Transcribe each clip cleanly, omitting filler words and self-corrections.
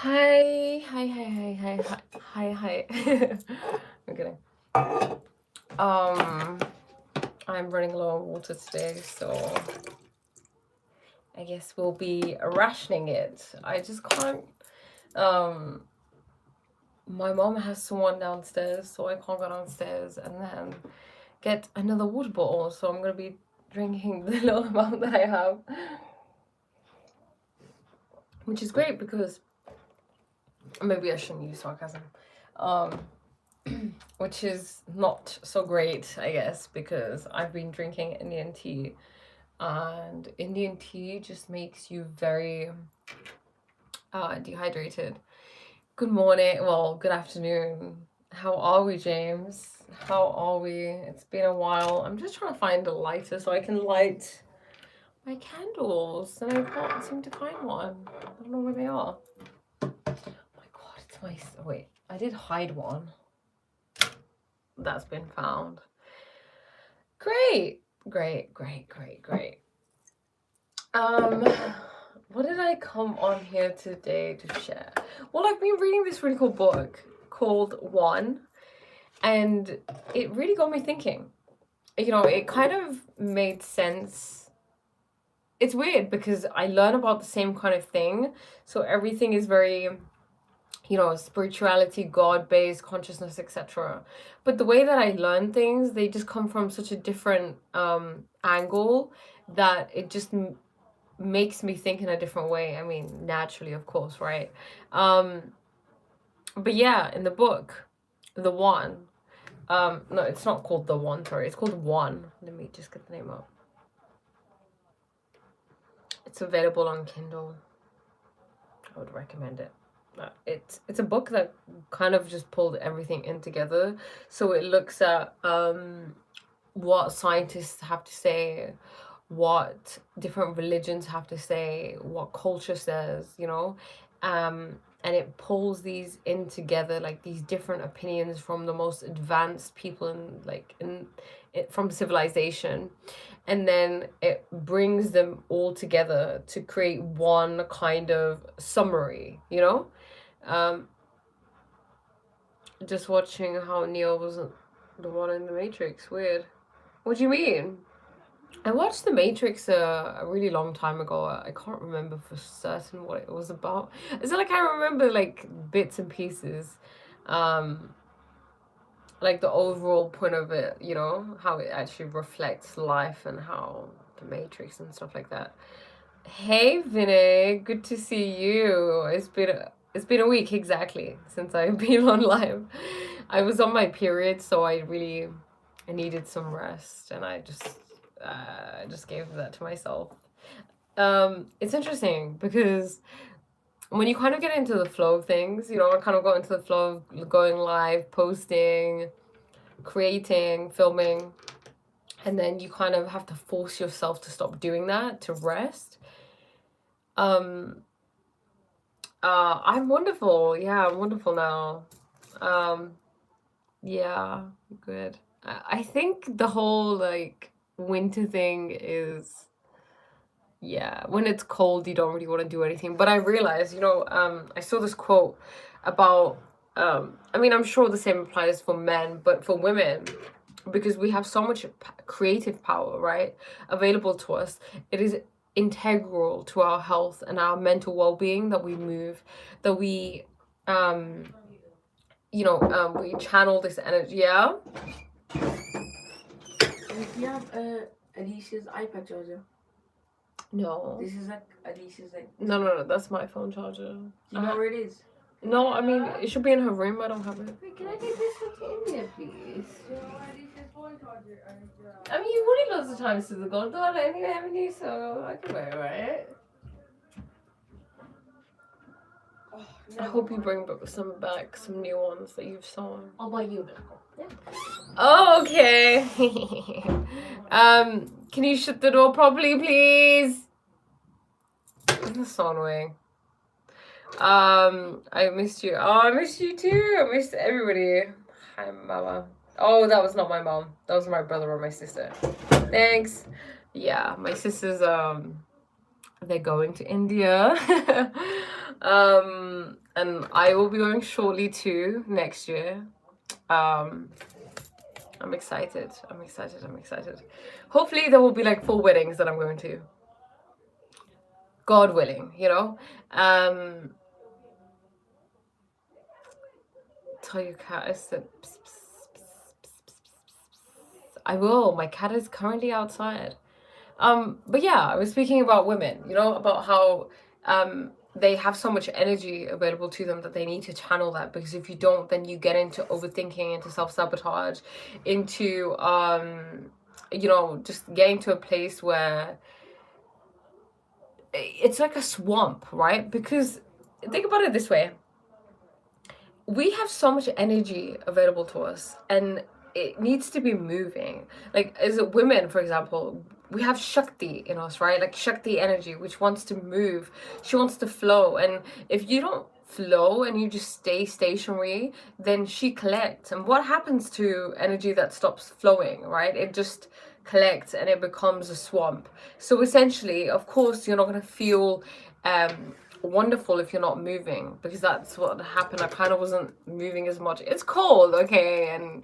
Hi, hi, hi, hi, hi, hi, hi, hi. I'm kidding. I'm running low on water today, so I guess we'll be rationing it. I just can't. Um, my mom has someone downstairs, so I can't go downstairs and then get another water bottle. So I'm gonna be drinking the little amount that I have, which is great because maybe I shouldn't use sarcasm. Um, which is not so great, I guess, because I've been drinking Indian tea, and Indian tea just makes you very dehydrated. Good morning, well, good afternoon. How are we, James? How are we? It's been a while. I'm just trying to find a lighter so I can light my candles, and I can't seem to find one. I don't know where they are. Oh my god, it's my. Oh, wait, I did hide one. That's been found. Great, great, great, great, great. What did I come on here today to share? Well, I've been reading this really cool book called One, and it really got me thinking. You know, it kind of made sense. It's weird because I learn about the same kind of thing, so everything is very, you know, spirituality, God-based consciousness, etc. But the way that I learn things, they just come from such a different angle that it just makes me think in a different way. I mean, naturally, of course, right? But yeah, in the book, The One, no, it's not called The One, sorry, it's called One. Let me just get the name up. It's available on Kindle. I would recommend it. It's a book that kind of just pulled everything in together. So it looks at what scientists have to say, what different religions have to say, what culture says, you know, and it pulls these in together, like these different opinions from the most advanced people from civilization, and then it brings them all together to create one kind of summary, you know. um just watching how Neo wasn't the one in the Matrix. Weird. What do you mean? I watched The Matrix a really long time ago. I can't remember for certain what it was about. It's not like I remember like bits and pieces. Um, like the overall point of it, you know, how it actually reflects life and how the Matrix and stuff like that. Hey Vinay, good to see you. It's been a week exactly since I've been on live. I was on my period, so I needed some rest, and I just gave that to myself. It's interesting because when you kind of get into the flow of things, you know, I kind of got into the flow of going live, posting, creating, filming, and then you kind of have to force yourself to stop doing that, to rest. Um, I'm wonderful. Yeah, I'm wonderful now. Um, yeah, good. I think the whole like winter thing is, yeah, when it's cold, you don't really want to do anything. But I realized, you know, I saw this quote about, I mean, I'm sure the same applies for men, but for women, because we have so much creative power, right, available to us, it is integral to our health and our mental well-being that we move, that we, we channel this energy. Yeah. Do you have Alicia's iPad charger? No. This is like Alicia's like. No. That's my phone charger. Do you know where it is? No, I mean it should be in her room. I don't have it. Wait, can I take this one to India, please? Alicia's phone charger and I mean, you've already loads of times to the goddaughter anyway, haven't you? So I can wear it, right? I hope you bring some new ones that you've sewn. I'll buy you a Yeah. Oh, okay. Can you shut the door properly, please? That's so annoying. I missed you. Oh, I missed you too. I missed everybody. Hi, mama. Oh, that was not my mom. That was my brother or my sister. Thanks. Yeah, my sisters, they're going to India. And I will be going shortly too next year. I'm excited. I'm excited. I'm excited. Hopefully there will be like 4 weddings that I'm going to. God willing, you know. Tell your cat I said. I will. My cat is currently outside. But yeah, I was speaking about women, you know, about how they have so much energy available to them that they need to channel that, because if you don't, then you get into overthinking, into self-sabotage, into you know, just getting to a place where it's like a swamp, right? Because think about it this way. We have so much energy available to us, and it needs to be moving. Like as women, for example, we have Shakti in us, right? Like Shakti energy, which wants to move. She wants to flow. And if you don't flow and you just stay stationary, then she collects. And what happens to energy that stops flowing, right? It just collects and it becomes a swamp. So essentially, of course, you're not going to feel wonderful if you're not moving, because that's what happened. I kind of wasn't moving as much. It's cold, okay, and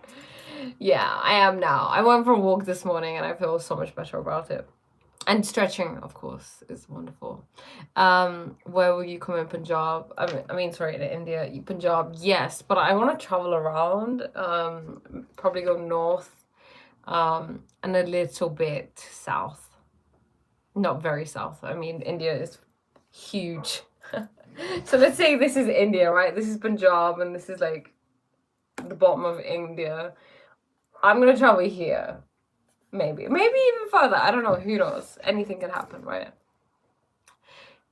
yeah, I am now. I went for a walk this morning and I feel so much better about it. And stretching, of course, is wonderful. Where will you come in? Punjab? Sorry, to India. Punjab, yes, but I want to travel around. Probably go north, and a little bit south. Not very south. I mean, India is huge. So let's say this is India, right? This is Punjab, and this is like the bottom of India. I'm gonna travel here. Maybe even further. I don't know. Who knows? Anything can happen, right?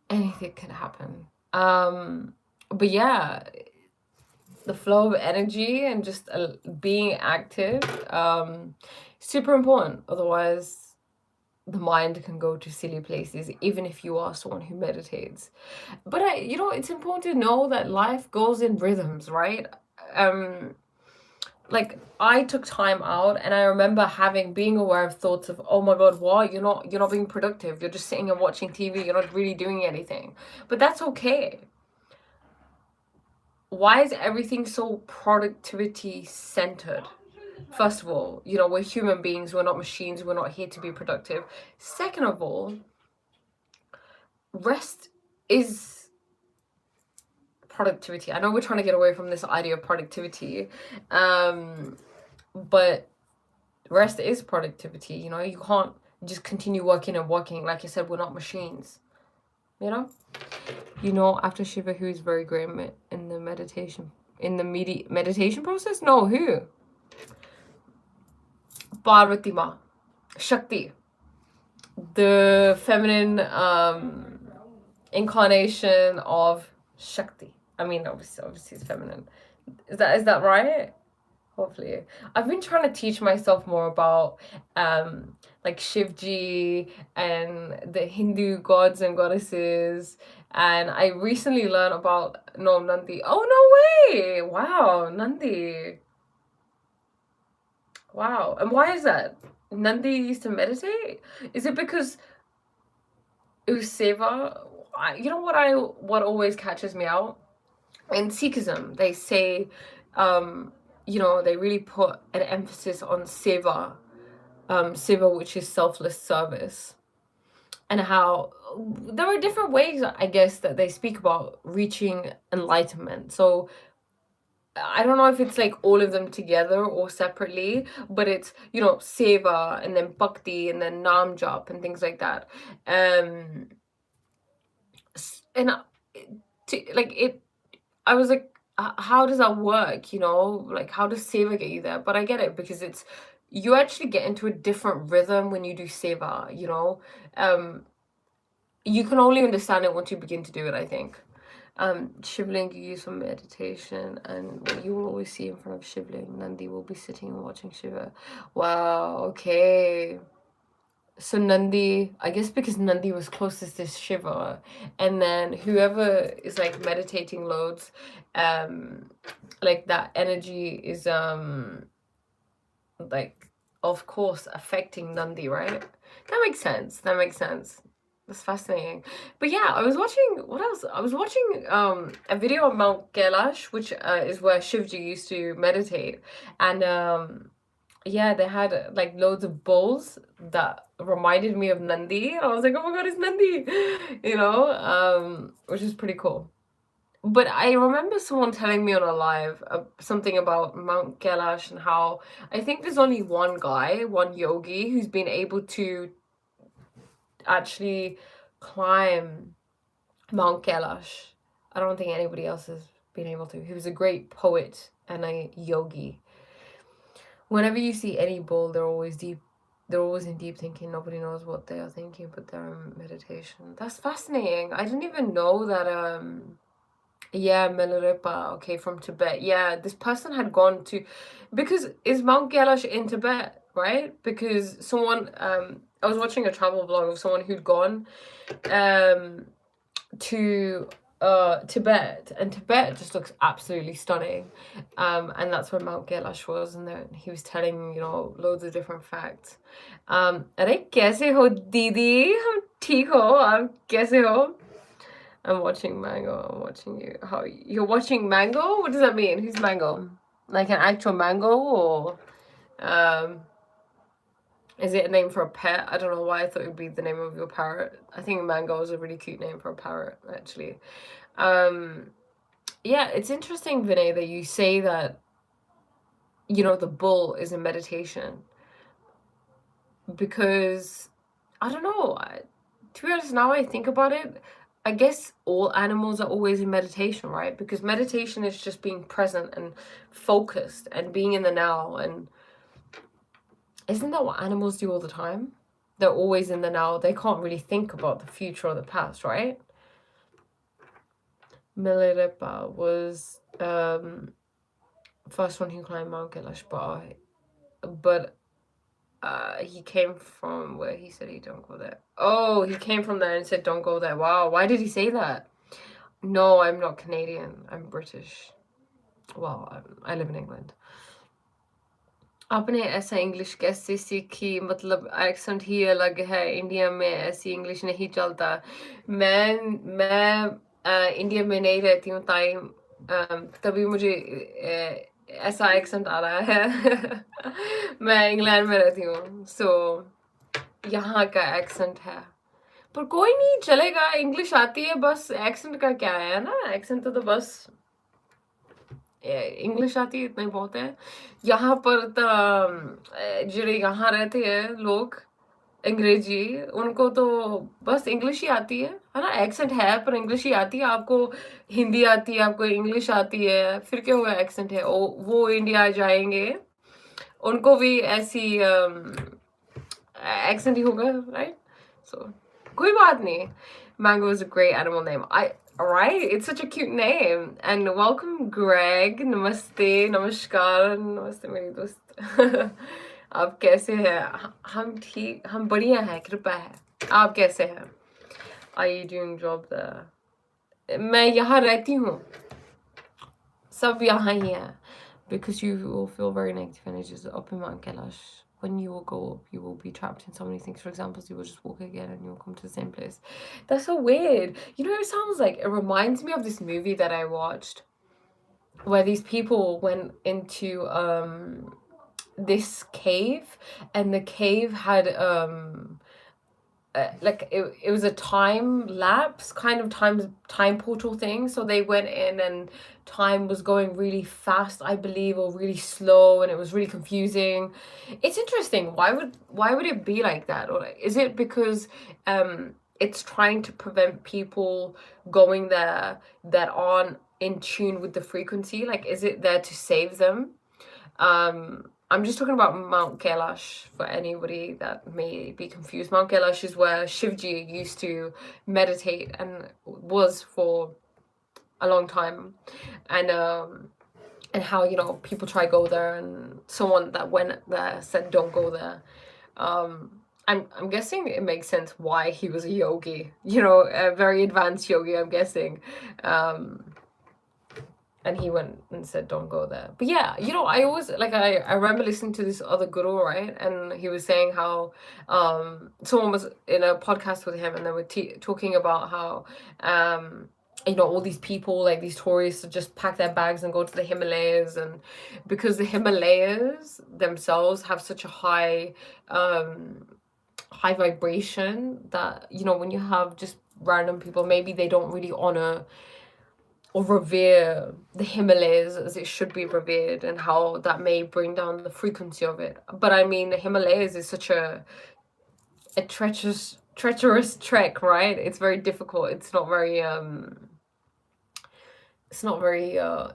Anything can happen. But yeah, the flow of energy and just being active, super important. Otherwise, the mind can go to silly places, even if you are someone who meditates. But you know, it's important to know that life goes in rhythms, right? Like I took time out, and I remember being aware of thoughts of, oh my god, what, you're not being productive, you're just sitting and watching TV, you're not really doing anything. But that's okay. Why is everything so productivity centered? First of all, you know, we're human beings, we're not machines, we're not here to be productive. Second of all, rest is productivity. I know we're trying to get away from this idea of productivity, but rest is productivity. You know, you can't just continue working and working. Like I said, we're not machines, you know. After Shiva, who is very great in the meditation process? No, who? Parvati Ma, Shakti, the feminine incarnation of Shakti. I mean, obviously it's feminine. Is that right? Hopefully. I've been trying to teach myself more about like Shivji and the Hindu gods and goddesses, and I recently learned about Nandi. Oh no way! Wow, Nandi. Wow. And why is that? Nandi used to meditate? Is it because it was seva? You know what always catches me out? In Sikhism, they say, you know, they really put an emphasis on seva, which is selfless service, and how there are different ways, I guess, that they speak about reaching enlightenment. So I don't know if it's like all of them together or separately, but it's, you know, seva and then bhakti and then nam jap and things like that. And I was like, how does that work? You know, like how does seva get you there? But I get it, because you actually get into a different rhythm when you do seva, you know. You can only understand it once you begin to do it, I think. Shivling you use for meditation, and what you will always see in front of Shivling, Nandi will be sitting and watching Shiva. Wow, okay. So Nandi, I guess because Nandi was closest to Shiva, and then whoever is like meditating loads, like that energy is like, of course, affecting Nandi, right? That makes sense. That's fascinating. But yeah, I was watching, what else? I was watching a video of Mount Kailash, which is where Shivji used to meditate. And yeah, they had like loads of bulls that reminded me of Nandi. And I was like, oh my god, it's Nandi, you know, which is pretty cool. But I remember someone telling me on a live something about Mount Kailash and how I think there's only one guy, one yogi, who's been able to actually climb Mount Kailash. I don't think anybody else has been able to. He was a great poet and a yogi. Whenever you see any bull, they're always deep. They're always in deep thinking. Nobody knows what they are thinking, but they're in meditation. That's fascinating. I didn't even know that. Yeah, Milarepa. Okay, from Tibet. Yeah, this person had gone to, because is Mount Kailash in Tibet, right? Because someone I was watching a travel vlog of someone who'd gone to Tibet, and Tibet just looks absolutely stunning, and that's where Mount Kailash was, and then he was telling, you know, loads of different facts. अरे कैसे हो दीदी? हम ठीक हो, आप कैसे हो? I'm watching Mango. I'm watching you. How you're watching Mango? What does that mean? Who's Mango? Like an actual mango, or is it a name for a pet? I don't know why I thought it would be the name of your parrot. I think Mango is a really cute name for a parrot, actually. Yeah, it's interesting, Vinay, that you say that, you know, the bull is a meditation, because I don't know. To be honest, now I think about it, I guess all animals are always in meditation, right? Because meditation is just being present and focused and being in the now. And isn't that what animals do all the time? They're always in the now. They can't really think about the future or the past, right? Milarepa was first one who climbed Mount Kailash, but he came from where he said he don't go there. Oh, he came from there and said don't go there. Wow, why did he say that? No, I'm not Canadian. I'm British. Well, I live in England. आपने ऐसा English कैसे सीखी? मतलब accent ही अलग है. India में ऐसी English नहीं चलता. मैं इंडिया में नहीं रहती हूँ ताई, तभी मुझे ऐसा एक्सेंट आ रहा है. मैं इंग्लैंड में रहती हूँ, सो यहाँ का एक्सेंट है. पर कोई नहीं, चलेगा. इंग्लिश आती है, बस एक्सेंट का क्या है ना. एक्सेंट तो बस इंग्लिश आती है, इतना ही बहुत है. यहाँ पर तो ਜਿਹੜੇ यहाँ रहते हैं लोग अंग्रेजी, उनको तो बस इंग्लिश ही आती है ना. एक्सेंट है पर इंग्लिश ही आती है. आपको हिंदी आती है, आपको इंग्लिश आती है, फिर क्या हुआ एक्सेंट है. वो इंडिया जाएंगे, उनको भी ऐसी एक्सेंट ही होगा, राइट? सो कोई बात नहीं. Mango is a great animal name. Right? It's such a cute name. And welcome, Greg. Namaste, namaskar, namaste, मेरी दोस्त. आप कैसे हैं? हम ठीक, हम बढ़िया हैं, कृपा है. आप कैसे हैं? Are you doing job there? मैं यहाँ रहती हूँ. सब यहाँ ही है. Because you will feel very negative energies up in Mount Kailash. When you will go up, you will be trapped in so many things. For example, you will just walk again and you'll come to the same place. That's so weird. You know what it sounds like? It reminds me of this movie that I watched, where these people went into this cave, and the cave had like it was a time lapse kind of time portal thing. So they went in and time was going really fast, I believe, or really slow, and it was really confusing. It's interesting. Why would it be like that? Or is it because it's trying to prevent people going there that aren't in tune with the frequency? Like, is it there to save them? I'm just talking about Mount Kailash for anybody that may be confused. Mount Kailash is where Shivji used to meditate and was for a long time. And how, you know, people try to go there, and someone that went there said don't go there. I'm guessing it makes sense why he was a yogi, you know, a very advanced yogi, I'm guessing. and he went and said, don't go there. But yeah, you know, I always, like, I remember listening to this other guru, right? And he was saying how someone was in a podcast with him, and they were talking about how you know, all these people, like these tourists, just pack their bags and go to the Himalayas, and because the Himalayas themselves have such a high vibration, that, you know, when you have just random people, maybe they don't really honor or revere the Himalayas as it should be revered, and how that may bring down the frequency of it. But I mean, the Himalayas is such a treacherous trek, right? It's very difficult. It's not very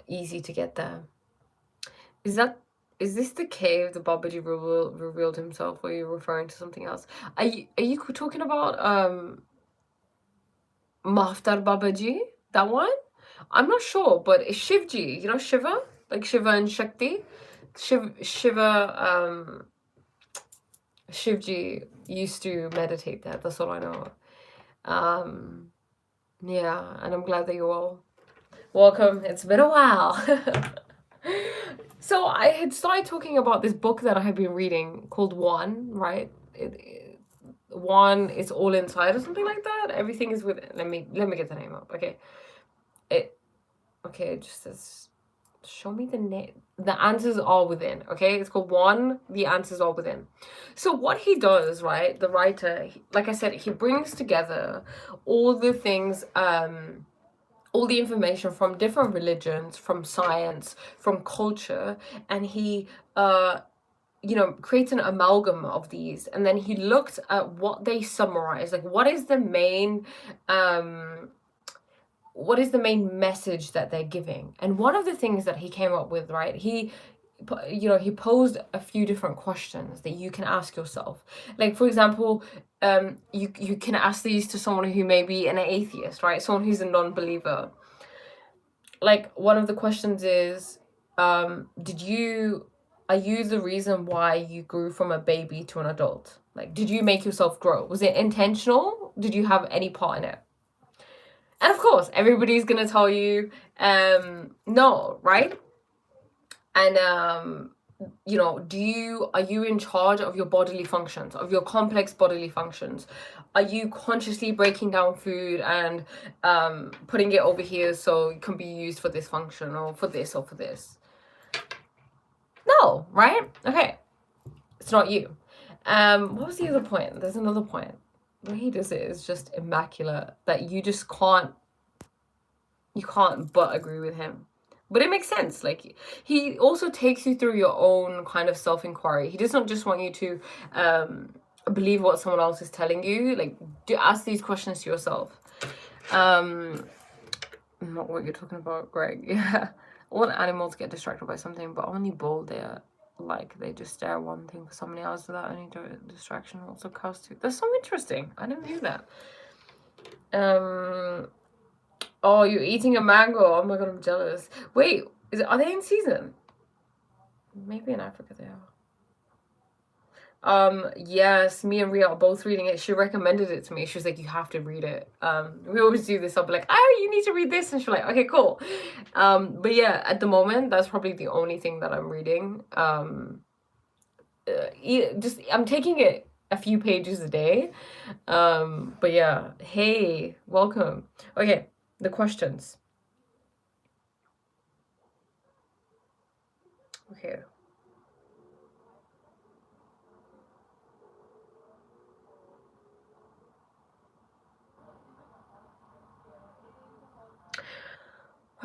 easy to get there. Is this the cave the Babaji revealed himself, or are you referring to something else? Are you talking about Maftar Babaji? That one? I'm not sure, but it's Shivji, you know, Shiva? Like Shiva and Shakti? Shivji used to meditate there, that's all I know. Yeah, and I'm glad that you're all welcome. It's been a while. So I had started talking about this book that I had been reading called One, right? One is all inside or something like that. Everything is within. Let me get the name up. Okay. It just says, show me the name. The answers are within. Okay, it's called One. The answers are within. So what he does, right? The writer, like I said, he brings together all the things, all the information from different religions, from science, from culture, and he you know, creates an amalgam of these, and then he looked at what they summarize, like what is the main message that they're giving. And one of the things that he came up with, right, he posed a few different questions that you can ask yourself. Like, for example, you can ask these to someone who may be an atheist, right? Someone who's a non-believer. Like, one of the questions is, are you the reason why you grew from a baby to an adult? Like, did you make yourself grow? Was it intentional? Did you have any part in it? And of course, everybody's gonna tell you, no, right? And you know, are you in charge of your bodily functions, of your complex bodily functions? Are you consciously breaking down food and putting it over here so it can be used for this function, or for this, or for this? No, right? Okay, it's not you. What was the other point? There's another point. The way he does it is just immaculate, that you just can't but agree with him. But it makes sense. Like, he also takes you through your own kind of self-inquiry. He doesn't just want you to believe what someone else is telling you. Like, ask these questions to yourself. Not what you're talking about, Greg. Yeah. I want animals to get distracted by something, but only bold they just stare at one thing for so many hours without any distraction. Also cows too. That's so interesting. I never knew that. Oh, you're eating a mango. Oh my god, I'm jealous. Wait, are they in season? Maybe in Africa they are. Yes, me and Ria are both reading it. She recommended it to me. She was like, you have to read it. We always do this. I'll be like, oh, you need to read this. And she's like, okay, cool. But yeah, at the moment, that's probably the only thing that I'm reading. I'm taking it a few pages a day. But yeah, hey, welcome. Okay, the questions. Okay.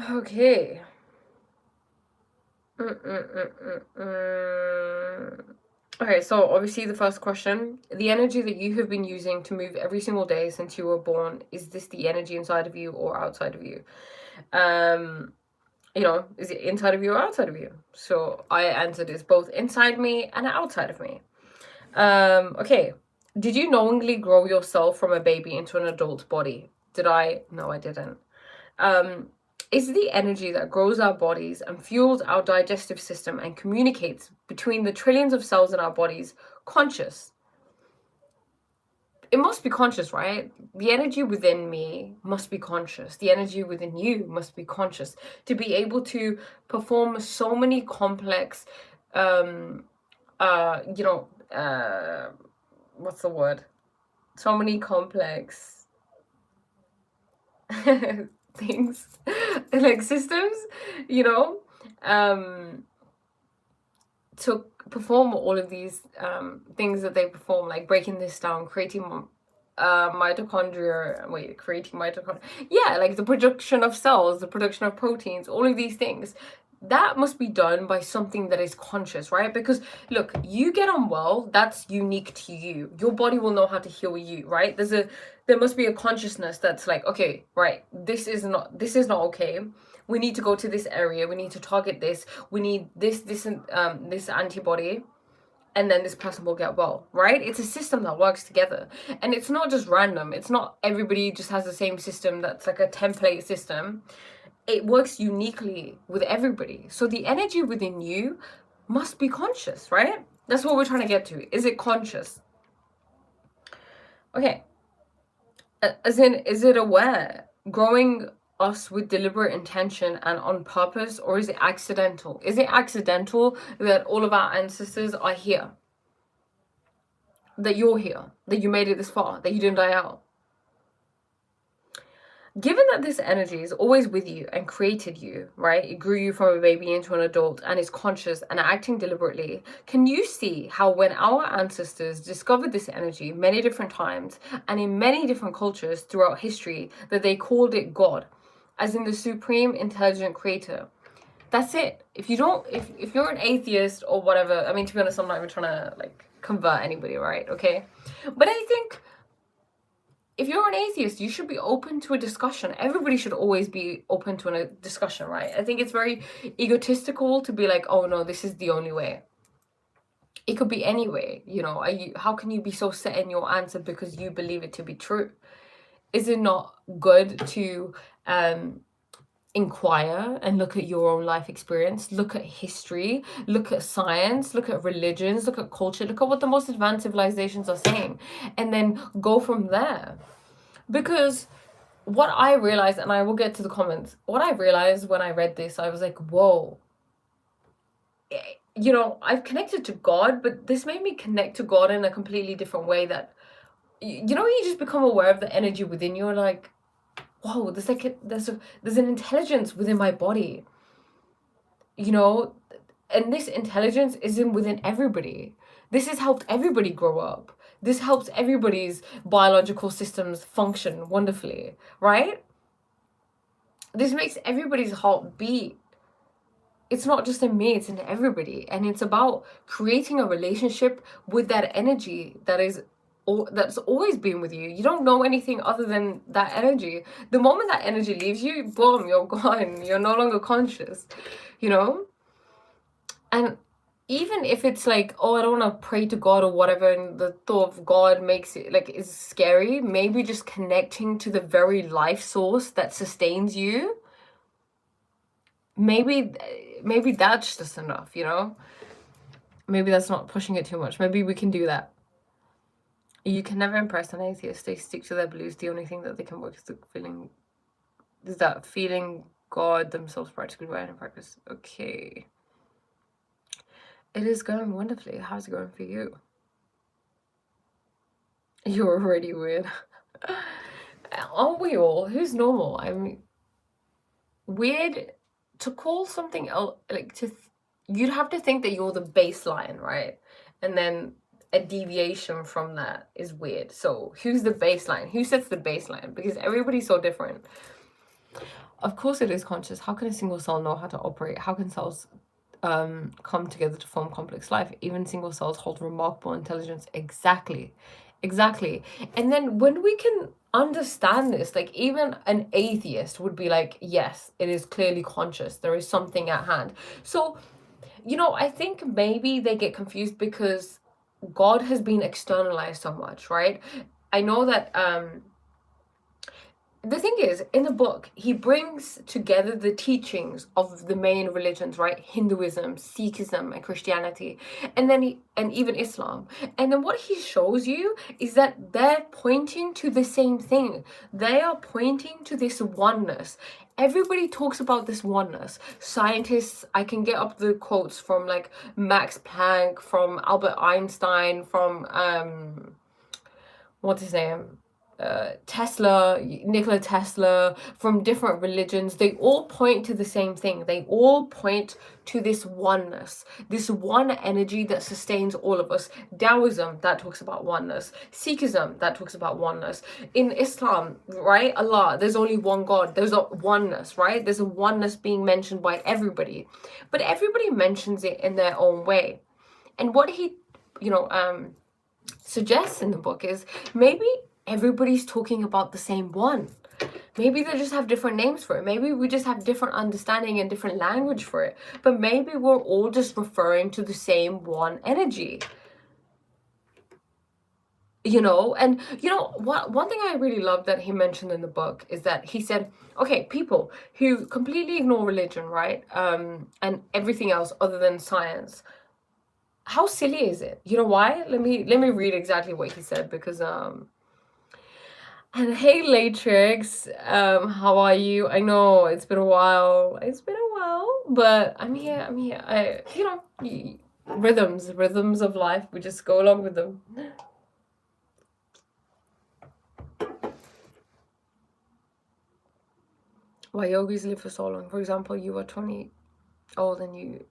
Okay. Okay, so obviously the first question, the energy that you have been using to move every single day since you were born, is this the energy inside of you or outside of you? You know, is it inside of you or outside of you? So I answered it's both inside me and outside of me. Okay, did you knowingly grow yourself from a baby into an adult body? Did I? No, I didn't. Is the energy that grows our bodies and fuels our digestive system and communicates between the trillions of cells in our bodies conscious? it must be conscious, right? The energy within me must be conscious. The energy within you must be conscious to be able to perform so many complex, you know, what's the word? So many complex things, like systems, you know, to perform all of these things that they perform, like breaking this down, creating creating mitochondria, yeah, like the production of cells, the production of proteins, all of these things, that must be done by something that is conscious, right? Because look, you get on well, that's unique to you. Your body will know how to heal you, right? There must be a consciousness that's like, okay, right, this is not okay. We need to go to this area, we need to target this, we need this antibody, and then this person will get well, right? It's a system that works together. And it's not just random. It's not everybody just has the same system that's like a template system. It works uniquely with everybody. So the energy within you must be conscious, right? That's what we're trying to get to. Is it conscious? Okay. As in, is it aware? Growing us with deliberate intention and on purpose, or is it accidental? Is it accidental that all of our ancestors are here? That you're here, that you made it this far, that you didn't die out? Given that this energy is always with you and created you, right? It grew you from a baby into an adult and is conscious and acting deliberately. Can you see how when our ancestors discovered this energy many different times and in many different cultures throughout history, that they called it God, as in the supreme intelligent creator? That's it. If you're an atheist or whatever, I mean, to be honest, I'm not even trying to like convert anybody, right? Okay. But I think if you're an atheist, you should be open to a discussion. Everybody should always be open to a discussion, right? I think it's very egotistical to be like, oh no, this is the only way. It could be any way, you know. How can you be so set in your answer because you believe it to be true? Is it not good to inquire and look at your own life experience, look at history, look at science, look at religions, look at culture, look at what the most advanced civilizations are saying, and then go from there? Because what I realized, and I will get to the comments, what I realized when I read this, I was like, whoa, you know, I've connected to God, but this made me connect to God in a completely different way. That, you know, you just become aware of the energy within you, like, whoa, there's an intelligence within my body, you know, and this intelligence is within everybody. This has helped everybody grow up. This helps everybody's biological systems function wonderfully, right? This makes everybody's heart beat. It's not just in me, it's in everybody. And it's about creating a relationship with that energy that's always been with you. You don't know anything other than that energy. The moment that energy leaves you, boom, you're gone. You're no longer conscious, you know? And even if it's like, oh, I don't want to pray to God or whatever, and the thought of God makes it like is scary, maybe just connecting to the very life source that sustains you, maybe that's just enough, you know? Maybe that's not pushing it too much. Maybe we can do that. You can never impress an atheist. They stick to their beliefs. The only thing that they can work is that feeling God themselves practically right in practice. Okay. It is going wonderfully. How's it going for you? You're already weird. Aren't we all? Who's normal? I mean, weird, to call something else, like you'd have to think that you're the baseline, right? And then a deviation from that is weird. So who's the baseline? Who sets the baseline? Because everybody's so different. Of course it is conscious. How can a single cell know how to operate? How can cells come together to form complex life? Even single cells hold remarkable intelligence. Exactly. And then when we can understand this, like even an atheist would be like, yes, it is clearly conscious. There is something at hand. So, you know, I think maybe they get confused because God has been externalized so much, right? I know that the thing is, in the book, he brings together the teachings of the main religions, right? Hinduism, Sikhism, and Christianity, and even Islam. And then what he shows you is that they're pointing to the same thing. They are pointing to this oneness. Everybody talks about this oneness. Scientists, I can get up the quotes from like Max Planck, from Albert Einstein, from what's his name? Tesla, Nikola Tesla, from different religions. They all point to the same thing. They all point to this oneness, this one energy that sustains all of us. Taoism, that talks about oneness. Sikhism, that talks about oneness. In Islam, right, Allah, there's only one God. There's a oneness, right? There's a oneness being mentioned by everybody, but everybody mentions it in their own way. And what he, suggests in the book is maybe everybody's talking about the same one. Maybe they just have different names for it. Maybe we just have different understanding and different language for it. But maybe we're all just referring to the same one energy. And one thing I really love that he mentioned in the book is that he said, okay, people who completely ignore religion, right? And everything else other than science, how silly is it? You know why? Let me read exactly what he said, because and hey Latrix, how are you? I know it's been a while. But I'm here. Rhythms of life. We just go along with them. Why yogis live for so long? For example, you are 20 old and you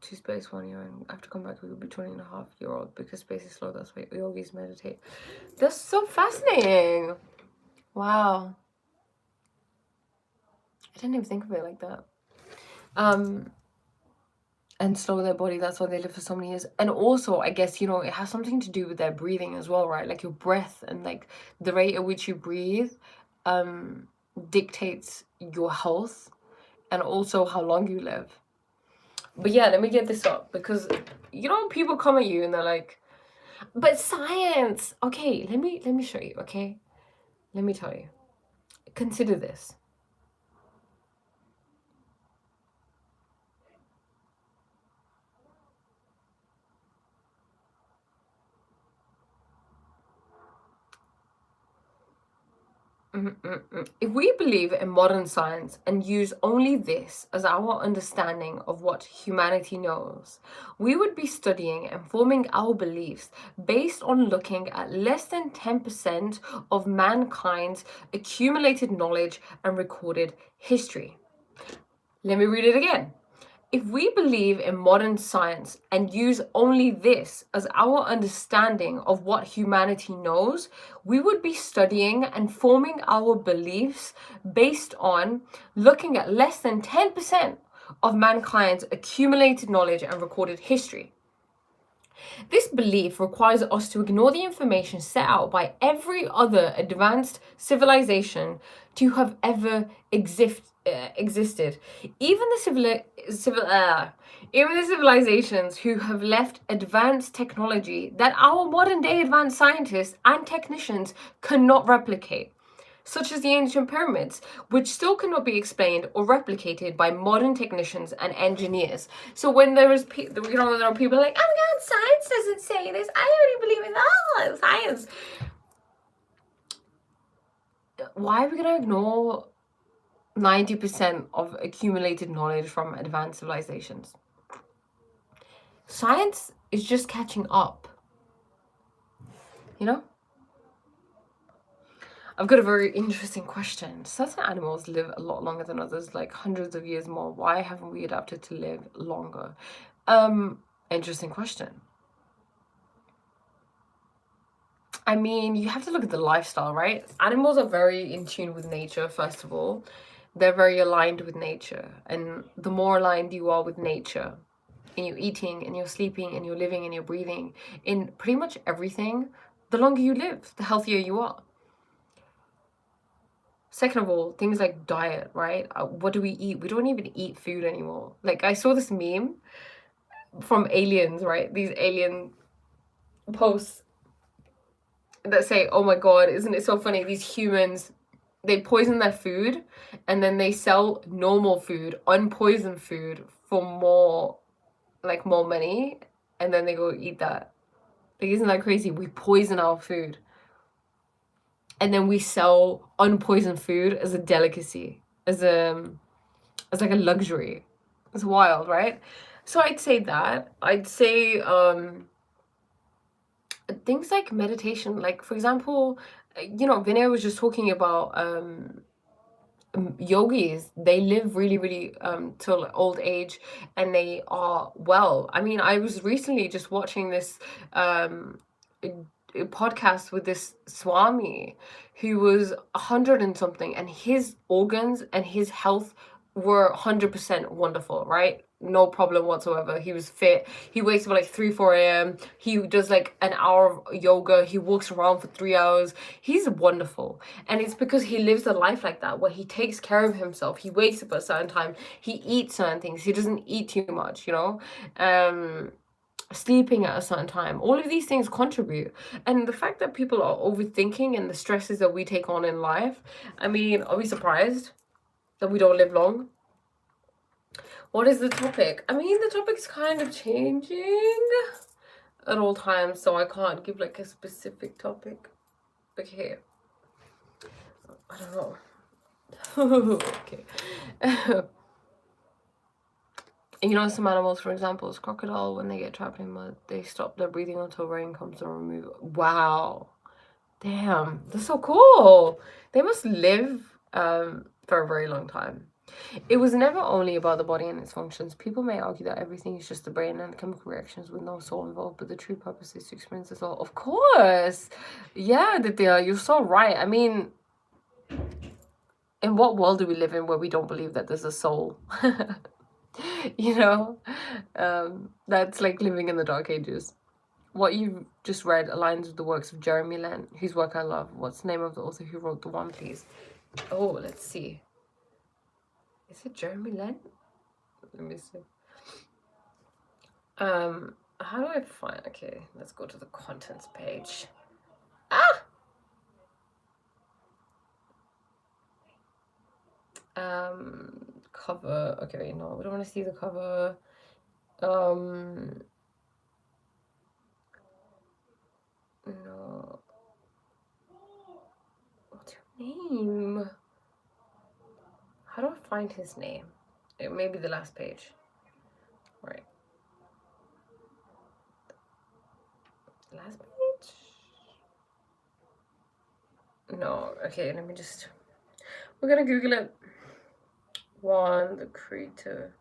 to space 1 year, and after come back we will be 20.5-year-old, because space is slow. That's why yogis meditate. That's so fascinating. Wow. I didn't even think of it like that. And slow their body, that's why they live for so many years. And also, I guess, it has something to do with their breathing as well, right? Like your breath and like the rate at which you breathe dictates your health and also how long you live. But yeah, let me get this up, because people come at you and they're like, but science. Okay, let me show you, okay? Let me tell you. Consider this. If we believe in modern science and use only this as our understanding of what humanity knows, we would be studying and forming our beliefs based on looking at less than 10% of mankind's accumulated knowledge and recorded history. Let me read it again. If we believe in modern science and use only this as our understanding of what humanity knows, we would be studying and forming our beliefs based on looking at less than 10% of mankind's accumulated knowledge and recorded history. This belief requires us to ignore the information set out by every other advanced civilization to have ever existed. Even the civilizations who have left advanced technology that our modern day advanced scientists and technicians cannot replicate, such as the ancient pyramids, which still cannot be explained or replicated by modern technicians and engineers. So when there are people like, oh my God, science doesn't say this. I already believe in science. Why are we gonna ignore 90% of accumulated knowledge from advanced civilizations? Science is just catching up. I've got a very interesting question. Certain animals live a lot longer than others, like hundreds of years more. Why haven't we adapted to live longer? Interesting question. I mean, you have to look at the lifestyle, right? Animals are very in tune with nature, first of all. They're very aligned with nature. And the more aligned you are with nature, in your eating, in your sleeping, in your living, in your breathing, in pretty much everything, the longer you live, the healthier you are. Second of all, things like diet, right? What do we eat? We don't even eat food anymore. Like, I saw this meme from aliens, right? These alien posts that say, oh my God, isn't it so funny? These humans they poison their food, and then they sell normal food, unpoisoned food, for more money, and then they go eat that. Like, isn't that crazy? We poison our food, and then we sell unpoisoned food as a delicacy, as like a luxury. It's wild, right? So I'd say that. I'd say things like meditation, like for example, Vinay was just talking about yogis. They live really, really till old age, and they are well. I mean, I was recently just watching this a podcast with this Swami who was 100 and something, and his organs and his health were 100% wonderful, right? No problem whatsoever. He was fit. He wakes up at like 3-4 a.m. He does like an hour of yoga. He walks around for 3 hours. He's wonderful. And it's because he lives a life like that, where he takes care of himself. He wakes up at a certain time. He eats certain things. He doesn't eat too much, sleeping at a certain time. All of these things contribute. And the fact that people are overthinking and the stresses that we take on in life, I mean, are we surprised that we don't live long? What is the topic? I mean, the topic's kind of changing at all times, so I can't give like a specific topic. Okay. I don't know. Okay. Some animals, for example, is crocodile, when they get trapped in mud, they stop their breathing until rain comes and remove it. Wow. Damn, that's so cool. They must live for a very long time. It was never only about the body and its functions. People may argue that everything is just the brain and chemical reactions with no soul involved, but the true purpose is to experience the soul. Of course. Yeah, Ditya, you're so right. I mean, in what world do we live in where we don't believe that there's a soul? That's like living in the dark ages. What you've just read aligns with the works of Jeremy Lent, whose work I love. What's the name of the author who wrote The One, please? Oh, let's see. Is it Jeremy Lent? Let me see. How do I find... Okay, let's go to the contents page. Cover. Okay, no, we don't want to see the cover. No. What's your name? How do I find his name? It may be the last page. Right. Last page? No. Okay, let me just... We're gonna Google it. One, the creator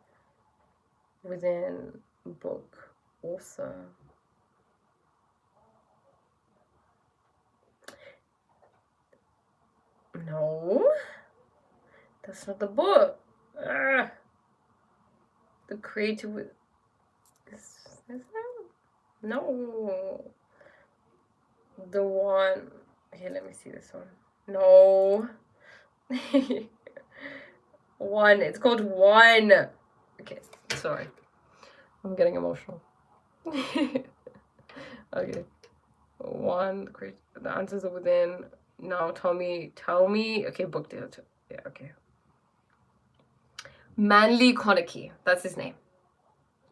within book author. No, that's not the book. The creator with is that? No, the one. Here, let me see this one. No. One. It's called One. Okay, sorry. I'm getting emotional. Okay. One. The answers are within. Now tell me. Okay, book deal. Yeah, okay. Manly Konecki. That's his name.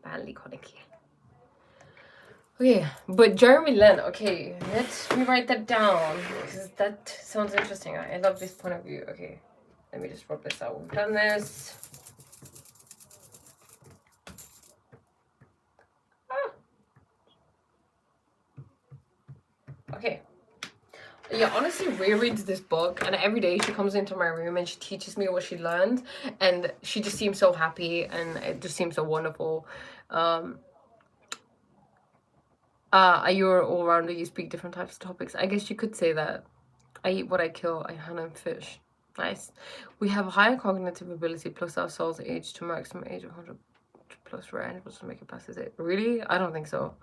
Manly Konecki. Okay, but Jeremy Lent. Okay, let's rewrite that down because that sounds interesting. I love this point of view. Okay. Let me just rub this out. We've done this. Okay. Yeah, honestly, Rhea reads this book, and every day she comes into my room and she teaches me what she learned, and she just seems so happy, and it just seems so wonderful. Are you an all-rounder? You speak different types of topics. I guess you could say that. I eat what I kill. I hunt and fish. Nice. We have higher cognitive ability plus our soul's age to maximum age of 100 plus rare animals to make it past it. Really? I don't think so.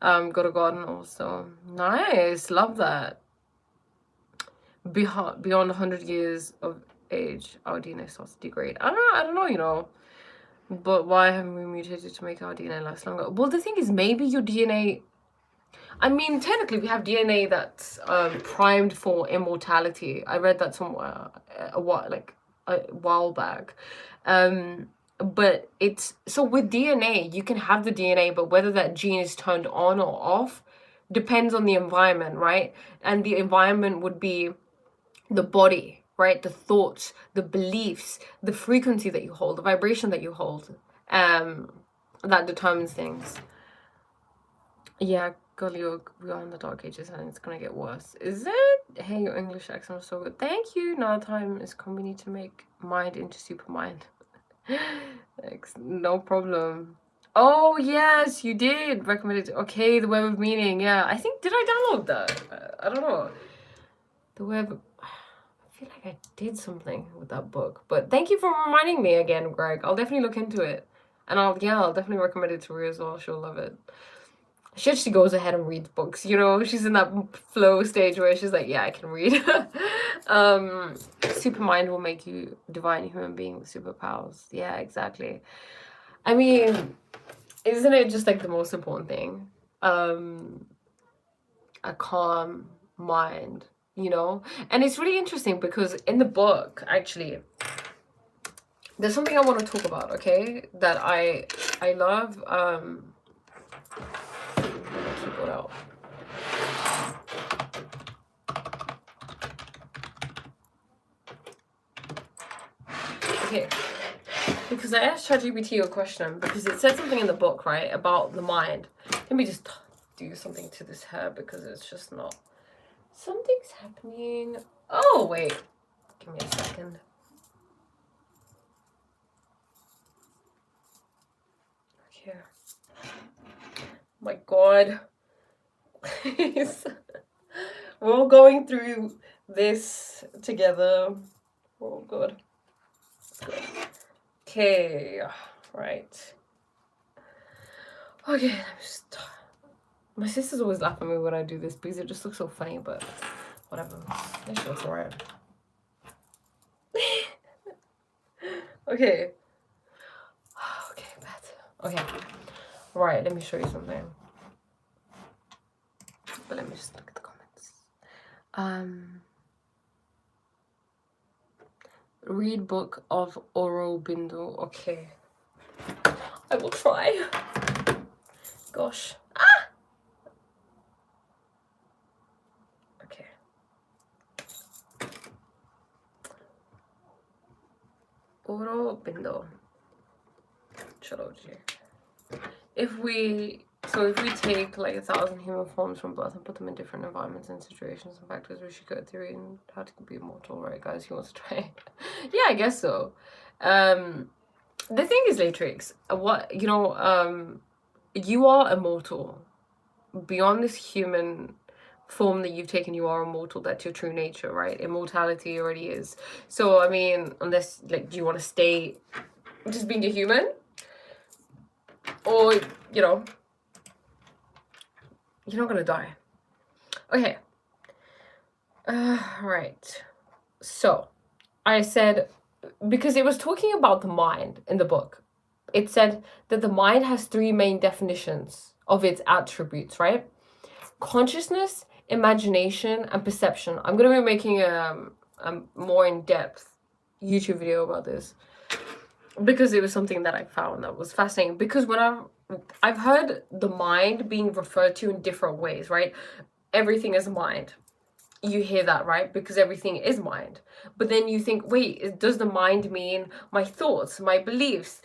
Got a garden also. Nice. Love that. Beyond 100 years of age, our DNA starts to degrade. I don't know, But why haven't we mutated to make our DNA last longer? Well, the thing is, maybe your DNA I mean, technically, we have DNA that's primed for immortality. I read that somewhere a while back. But it's so with DNA, you can have the DNA, but whether that gene is turned on or off depends on the environment, right? And the environment would be the body, right? The thoughts, the beliefs, the frequency that you hold, the vibration that you hold, that determines things. Yeah, girl, we are in the dark ages and it's gonna get worse. Is it? Hey, your English accent was so good. Thank you. Now time is coming to make mind into super mind. Thanks. No problem. Oh, yes, you did recommend it. Okay, The Web of Meaning. Yeah, I think, did I download that? I don't know. The Web... I feel like I did something with that book. But thank you for reminding me again, Greg. I'll definitely look into it. And I'll definitely recommend it to Rhea as well. She'll love it. She actually goes ahead and reads books, you know? She's in that flow stage where she's like, yeah, I can read. Supermind will make you a divine human being with superpowers. Yeah, exactly. I mean, isn't it just like the most important thing? A calm mind, you know? And it's really interesting because in the book, actually, there's something I want to talk about, okay? That I love. Keyboard out. Okay, because I asked ChatGPT a question because it said something in the book, right, about the mind. Let me just do something to this hair because it's just not. Something's happening. Oh, wait. Give me a second. Okay. My God. We're all going through this together. We're all good. Okay, right. Okay, let me just... My sisters always laugh at me when I do this because it just looks so funny, but whatever. It should look alright. Okay. Okay, bad. Okay. Right, let me show you something. But let me just look at the comments. Read book of Aurobindo. Okay. I will try. Gosh. Ah! Okay. Aurobindo. Chalo ji. If we take like 1,000 human forms from birth and put them in different environments and situations and factors, we should go theory and how to be immortal, right, guys? Who wants to try? Yeah, I guess so. The thing is, Latrix, you are immortal. Beyond this human form that you've taken, you are immortal. That's your true nature, right? Immortality already is. So, I mean, unless, like, do you want to stay just being a human? Or, you know, you're not gonna die. Okay. Right. So, I said, because it was talking about the mind in the book. It said that the mind has 3 main definitions of its attributes, right? Consciousness, imagination, and perception. I'm gonna be making a more in-depth YouTube video about this because it was something that I found that was fascinating. Because when I've heard the mind being referred to in different ways, right? Everything is mind. You hear that, right? Because everything is mind. But then you think, wait, does the mind mean my thoughts, my beliefs,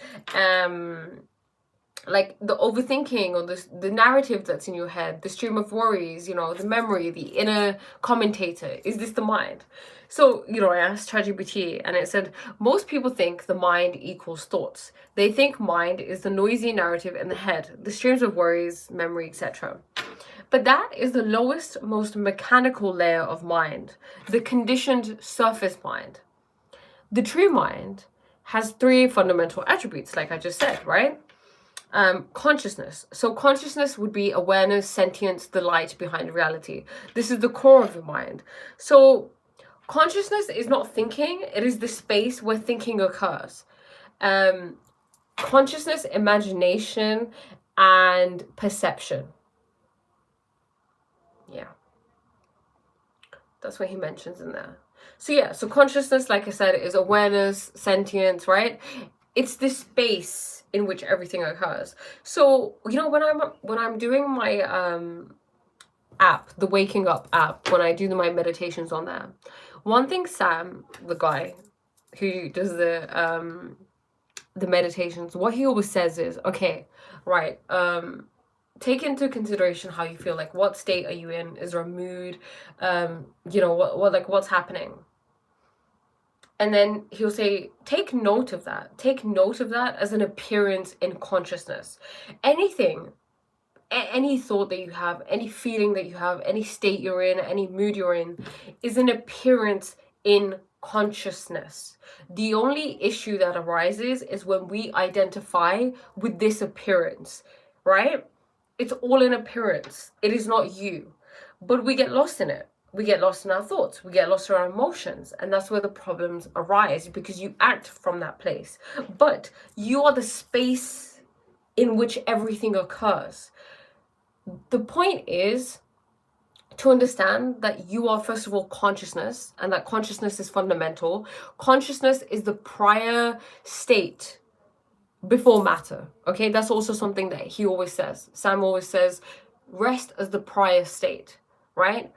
like the overthinking or the narrative that's in your head, the stream of worries, you know, the memory, the inner commentator? Is this the mind? So, you know, I asked ChatGPT and it said, most people think the mind equals thoughts. They think mind is the noisy narrative in the head, the streams of worries, memory, etc. But that is the lowest, most mechanical layer of mind, the conditioned surface mind. The true mind has 3 fundamental attributes, like I just said, right? Consciousness. So consciousness would be awareness, sentience, the light behind reality. This is the core of the mind. So consciousness is not thinking, it is the space where thinking occurs. Consciousness, imagination, and perception. That's what he mentions in there. So yeah, so consciousness, like I said, is awareness, sentience, right? It's this space in which everything occurs. So, you know, when I'm doing my app, the Waking Up app, when I do my meditations on there, one thing Sam, the guy who does the meditations, what he always says is, okay, right, take into consideration how you feel, like what state are you in, is there a mood, you know, what like what's happening. And then he'll say, take note of that as an appearance in consciousness. Anything, any thought that you have, any feeling that you have, any state you're in, any mood you're in, is an appearance in consciousness. The only issue that arises is when we identify with this appearance, right? It's all an appearance. It is not you. But we get lost in it. We get lost in our thoughts. We get lost in our emotions. And that's where the problems arise, because you act from that place. But you are the space in which everything occurs. The point is to understand that you are, first of all, consciousness, and that consciousness is fundamental. Consciousness is the prior state before matter. Okay, that's also something that he always says. Sam always says, rest as the prior state, right?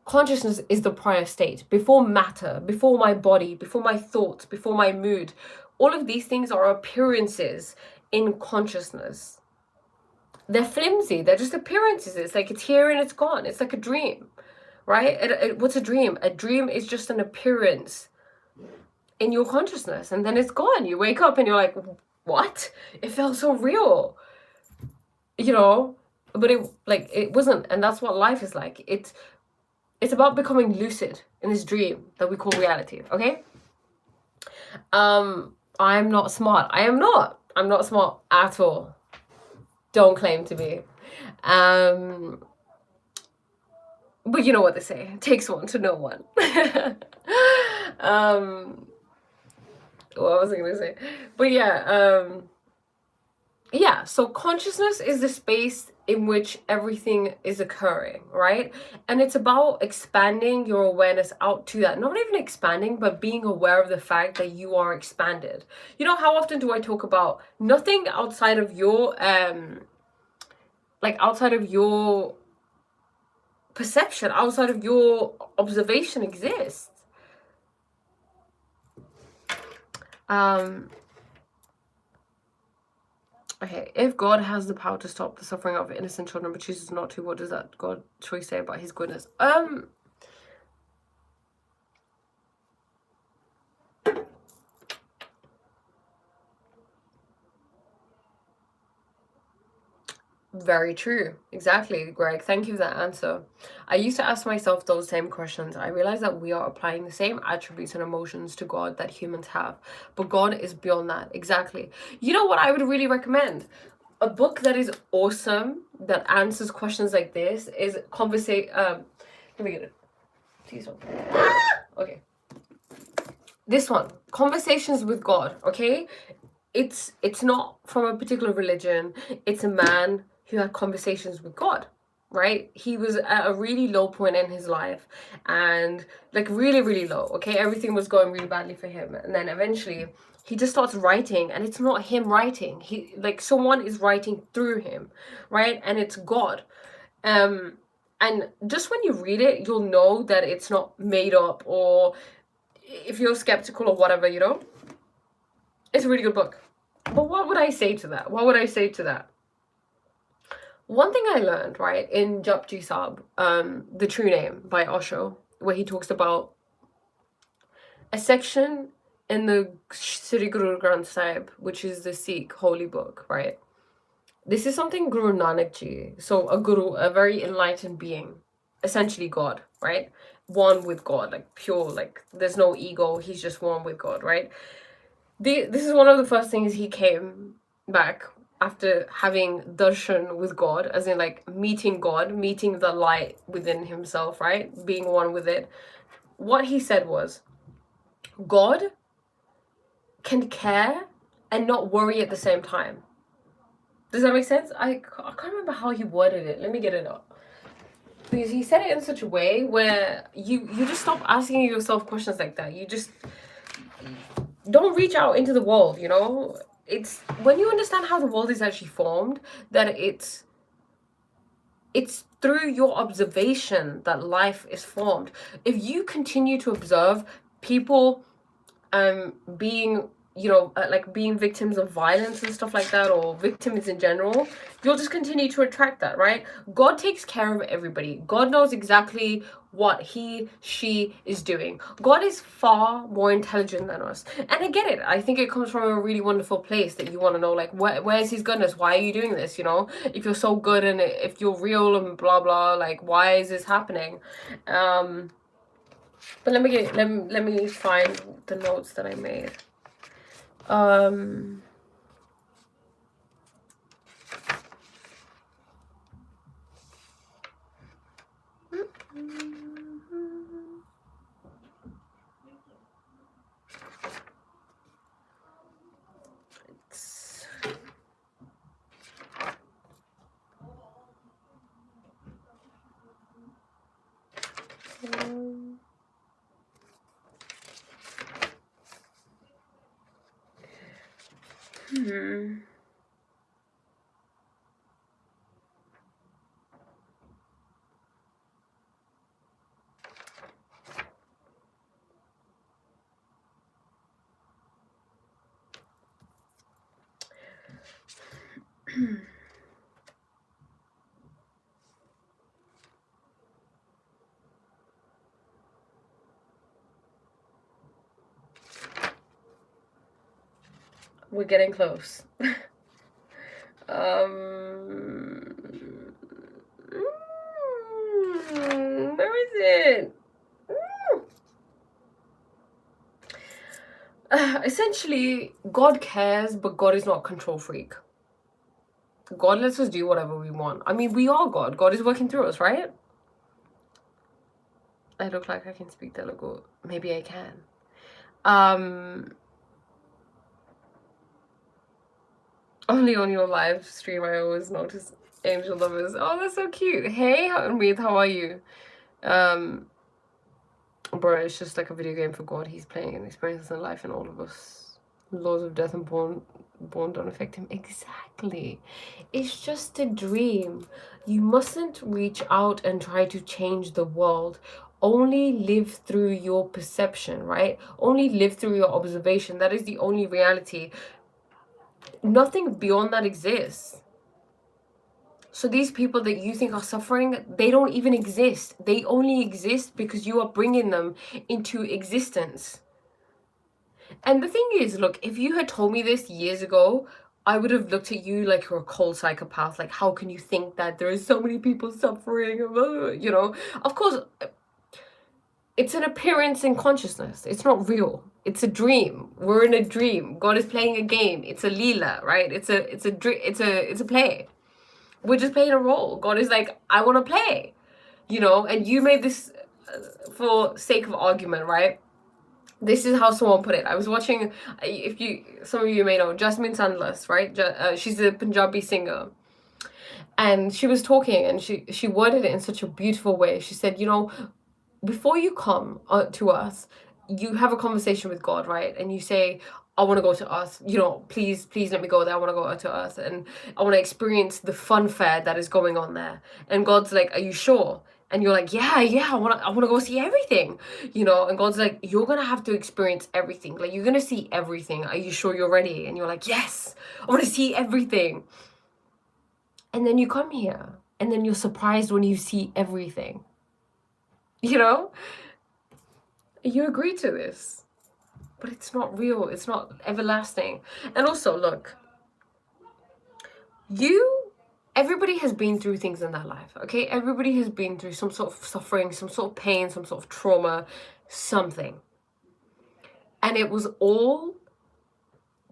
Consciousness is the prior state before matter, before my body, before my thoughts, before my mood. All of these things are appearances in consciousness. They're flimsy, they're just appearances. It's like it's here and it's gone. It's like a dream, right? What's a dream? A dream is just an appearance in your consciousness, and then it's gone. You wake up and you're like, what? It felt so real, you know? But it wasn't. And that's what life is like. It's about becoming lucid in this dream that we call reality, okay? I'm not smart. I'm not smart at all. Don't claim to be. But you know what they say, it takes one to know one. What was I gonna say? But yeah, so consciousness is the space in which everything is occurring, right? And it's about expanding your awareness out to that. Not even expanding, but being aware of the fact that you are expanded. You know, how often do I talk about nothing outside of your outside of your perception, outside of your observation exists. Okay, if God has the power to stop the suffering of innocent children but chooses not to, what does that God choice say about his goodness? Very true. Exactly, Greg. Thank you for that answer. I used to ask myself those same questions. I realized that we are applying the same attributes and emotions to God that humans have, but God is beyond that. Exactly. You know what I would really recommend? A book that is awesome, that answers questions like this, is let me get it. Please don't. Okay. This one, Conversations with God, okay? It's not from a particular religion. It's a man who had conversations with God, right? He was at a really low point in his life, and like really, really low, okay? Everything was going really badly for him. And then eventually he just starts writing, and it's not him writing. Like someone is writing through him, right? And it's God. And just when you read it, you'll know that it's not made up, or if you're skeptical or whatever, you know? It's a really good book. But what would I say to that? What would I say to that? One thing I learned, right, in Japji Sahib, The True Name by Osho, where he talks about a section in the Sri Guru Granth Sahib, which is the Sikh holy book, right? This is something Guru Nanak Ji, so a guru, a very enlightened being, essentially God, right? One with God, like pure, like there's no ego, he's just one with God, right? This is one of the first things he came back after having darshan with God, as in like meeting God, meeting the light within himself, right? Being one with it. What he said was, God can care and not worry at the same time. Does that make sense? I can't remember how he worded it. Let me get it up. because he said it in such a way where you just stop asking yourself questions like that. You just don't reach out into the world, you know? It's when you understand how the world is actually formed, that it's through your observation that life is formed. If you continue to observe people being, you know, like being victims of violence and stuff like that, or victims in general, you'll just continue to attract that, right? God takes care of everybody. God knows exactly what she is doing. God is far more intelligent than us, and I get it. I think it comes from a really wonderful place that you want to know, like, where's his goodness? Why are you doing this? You know, if you're so good and if you're real and blah blah, like, why is this happening? But let me find the notes that I made. We're getting close. Where is it? Essentially, God cares, but God is not a control freak. God lets us do whatever we want. I mean, we are God. God is working through us, right? I look like I can speak Telugu. Maybe I can. Only on your live stream I always notice angel lovers. Oh, that's so cute. Hey, Meet, how are you? Bro, it's just like a video game for God. He's playing and experiences in life, and all of us. Laws of death and born don't affect him. Exactly. It's just a dream. You mustn't reach out and try to change the world. Only live through your perception, right? Only live through your observation. That is the only reality. Nothing beyond that exists. So these people that you think are suffering, they don't even exist. They only exist because you are bringing them into existence. And the thing is, look, if you had told me this years ago, I would have looked at you like you're a cold psychopath. Like, how can you think that there are so many people suffering? You know, of course, it's an appearance in consciousness. It's not real. It's a dream. We're in a dream. God is playing a game. It's a leela, right? It's a play. We're just playing a role. God is like, I want to play, you know. And you made this for sake of argument, right? This is how someone put it. I was watching, some of you may know, Jasmine Sandless, right? She's a Punjabi singer. And she was talking, and she worded it in such a beautiful way. She said, you know, before you come to us, you have a conversation with God, right? And you say, I want to go to Earth, you know, please let me go there. I want to go to Earth, and I want to experience the fun fair that is going on there. And God's like, are you sure? And you're like, yeah, I want to go see everything, you know. And God's like, you're gonna have to experience everything. Like, you're gonna see everything. Are you sure you're ready? And you're like, yes, I want to see everything. And then you come here, and then you're surprised when you see everything. You know, you agree to this, but it's not real. It's not everlasting. And also, look, everybody has been through things in their life, okay? Everybody has been through some sort of suffering, some sort of pain, some sort of trauma, something. And it was all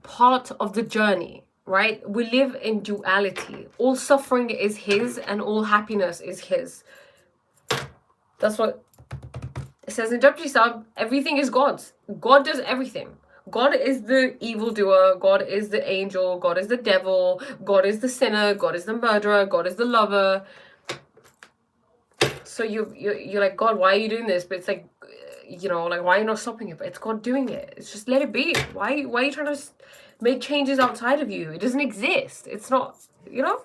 part of the journey, right? We live in duality. All suffering is his and all happiness is his. That's what it says in Japji Sahib. Everything is God's. God does everything. God is the evildoer. God is the angel. God is the devil. God is the sinner. God is the murderer. God is the lover. So you're like, God, why are you doing this? But it's like, you know, like, why are you not stopping it? But it's God doing it. It's just let it be. Why are you trying to make changes outside of you? It doesn't exist. It's not, you know?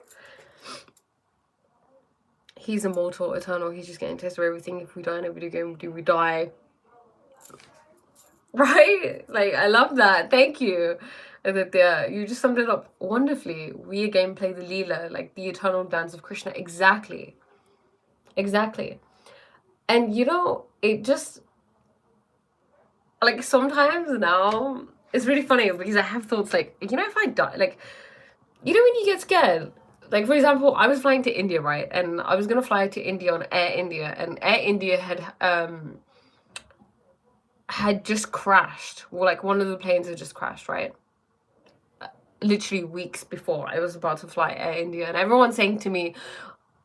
He's immortal, eternal. He's just getting tested for everything. If we die in a video game, do we die? Right? Like, I love that. Thank you. That you just summed it up wonderfully. We again play the Leela, like the eternal dance of Krishna. Exactly. Exactly. And you know, it just, like, sometimes now it's really funny because I have thoughts like, you know, if I die, like, you know, when you get scared, like, for example, I was flying to India, right? And I was gonna fly to India on Air India, and Air India had just crashed. Well, like, one of the planes had just crashed, right? Literally weeks before I was about to fly Air India, and everyone's saying to me,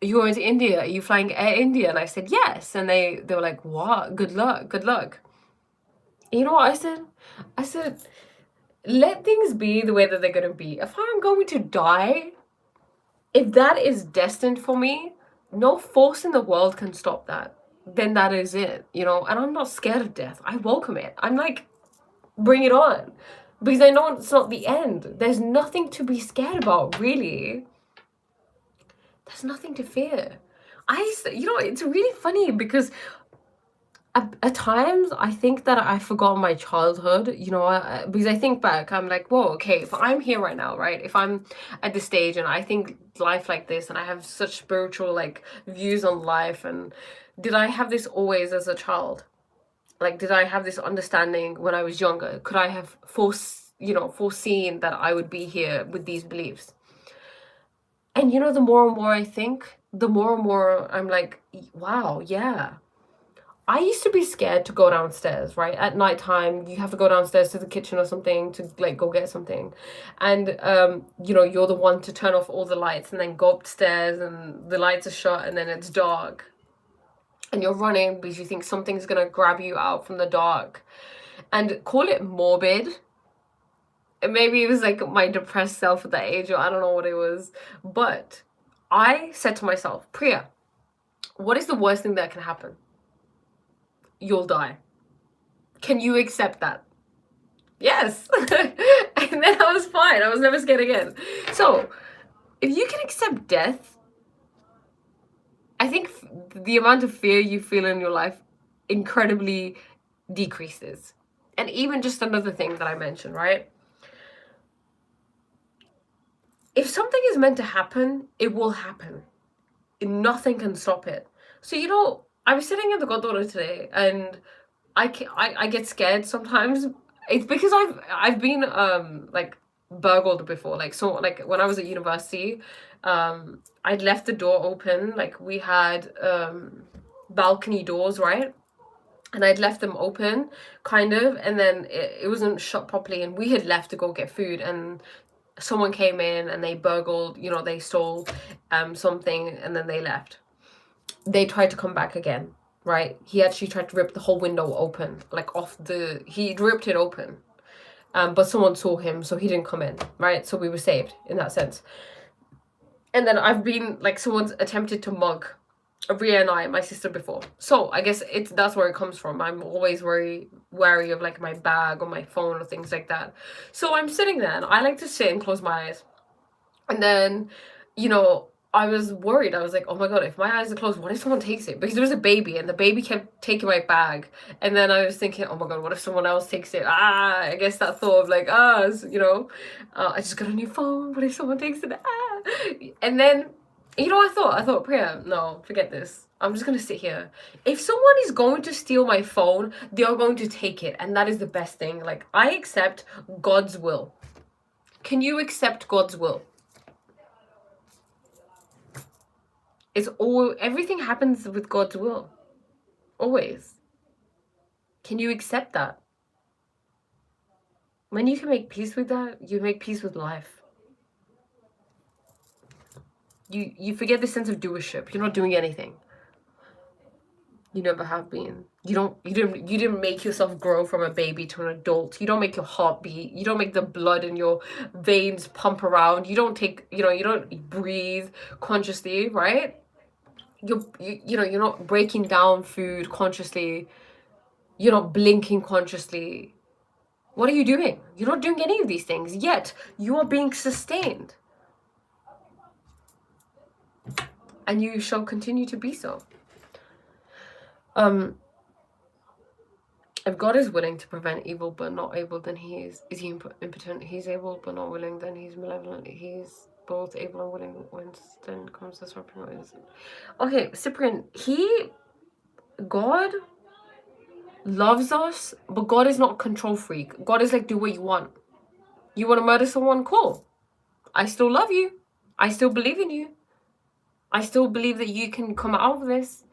"You're going to India? Are you flying Air India?" And I said, "Yes." And they were like, "What? Good luck, good luck." You know what I said? I said, let things be the way that they're gonna be. If I'm going to die, if that is destined for me, no force in the world can stop that. Then that is it, you know? And I'm not scared of death. I welcome it. I'm like, bring it on. Because I know it's not the end. There's nothing to be scared about, really. There's nothing to fear. You know, it's really funny because at times I think that I forgot my childhood, you know, because I think back, I'm like, whoa, okay, if I'm here right now, right? If I'm at this stage and I think life like this and I have such spiritual, like, views on life, and did I have this always as a child? Like, did I have this understanding when I was younger? Could I have foreseen that I would be here with these beliefs? And you know, the more and more I think, the more and more I'm like, wow, yeah. I used to be scared to go downstairs, right? At nighttime, you have to go downstairs to the kitchen or something to, like, go get something. And, you know, you're the one to turn off all the lights and then go upstairs and the lights are shut and then it's dark. And you're running because you think something's gonna grab you out from the dark. And call it morbid. And maybe it was like my depressed self at that age, or I don't know what it was. But I said to myself, Priya, what is the worst thing that can happen? You'll die. Can you accept that? Yes. And then I was fine. I was never scared again. So, if you can accept death, I think the amount of fear you feel in your life incredibly decreases. And even just another thing that I mentioned, right? If something is meant to happen, it will happen. Nothing can stop it. So, you know, I was sitting in the Godora today, and I get scared sometimes. It's because I've been like burgled before. Like, so, like, when I was at university, I'd left the door open. Like, we had balcony doors, right? And I'd left them open, kind of, and then it wasn't shut properly, and we had left to go get food, and someone came in and they burgled, you know, they stole something, and then they left. They tried to come back again, right? He actually tried to rip the whole window open, like, he ripped it open. But someone saw him, so he didn't come in, right? So we were saved in that sense. And then I've been, like, someone's attempted to mug Ria and I, my sister, before. So I guess that's where it comes from. I'm always very wary of, like, my bag or my phone or things like that. So I'm sitting there and I like to sit and close my eyes. And then, you know, I was worried. I was like, oh my God, if my eyes are closed, what if someone takes it? Because there was a baby and the baby kept taking my bag. And then I was thinking, oh my God, what if someone else takes it? I guess that thought of, like, you know, I just got a new phone. What if someone takes it? And then, you know, I thought, Priya, no, forget this. I'm just going to sit here. If someone is going to steal my phone, they are going to take it. And that is the best thing. Like, I accept God's will. Can you accept God's will? Everything happens with God's will. Always. Can you accept that? When you can make peace with that, you make peace with life. You forget the sense of doership. You're not doing anything. You never have been. You didn't make yourself grow from a baby to an adult. You don't make your heart beat. You don't make the blood in your veins pump around. You don't take, you don't breathe consciously, right? you're not breaking down food consciously, you're not blinking consciously. What are you doing? You're not doing any of these things, yet you are being sustained. And you shall continue to be so. If God is willing to prevent evil but not able, then is he impotent? He's able but not willing, then he's malevolent. He's both able and willing. Whence then comes this reprobate? Okay, Cyprian, God loves us, but God is not a control freak. God is like, do what you want. You want to murder someone? Cool. I still love you. I still believe in you. I still believe that you can come out of this.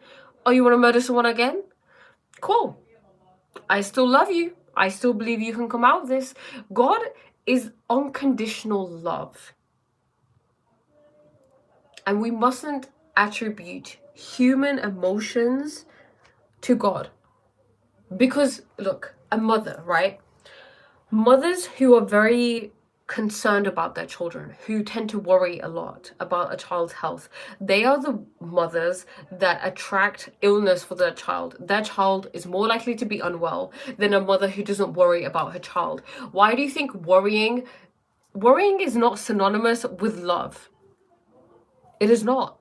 Oh, you want to murder someone again? Cool. I still love you. I still believe you can come out of this. God is unconditional love. And we mustn't attribute human emotions to God. Because, look, a mother, right? Mothers who are very concerned about their children, who tend to worry a lot about a child's health, they are the mothers that attract illness for their child. Their child is more likely to be unwell than a mother who doesn't worry about her child. Why do you think worrying is not synonymous with love? It is not.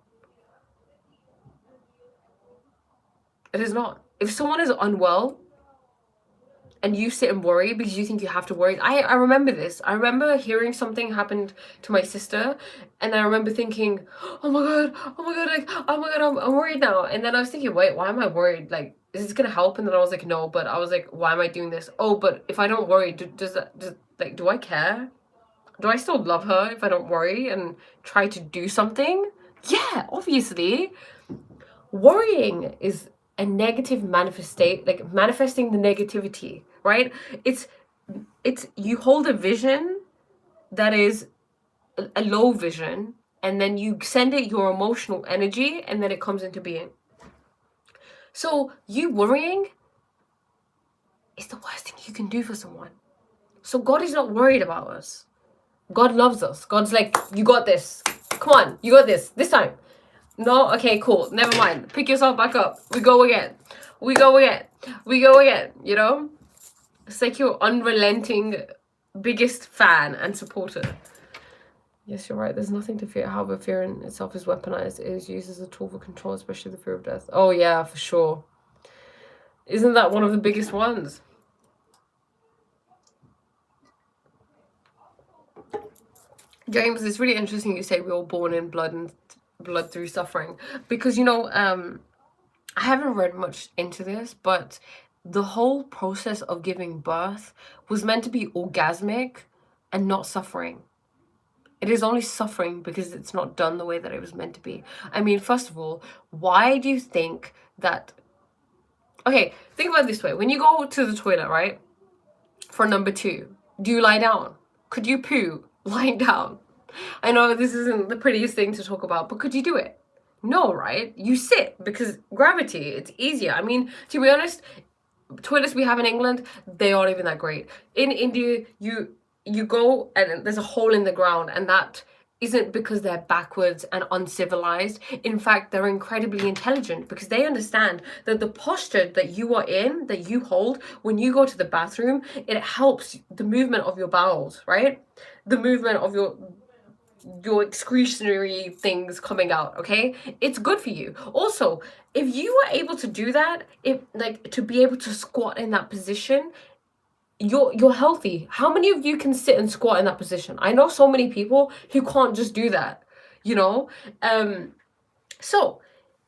It is not. If someone is unwell and you sit and worry because you think you have to worry. I remember this. I remember hearing something happened to my sister, and I remember thinking, oh my god, like, oh my god, I'm worried now. And then I was thinking, wait, why am I worried? Like, is this gonna help? And then I was like, no, but I was like, why am I doing this? Oh, but if I don't worry, do I care? Do I still love her if I don't worry and try to do something? Yeah, obviously. Worrying is a negative manifestation, like manifesting the negativity, right? It's you hold a vision that is a low vision, and then you send it your emotional energy, and then it comes into being. So you worrying is the worst thing you can do for someone. So God is not worried about us. God loves us. God's like, you got this. Come on, you got this. This time. No? Okay, cool. Never mind. Pick yourself back up. We go again. We go again. We go again. You know? It's like your unrelenting biggest fan and supporter. Yes, you're right. There's nothing to fear. However, fear in itself is weaponized. It is used as a tool for control, especially the fear of death. Oh, yeah, for sure. Isn't that one of the biggest ones? James, it's really interesting you say we're all born in blood and blood through suffering, because you know, I haven't read much into this, but the whole process of giving birth was meant to be orgasmic and not suffering. It is only suffering because it's not done the way that it was meant to be. I mean, first of all, why do you think that... Okay, think about it this way. When you go to the toilet, right, for number 2, do you lie down? Could you poo lying down? I know this isn't the prettiest thing to talk about, but could you do it? No, right? You sit because gravity, it's easier. I mean, to be honest, toilets we have in England, they aren't even that great. In India, you go and there's a hole in the ground, and that isn't because they're backwards and uncivilized. In fact, they're incredibly intelligent because they understand that the posture that you are in, that you hold when you go to the bathroom, it helps the movement of your bowels, right? The movement of your excretionary things coming out, okay? It's good for you. Also, if you are able to do that, if like to be able to squat in that position, you're healthy. How many of you can sit and squat in that position? I know so many people who can't just do that, you know? So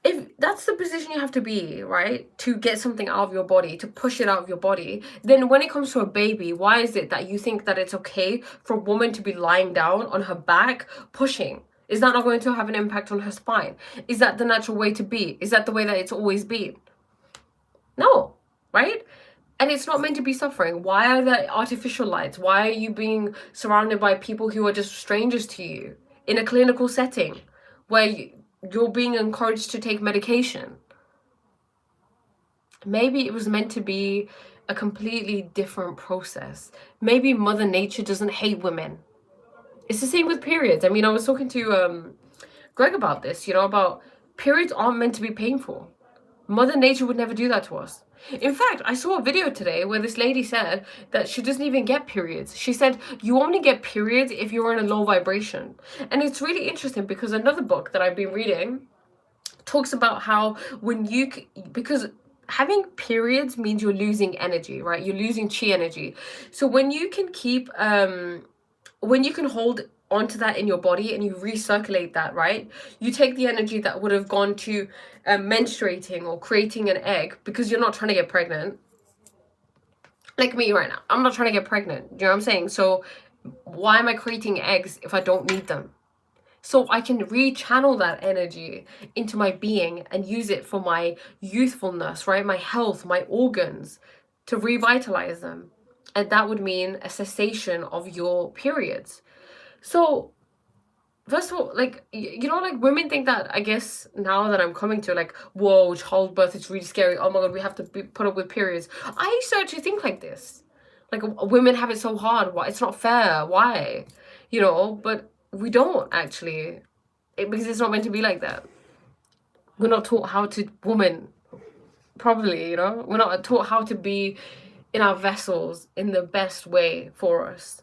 if that's the position you have to be, right, to get something out of your body, to push it out of your body, then when it comes to a baby, why is it that you think that it's okay for a woman to be lying down on her back pushing? Is that not going to have an impact on her spine? Is that the natural way to be? Is that the way that it's always been? No, right? And it's not meant to be suffering. Why are there artificial lights? Why are you being surrounded by people who are just strangers to you in a clinical setting where you're being encouraged to take medication? Maybe it was meant to be a completely different process. Maybe Mother Nature doesn't hate women. It's the same with periods. I mean, I was talking to Greg about this, you know, about Periods aren't meant to be painful. Mother Nature would never do that to us. In fact, I saw a video today where this lady said that she doesn't even get periods. She said you only get periods if you're in a low vibration. And it's really interesting because another book that I've been reading talks about how because having periods means you're losing energy, right? You're losing chi energy. So when you can hold onto that in your body and you recirculate that, right? You take the energy that would have gone to menstruating or creating an egg, because you're not trying to get pregnant. Like me right now, I'm not trying to get pregnant. Do you know what I'm saying? So why am I creating eggs if I don't need them? So I can rechannel that energy into my being and use it for my youthfulness, right? My health, my organs, to revitalize them. And that would mean a cessation of your periods. So first of all, like, you know, like women think that, I guess now that I'm coming to, like, whoa, childbirth is really scary. Oh my God, we have to put up with periods. I used to actually think like this. Like, women have it so hard. Why? It's not fair. Why? You know, but we don't actually. Because it's not meant to be like that. We're not taught how to woman properly, you know? We're not taught how to be in our vessels in the best way for us.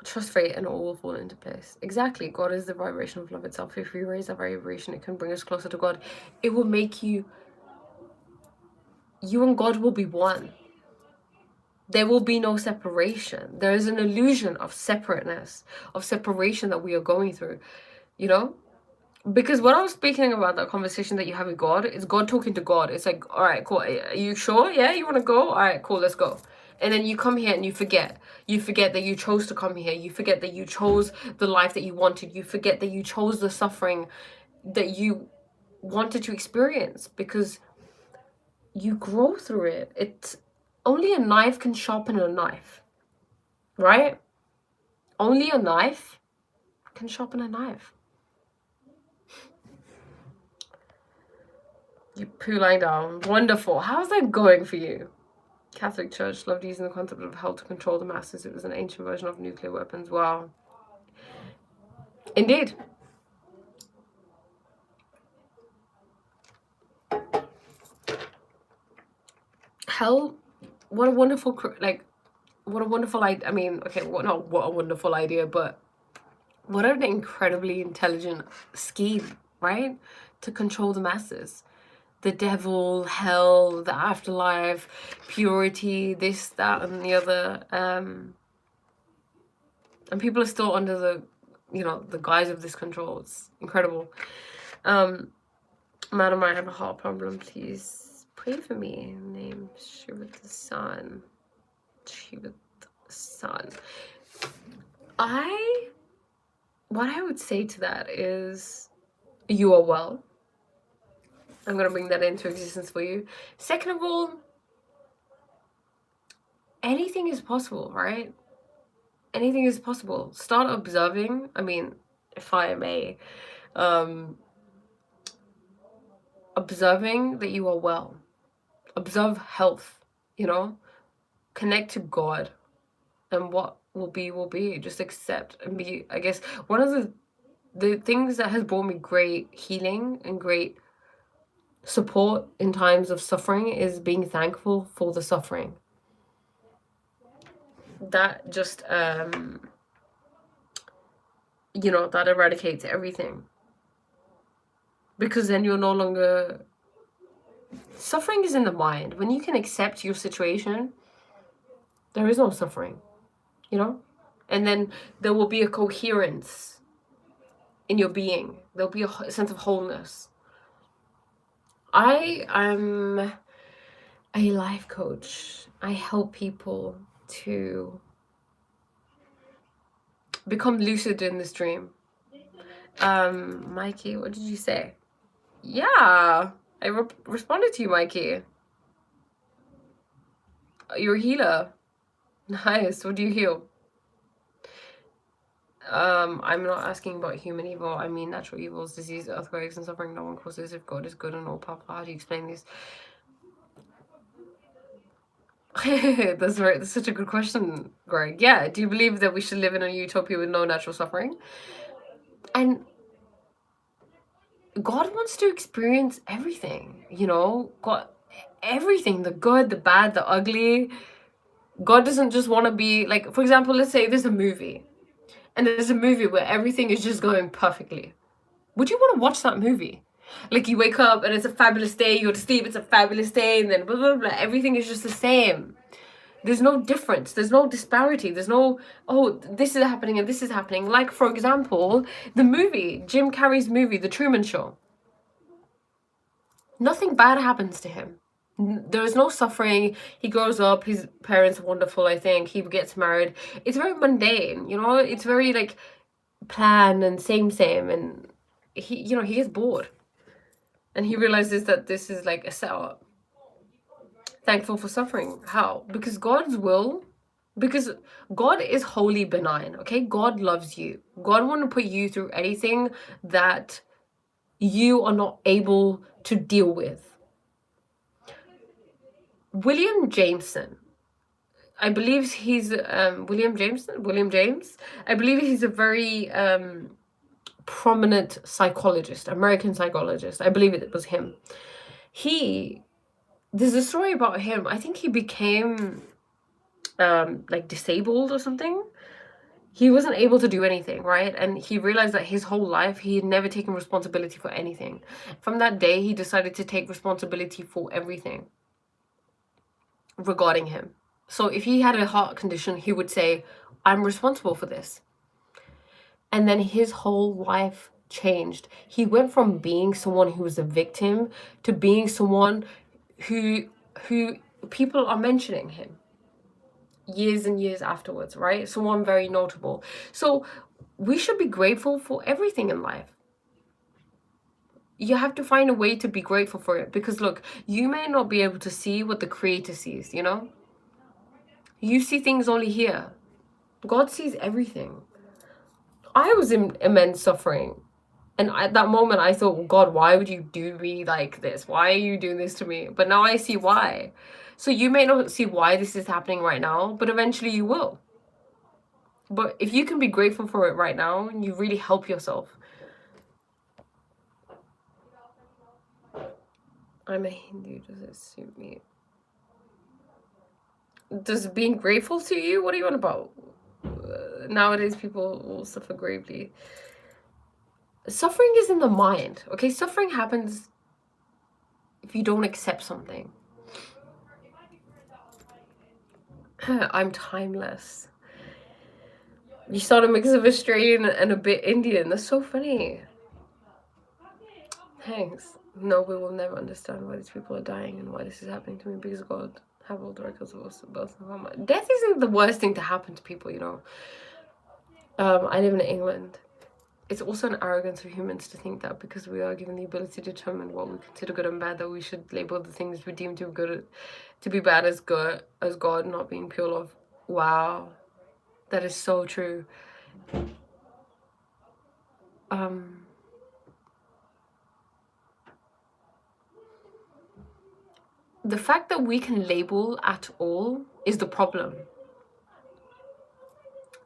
Trust fate and all will fall into place. Exactly. God is the vibration of love itself. If we raise our vibration, it can bring us closer to God. It will make you and God will be one. There will be no separation. There is an illusion of separateness, of separation that we are going through, you know? Because when I was speaking about that conversation that you have with God, it's God talking to God. It's like, all right, cool. Are you sure? Yeah, you want to go? All right, cool, let's go. And then you come here and you forget. You forget that you chose to come here. You forget that you chose the life that you wanted. You forget that you chose the suffering that you wanted to experience, because you grow through it. It's only a knife can sharpen a knife, right? Only a knife can sharpen a knife. You poo lying down. Wonderful. How's that going for you? Catholic Church loved using the concept of hell to control the masses. It was an ancient version of nuclear weapons. Wow. Indeed. Hell, what a wonderful, what a wonderful idea. I mean, okay, not what a wonderful idea, but what an incredibly intelligent scheme, right? To control the masses. The devil, hell, the afterlife, purity, this, that, and the other. And people are still under the, you know, the guise of this control. It's incredible. Madam, I have a heart problem. Please pray for me. Name Shivat the Sun. Shivat the Sun. What I would say to that is, you are well. I'm going to bring that into existence for you. Second of all, anything is possible, right? Anything is possible. Start observing. I mean, if I may, observing that you are well. Observe health, you know? Connect to God. And what will be, will be. Just accept and be, I guess, one of the things that has brought me great healing and great support in times of suffering is being thankful for the suffering. That just you know, that eradicates everything, because then you're no longer, suffering is in the mind. When you can accept your situation, there is no suffering, you know? And then there will be a coherence in your being. There'll be a sense of wholeness. I am a life coach. I help people to become lucid in this dream. Mikey, what did you say? Yeah, I responded to you, Mikey. You're a healer. Nice. What do you heal? I'm not asking about human evil. I mean natural evils, disease, earthquakes, and suffering no one causes if God is good and all powerful. How do you explain these? That's such a good question, Greg. Yeah, do you believe that we should live in a utopia with no natural suffering? And God wants to experience everything, you know? God, everything, the good, the bad, the ugly. God doesn't just want to be like, for example, let's say there's a movie, and there's a movie where everything is just going perfectly. Would you want to watch that movie? Like, you wake up and it's a fabulous day, you go to sleep, it's a fabulous day, and then blah, blah, blah, everything is just the same. There's no difference, there's no disparity, there's no, oh, this is happening and this is happening. Like, for example, the movie, Jim Carrey's movie, The Truman Show. Nothing bad happens to him. There is no suffering. He grows up, his parents are wonderful, I think. He gets married. It's very mundane, you know? It's very, like, planned and same, and he, you know, he gets bored. And he realizes that this is, like, a setup. Thankful for suffering. How? Because God's will, because God is wholly benign, okay? God loves you. God won't put you through anything that you are not able to deal with. William Jameson, I believe he's William James. I believe he's a very prominent psychologist, American psychologist. I believe it was him. There's a story about him. I think he became like disabled or something. He wasn't able to do anything, right? And he realized that his whole life he had never taken responsibility for anything. From that day, he decided to take responsibility for everything regarding him. So if he had a heart condition, he would say, I'm responsible for this. And then his whole life changed. He went from being someone who was a victim to being someone who people are mentioning him years and years afterwards, right? Someone very notable. So we should be grateful for everything in life. You have to find a way to be grateful for it, because look, you may not be able to see what the Creator sees, you know? You see things only here. God sees everything. I was in immense suffering. And at that moment, I thought, God, why would you do me like this? Why are you doing this to me? But now I see why. So you may not see why this is happening right now, but eventually you will. But if you can be grateful for it right now, you really help yourself. I'm a Hindu. Does it suit me? Does being grateful to you? What are you on about? Nowadays, people will suffer gravely. Suffering is in the mind, okay? Suffering happens if you don't accept something. I'm timeless. You sound a mix of Australian and a bit Indian. That's so funny. Thanks. No, we will never understand why these people are dying and why this is happening to me, because God have all the records of us both. Death isn't the worst thing to happen to people, you know. I live in England. It's also an arrogance of humans to think that because we are given the ability to determine what we consider good and bad, that we should label the things we deem to be good, to be bad as good, as God not being pure love. Wow, that is so true. The fact that we can label at all is the problem.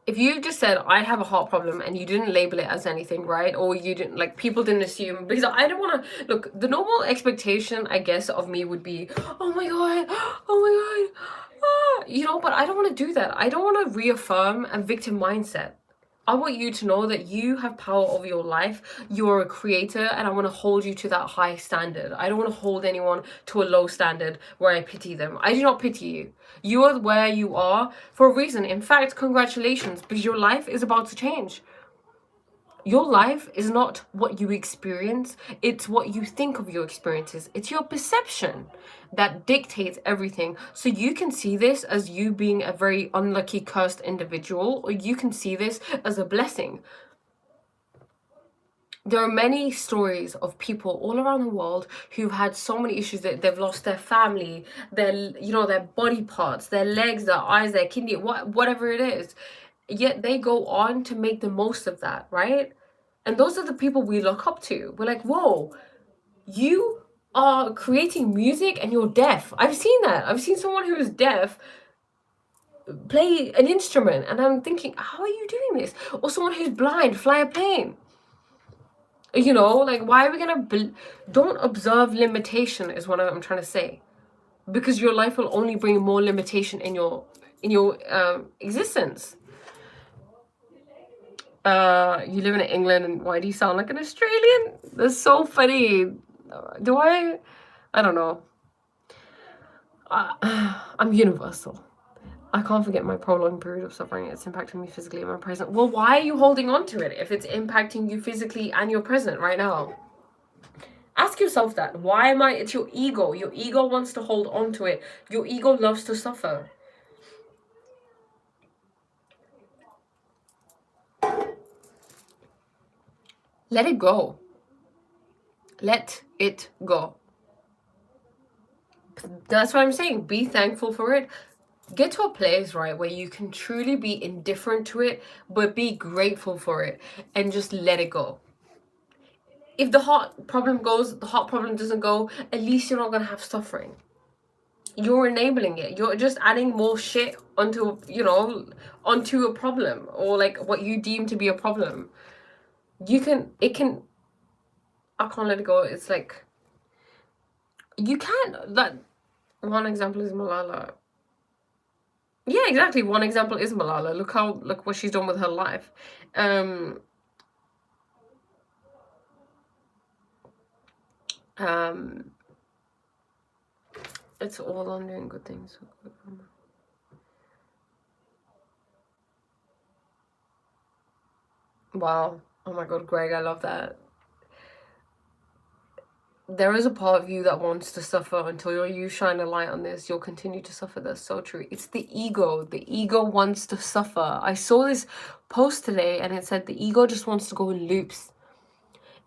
If you just said, I have a heart problem, and you didn't label it as anything, right? Or you didn't, like, people didn't assume, because I don't want to, look, the normal expectation, I guess, of me would be, oh my God, you know, but I don't want to do that. I don't want to reaffirm a victim mindset. I want you to know that you have power over your life. You're a creator, and I want to hold you to that high standard. I don't want to hold anyone to a low standard where I pity them. I do not pity you. You are where you are for a reason. In fact, congratulations, because your life is about to change. Your life is not what you experience, it's what you think of your experiences. It's your perception that dictates everything. So you can see this as you being a very unlucky, cursed individual, or you can see this as a blessing. There are many stories of people all around the world who've had so many issues that they've lost their family, their body parts, their legs, their eyes, their kidney, whatever it is. Yet they go on to make the most of that, right? And those are the people we look up to. We're like, whoa, you are creating music and you're deaf. I've seen that. I've seen someone who is deaf play an instrument, and I'm thinking, how are you doing this? Or someone who's blind fly a plane. You know, like, why are we gonna don't observe limitation is what I'm trying to say, because your life will only bring more limitation in your existence. You live in England, and why do you sound like an Australian? That's so funny. Do I don't know. I'm universal. I can't forget my prolonged period of suffering. It's impacting me physically in my present. Well, why are you holding on to it if it's impacting you physically and your present right now? Ask yourself that. Why am I? It's your ego. Your ego wants to hold on to it. Your ego loves to suffer. Let it go. Let it go. That's what I'm saying. Be thankful for it. Get to a place, right, where you can truly be indifferent to it, but be grateful for it and just let it go. If the heart problem goes, the heart problem doesn't go, at least you're not going to have suffering. You're enabling it. You're just adding more shit onto, onto a problem, or like what you deem to be a problem. I can't let it go. It's like, you can't. That one example is Malala. Yeah, exactly. One example is Malala. Look what she's done with her life. It's all on doing good things. Wow. Oh my God, Greg, I love that. There is a part of you that wants to suffer until you shine a light on this. You'll continue to suffer. That's so true. It's the ego. The ego wants to suffer. I saw this post today and it said the ego just wants to go in loops.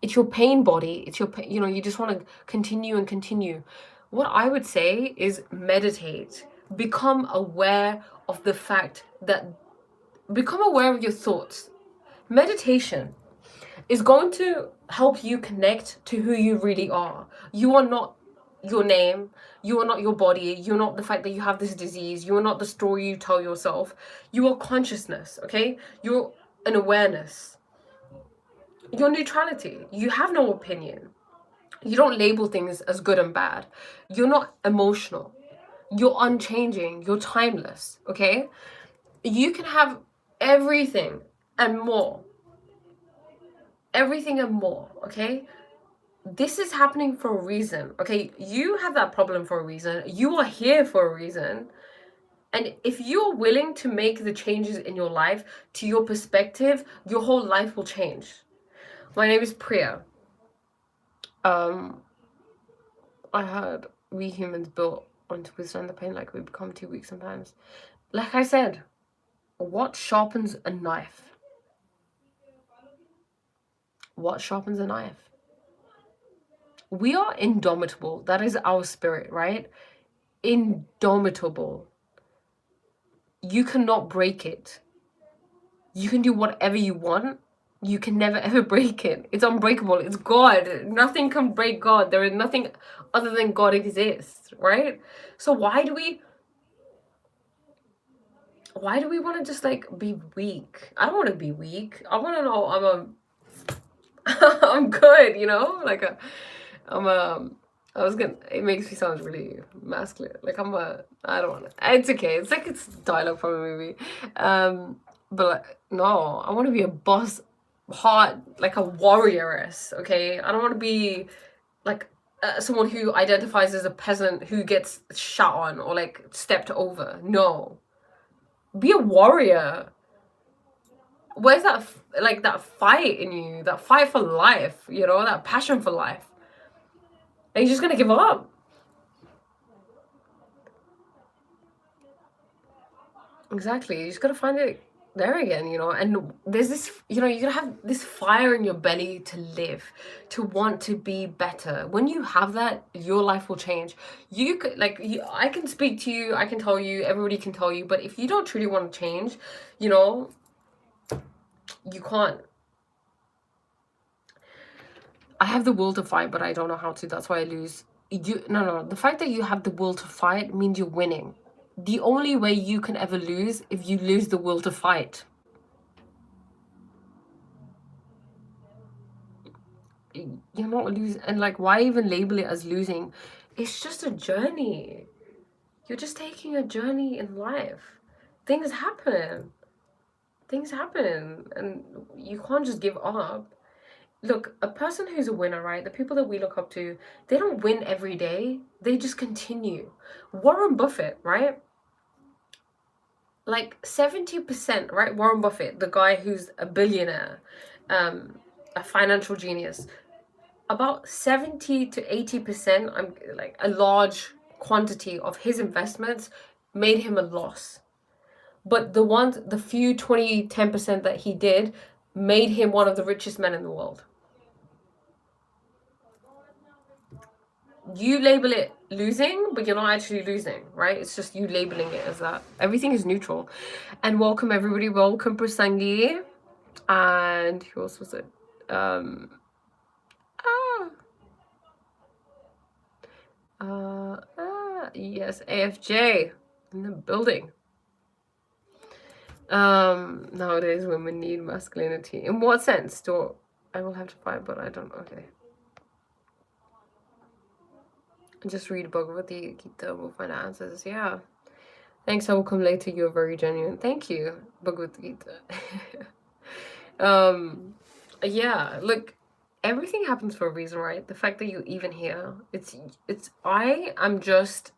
It's your pain body. It's your, you just want to continue and continue. What I would say is meditate. Become aware of the fact that, become aware of your thoughts. Meditation is going to help you connect to who you really are. You are not your name. You are not your body. You're not the fact that you have this disease. You are not the story you tell yourself. You are consciousness, okay? You're an awareness. Your neutrality. You have no opinion. You don't label things as good and bad. You're not emotional. You're unchanging. You're timeless, okay? You can have everything and more. Everything and more, okay? This is happening for a reason, okay? You have that problem for a reason. You are here for a reason. And if you're willing to make the changes in your life to your perspective, your whole life will change. My name is Priya. I heard we humans built on to withstand the pain, like we become too weak sometimes. Like I said, what sharpens a knife? What sharpens a knife? We are indomitable. That is our spirit, right? Indomitable. You cannot break it. You can do whatever you want. You can never ever break it. It's unbreakable. It's God. Nothing can break God. There is nothing other than God exists, right? So why do we want to just like be weak? I don't want to be weak. I want to know I'm good, like it makes me sound really masculine. Like I don't want to, it's okay. It's like it's dialogue from a movie. But like, no, I want to be a boss, hot, like a warrioress, okay? I don't want to be like someone who identifies as a peasant who gets shot on or like stepped over. No. Be a warrior. Where's that, like, that fight in you? That fight for life, that passion for life. Are you just gonna give up? Exactly. You just gotta find it there again, and there's this, you gotta have this fire in your belly to live, to want to be better. When you have that, your life will change. You could, I can speak to you, I can tell you, everybody can tell you, but if you don't truly want to change, you can't. I have the will to fight, but I don't know how to. That's why I lose the fact that you have the will to fight means you're winning. The only way you can ever lose if you lose the will to fight. You're not losing, and like, why even label it as losing? It's just a journey. You're just taking a journey in life. Things happen, and you can't just give up. Look, a person who's a winner, right? The people that we look up to, they don't win every day. They just continue. Warren Buffett, right? Like 70%, right? Warren Buffett, the guy who's a billionaire, a financial genius. About 70 to 80%, I'm like a large quantity of his investments made him a loss. But the few 10% that he did made him one of the richest men in the world. You label it losing, but you're not actually losing, right? It's just you labeling it as that. Everything is neutral. And welcome everybody. Welcome Prasangi. And who else was it? Yes, AFJ in the building. Nowadays women need masculinity. In what sense? I will have to fight, but I don't. Okay. Just read Bhagavad Gita, we'll find answers. Yeah. Thanks, I will come later. You're very genuine. Thank you, Bhagavad Gita. Yeah, look, everything happens for a reason, right? The fact that you're even here, I am just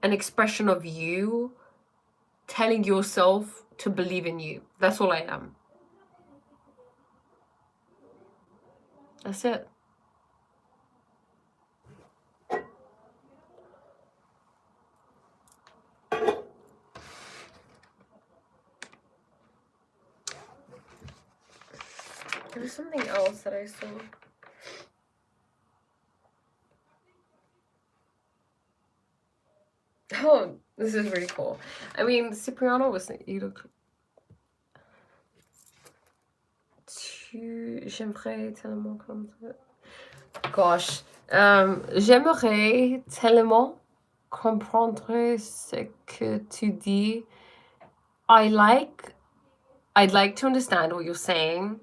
an expression of you telling yourself to believe in you. That's all I am. That's it. There was something else that I saw. Oh, this is really cool. I mean, Cipriano was saying, you look. J'aimerais tellement comme ça. Gosh. J'aimerais tellement comprendre ce que tu dis. I'd like to understand what you're saying.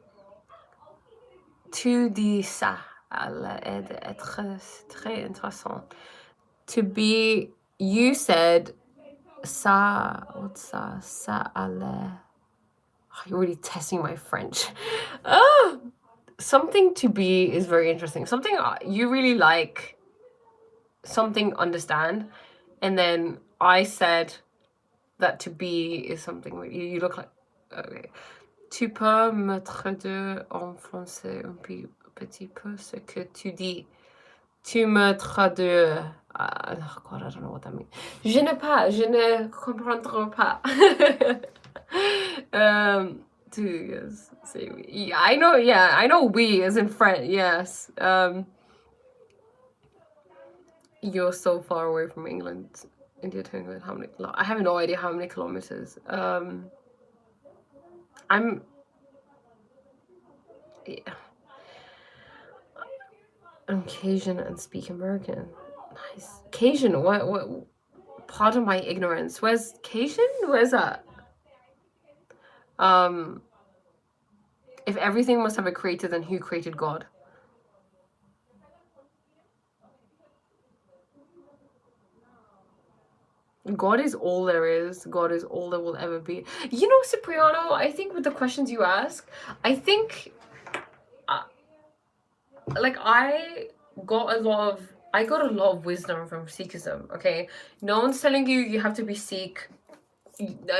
Tu dis ça. Être très intéressant. To be, you said, ça, what's that? Ça allait. Oh, you're really testing my French. Something to be is very interesting. Something you really like, something understand. And then I said that to be is something you look like. Okay. Tu peux me traduire en français un petit peu ce que tu dis. Tu me traduis. Oh God, I don't know what that means. Je ne comprendrai pas. Yes, say we. I know we as in French. Yes. You're so far away from England. India to England. How many? I have no idea how many kilometers. I'm Cajun and speak American. Nice. Cajun, what pardon my ignorance. Where's Cajun? Where's that? If everything must have a creator, then who created God? God is all there is. God is all there will ever be. You know, Cipriano, I think with the questions you ask, I think I got a lot of wisdom from Sikhism, okay? No one's telling you have to be Sikh.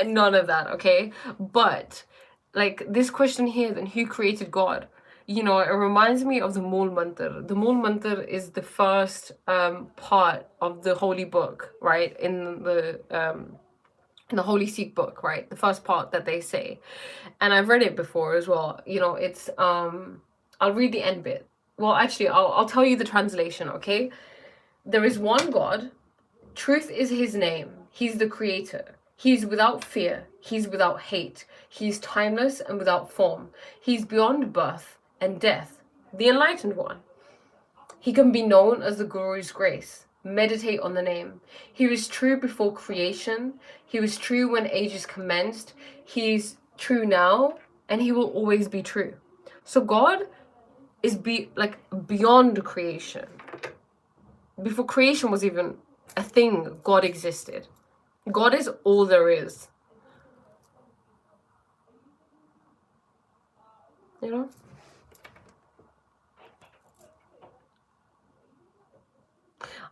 None of that, okay? But like this question here, then who created God? You know, it reminds me of the Mool Mantar. The Mool Mantar is the first part of the holy book, right? In the holy Sikh book, right? The first part that they say. And I've read it before as well. You know, it's I'll read the end bit. Well, actually, I'll tell you the translation, okay? There is one God. Truth is his name. He's the creator. He's without fear. He's without hate. He's timeless and without form. He's beyond birth and death, the enlightened one. He can be known as the Guru's grace. Meditate on the name. He was true before creation. He was true when ages commenced. He's true now, and he will always be true. So God is beyond creation. Before creation was even a thing, God existed. God is all there is. You know?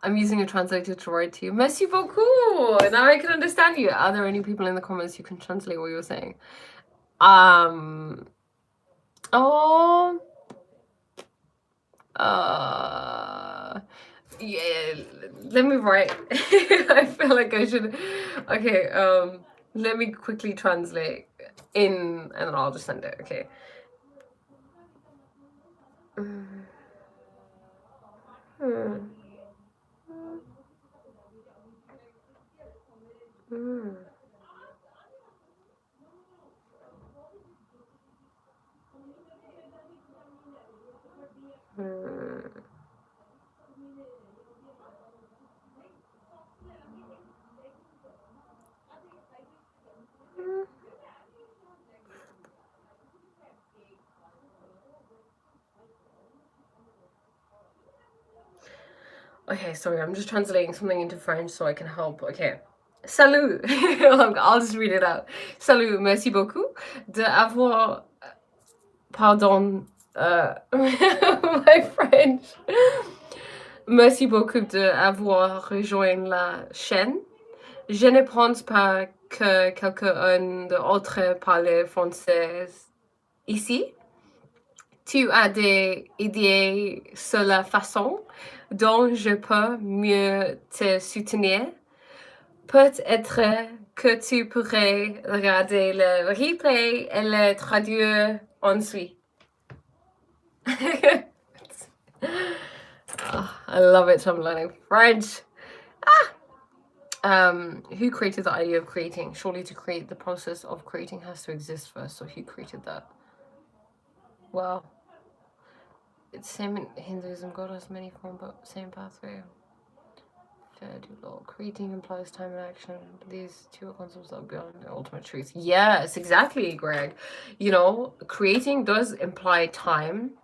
I'm using a translator to write to you. Merci beaucoup! Now I can understand you. Are there any people in the comments who can translate what you're saying? Oh. Yeah, let me write. I feel like I should. Okay, let me quickly translate in and then I'll just send it. Okay. Okay, sorry, I'm just translating something into French so I can help. Okay. Salut! I'll just read it out. Salut, merci beaucoup d'avoir. Pardon, my French. Merci beaucoup d'avoir rejoint la chaîne. Je ne pense pas que quelqu'un d'autre parle français ici. Tu as des idées sur la façon dont je peux mieux te soutenir? Peut-être que tu pourrais regarder le replay et le traduire ensuite. Oh, I love it, so I'm learning French. Who created the idea of creating? Surely to create, the process of creating has to exist first, so who created that? Well, it's same in Hinduism. God has many forms, but same pathway. Fair do law. Creating implies time and action. These two are concepts that are beyond the ultimate truth. Yes, exactly, Greg. You know, creating does imply time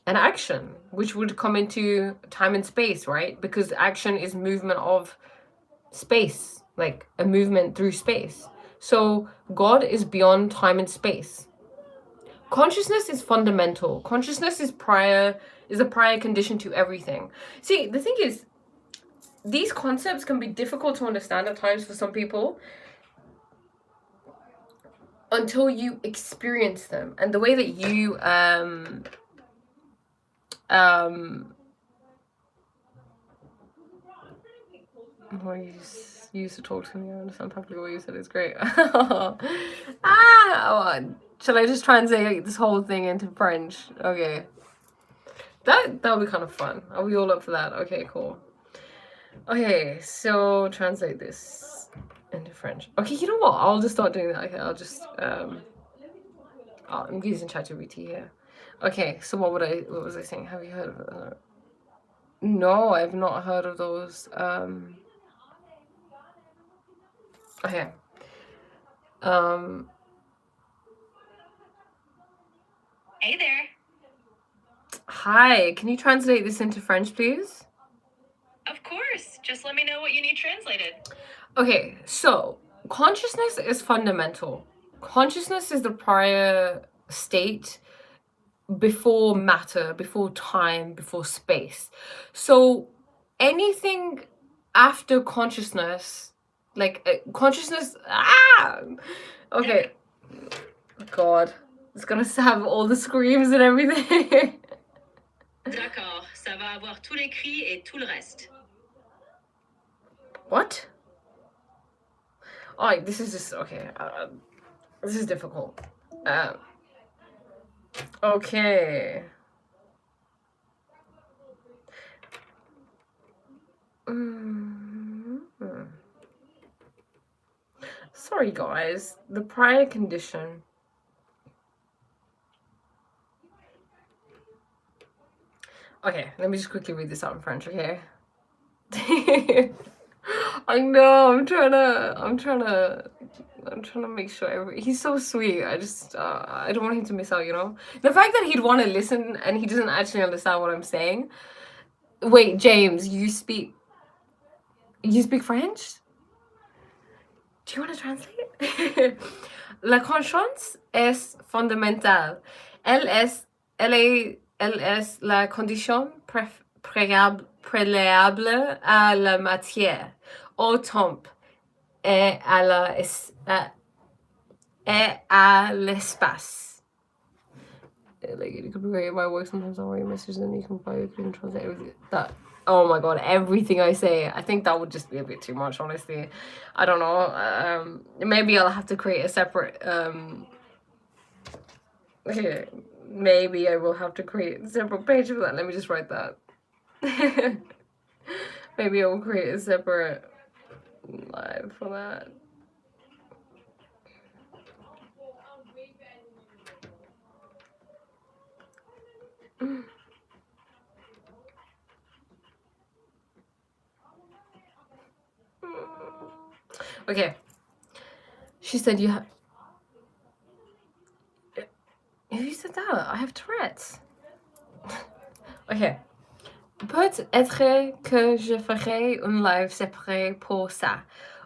and action, which would come into time and space, right? Because action is movement of space, like a movement through space. So God is beyond time and space. Consciousness is fundamental. Consciousness is a prior condition to everything. See, the thing is, these concepts can be difficult to understand at times for some people until you experience them. And the way that you well, you used to talk to me. I understand perfectly what you said. It's great. Shall I just translate this whole thing into French? Okay. That'll be kind of fun. Are we all up for that? Okay, cool. Okay, so translate this into French. Okay, you know what? I'll just start doing that. Okay, I'll just I'm using ChatGPT here. Okay, so what was I saying? Have you heard of it? No, I've not heard of those. Okay. Hey there. Hi, can you translate this into French, please? Of course. Just let me know what you need translated. Okay, so consciousness is fundamental. Consciousness is the prior state before matter, before time, before space. So anything after consciousness, like consciousness, okay. God, it's gonna have all the screams and everything. D'accord, ça va avoir tous les cris et tout le reste. What? Oh, this is just okay. This is difficult. Okay. Sorry, guys. The prior condition. Okay, let me just quickly read this out in French, okay? I know, I'm trying to make sure he's so sweet. I don't want him to miss out, you know? The fact that he'd want to listen and he doesn't actually understand what I'm saying. Wait, James, you speak French? Do you want to translate? La conscience est fondamentale. Elle est la condition préalable à la matière, au temps et à l'espace. Like, you can create my work sometimes. I'll write messages and you can probably translate everything. That, oh my god, everything I say. I think that would just be a bit too much, honestly. I don't know. Maybe I'll have to create a separate maybe I will have to create a separate page for that. Let me just write that. Maybe I will create a separate live for that. Okay. She said you have... Who said that? I have Tourette's. Okay. Peut-être que je ferai un live séparé pour ça.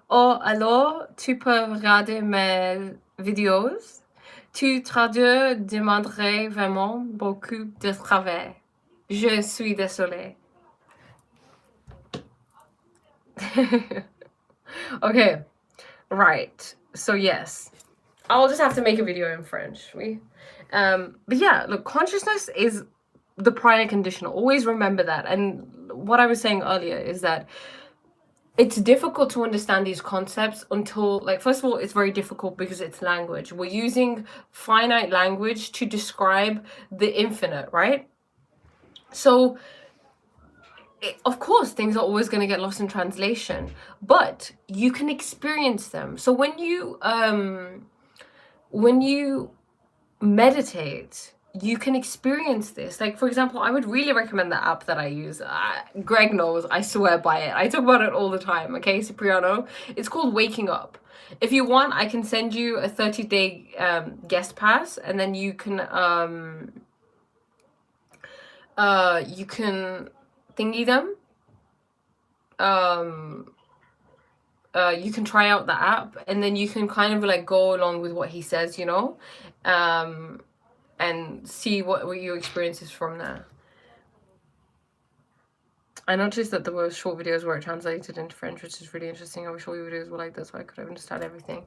Oh, alors, tu peux regarder mes vidéos. Tu traduis demanderais vraiment beaucoup de travail. Je suis désolée. Okay. Right. So yes. I'll just have to make a video in French. But yeah, look, consciousness is the prior conditional. Always remember that. And what I was saying earlier is that it's difficult to understand these concepts until, like, first of all, it's very difficult because it's language. We're using finite language to describe the infinite, right? So, of course, things are always going to get lost in translation, but you can experience them. So when you meditate, you can experience this. Like, for example, I would really recommend the app that I use. Greg knows, I swear by it. I talk about it all the time, okay, Cipriano? It's called Waking Up. If you want, I can send you a 30-day guest pass, and then you can thingy them. You can try out the app, and then you can kind of like go along with what he says, you know, and see what your experience is from there. I noticed that there were short videos where it translated into French, which is really interesting. I wish all your videos were like this so I could understand everything.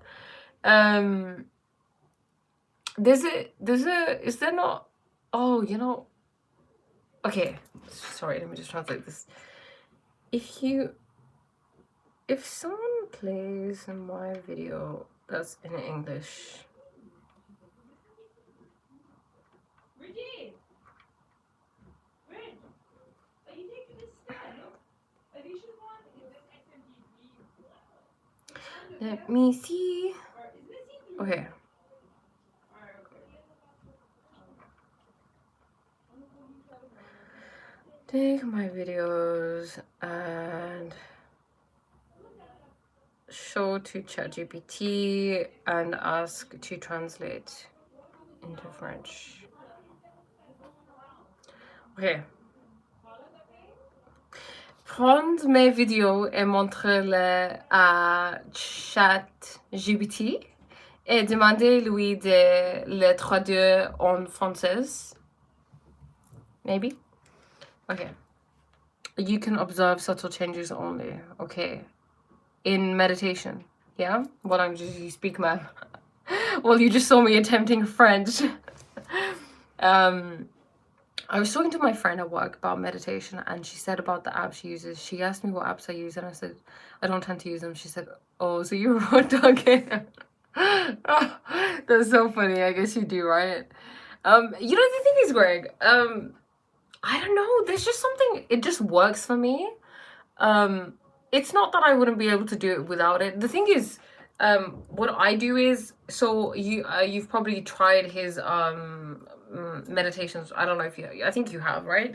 Is there not, oh, you know, okay, sorry, let me just translate this. If someone plays my video that's in English. Let me see. Okay. Take my videos and show to ChatGPT and ask to translate into French. Okay. Prendre mes vidéos et montrer-les à ChatGPT et demander-lui de les traduire en français. Maybe. Okay. You can observe subtle changes only. Okay. In meditation. Yeah? Well, you speak, man. Well, you just saw me attempting French. I was talking to my friend at work about meditation, and she said about the apps she uses. She asked me what apps I use, and I said, I don't tend to use them. She said, oh, so you're talking. Oh, that's so funny. I guess you do, right? You know, the thing is, Greg, I don't know. There's just something, it just works for me. It's not that I wouldn't be able to do it without it. The thing is, what I do is, so you've probably tried his meditations. I don't know if I think you have, right?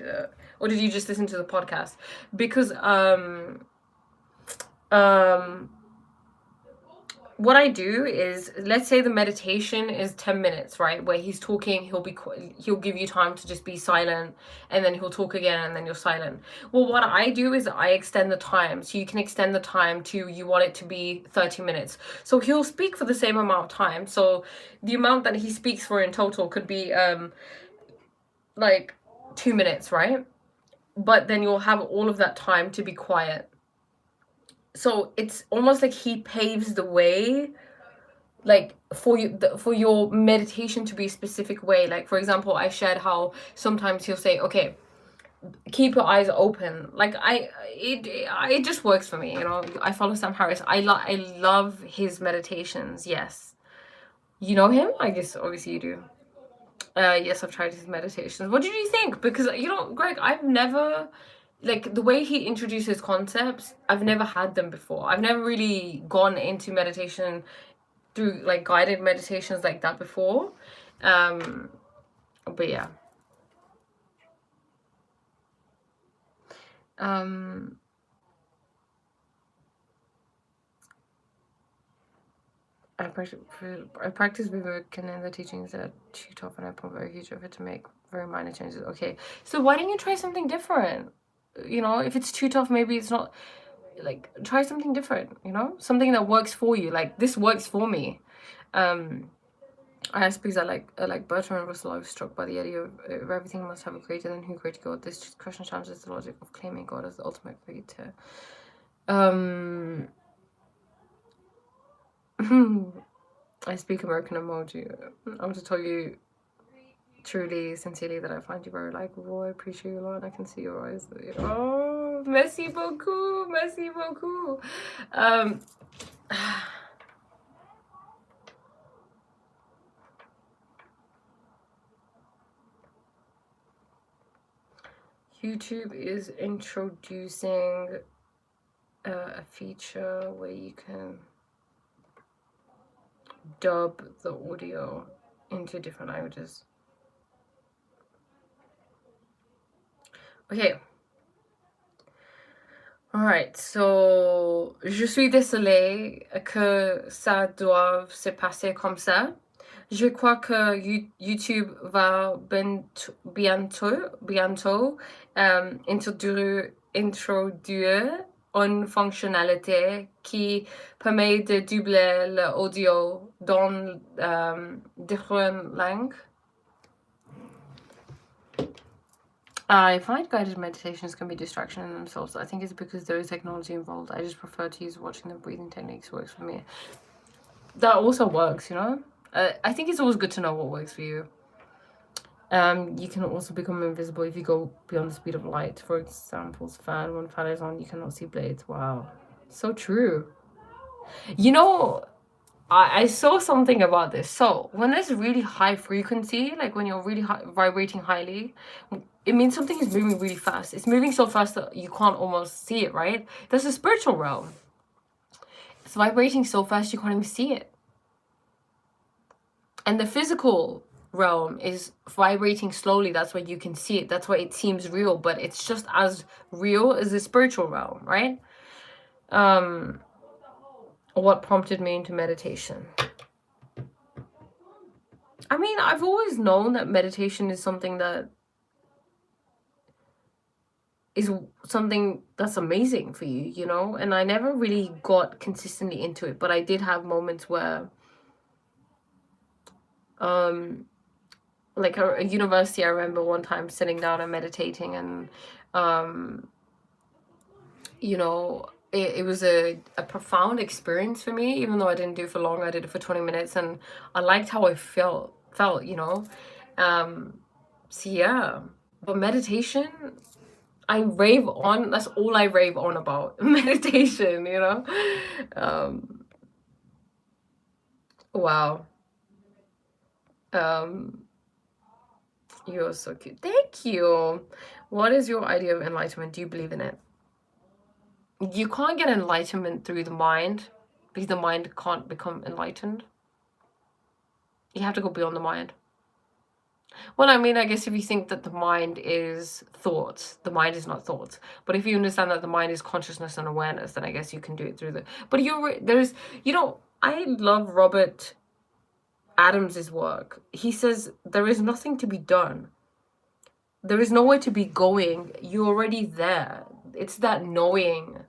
Or did you just listen to the podcast? Because what I do is, let's say the meditation is 10 minutes, right? Where he's talking, he'll give you time to just be silent, and then he'll talk again, and then you're silent. Well, what I do is I extend the time. So you can extend the time to, you want it to be 30 minutes. So he'll speak for the same amount of time. So the amount that he speaks for in total could be like 2 minutes, right? But then you'll have all of that time to be quiet. So it's almost like he paves the way, like for you, for your meditation to be a specific way. Like, for example, I shared how sometimes he'll say, okay, keep your eyes open. Like it just works for me, you know. I follow Sam Harris. I love his meditations. Yes, you know him? I guess obviously you do. Yes, I've tried his meditations. What did you think? Because, you know, Greg, I've never, like, the way he introduces concepts, I've never had them before. I've never really gone into meditation through, like, guided meditations like that before. But yeah. I practice Vivekananda teachings that too tough, and I put very huge effort to make very minor changes. Okay, so why don't you try something different? You know, if it's too tough, maybe it's not, like, try something different, you know, something that works for you. Like, this works for me. I asked because I like Bertrand Russell. I was struck by the idea of everything must have a creator, then who created God. This question challenges the logic of claiming God as the ultimate creator. I speak American emoji. I want to tell you truly, sincerely, that I find you very likable. I appreciate you a lot, and I can see your eyes. Oh, merci beaucoup, merci beaucoup. YouTube is introducing a feature where you can dub the audio into different languages. Okay. Alright, so je suis désolée que ça doive se passer comme ça. Je crois que YouTube va bientôt introduire une fonctionnalité qui permet de doubler l'audio dans différentes langues. I find guided meditations can be distraction in themselves. I think it's because there is technology involved. I just prefer to use watching the breathing techniques. Works for me. That also works, you know. I think it's always good to know what works for you. You can also become invisible if you go beyond the speed of light. For example, when fan is on, you cannot see blades. Wow, so true. You know, I saw something about this. So when there's really high frequency, like when you're really vibrating highly, it means something is moving really fast. It's moving so fast that you can't almost see it, right? That's the spiritual realm. It's vibrating so fast you can't even see it. And the physical realm is vibrating slowly. That's why you can see it. That's why it seems real, but it's just as real as the spiritual realm, right? What prompted me into meditation? I mean, I've always known that meditation is something that is something that's amazing for you, you know? And I never really got consistently into it, but I did have moments where like a university, I remember one time sitting down and meditating, and you know, it was a profound experience for me. Even though I didn't do it for long, I did it for 20 minutes, and I liked how I felt, you know. So yeah, but meditation, I rave on. That's all I rave on about. Meditation, you know. Wow. You're so cute. Thank you. What is your idea of enlightenment? Do you believe in it? You can't get enlightenment through the mind, because the mind can't become enlightened. You have to go beyond the mind. Well, I mean, I guess if you think that the mind is thoughts, the mind is not thoughts. But if you understand that the mind is consciousness and awareness, then I guess you can do it through the. But there's, I love Robert Adams's work. He says there is nothing to be done. There is nowhere to be going. You're already there. It's that knowing.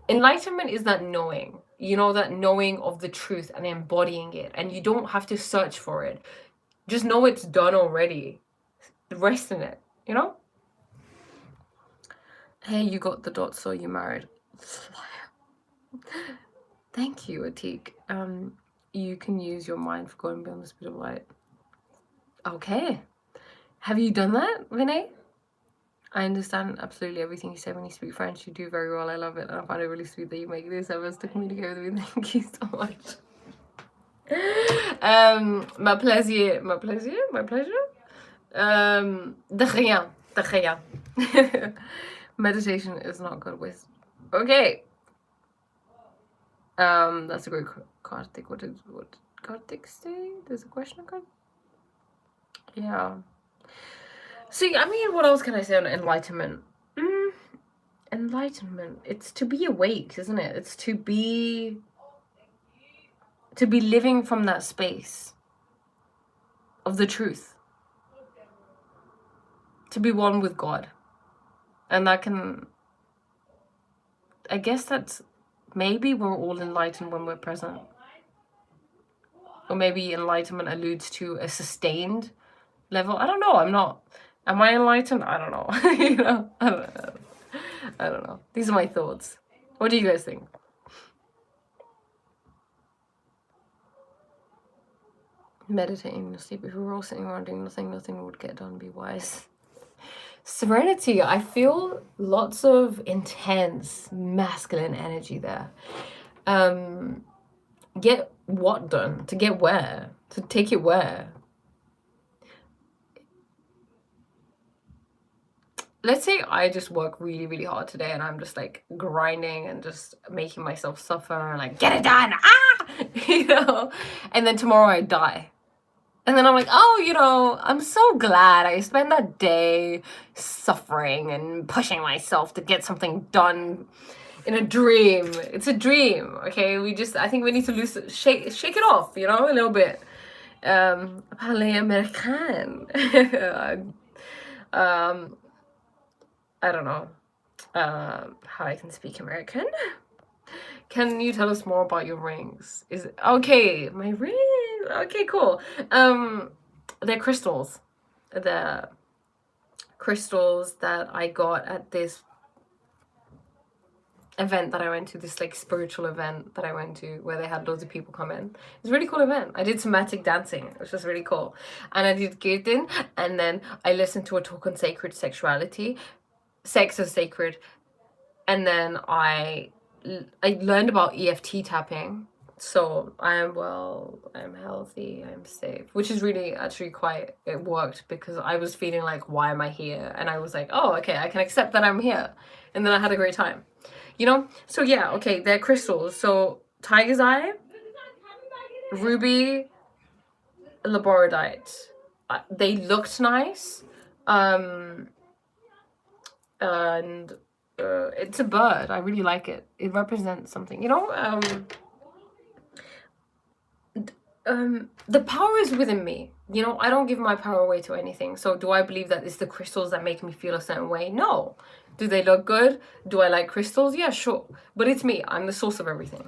Enlightenment is that knowing. That knowing of the truth and embodying it. And you don't have to search for it. Just know it's done already. Rest in it, Hey, you got the dots, so you married. Thank you, Atik. You can use your mind for going beyond the speed of light. Okay. Have you done that, Vinay? I understand absolutely everything you say when you speak French. You do very well. I love it. And I find it really sweet that you make these efforts to communicate with me. Thank you so much. Ma plaisir. De rien. Meditation is not good with. Okay. That's a great Karthik. What Karthik say? There's a question on Karthik? Yeah. See, I mean, what else can I say on enlightenment? Enlightenment. It's to be awake, isn't it? It's to be living from that space of the truth. To be one with God. And that can, I guess that's, maybe we're all enlightened when we're present. Or maybe enlightenment alludes to a sustained level. I don't know. Am I enlightened? I don't know. I don't know. These are my thoughts. What do you guys think? Meditating in your sleep. If we were all sitting around doing nothing would get done. Be wise. Serenity. I feel lots of intense masculine energy there. Get what done? To get where? To take it where? Let's say I just work really, really hard today and I'm just like grinding and just making myself suffer and like, get it done, and then tomorrow I die. And then I'm like, oh, I'm so glad I spent that day suffering and pushing myself to get something done in a dream. It's a dream, okay? I think we need to shake it off, a little bit. Parler américain. I don't know how I can speak American. Can you tell us more about your rings? Okay, my ring? Okay, cool. They're crystals. The crystals that I got at this event that I went to, this like spiritual event that I went to where they had loads of people come in. It's a really cool event. I did somatic dancing, which was really cool. And I did Kirtan, and then I listened to a talk on sacred sexuality. Sex is sacred. And then I learned about EFT tapping. So I am well, I'm healthy, I'm safe, which is really actually it worked because I was feeling like, why am I here? And I was like, oh, okay, I can accept that I'm here. And then I had a great time, So yeah, okay, they're crystals. So tiger's eye, ruby, labradorite. They looked nice. And it's a bird. I really like it. It represents something, the power is within me. I don't give my power away to anything. So do I believe that it's the crystals that make me feel a certain way? No. Do they look good? Do I like crystals? Yeah, sure. But it's me. I'm the source of everything,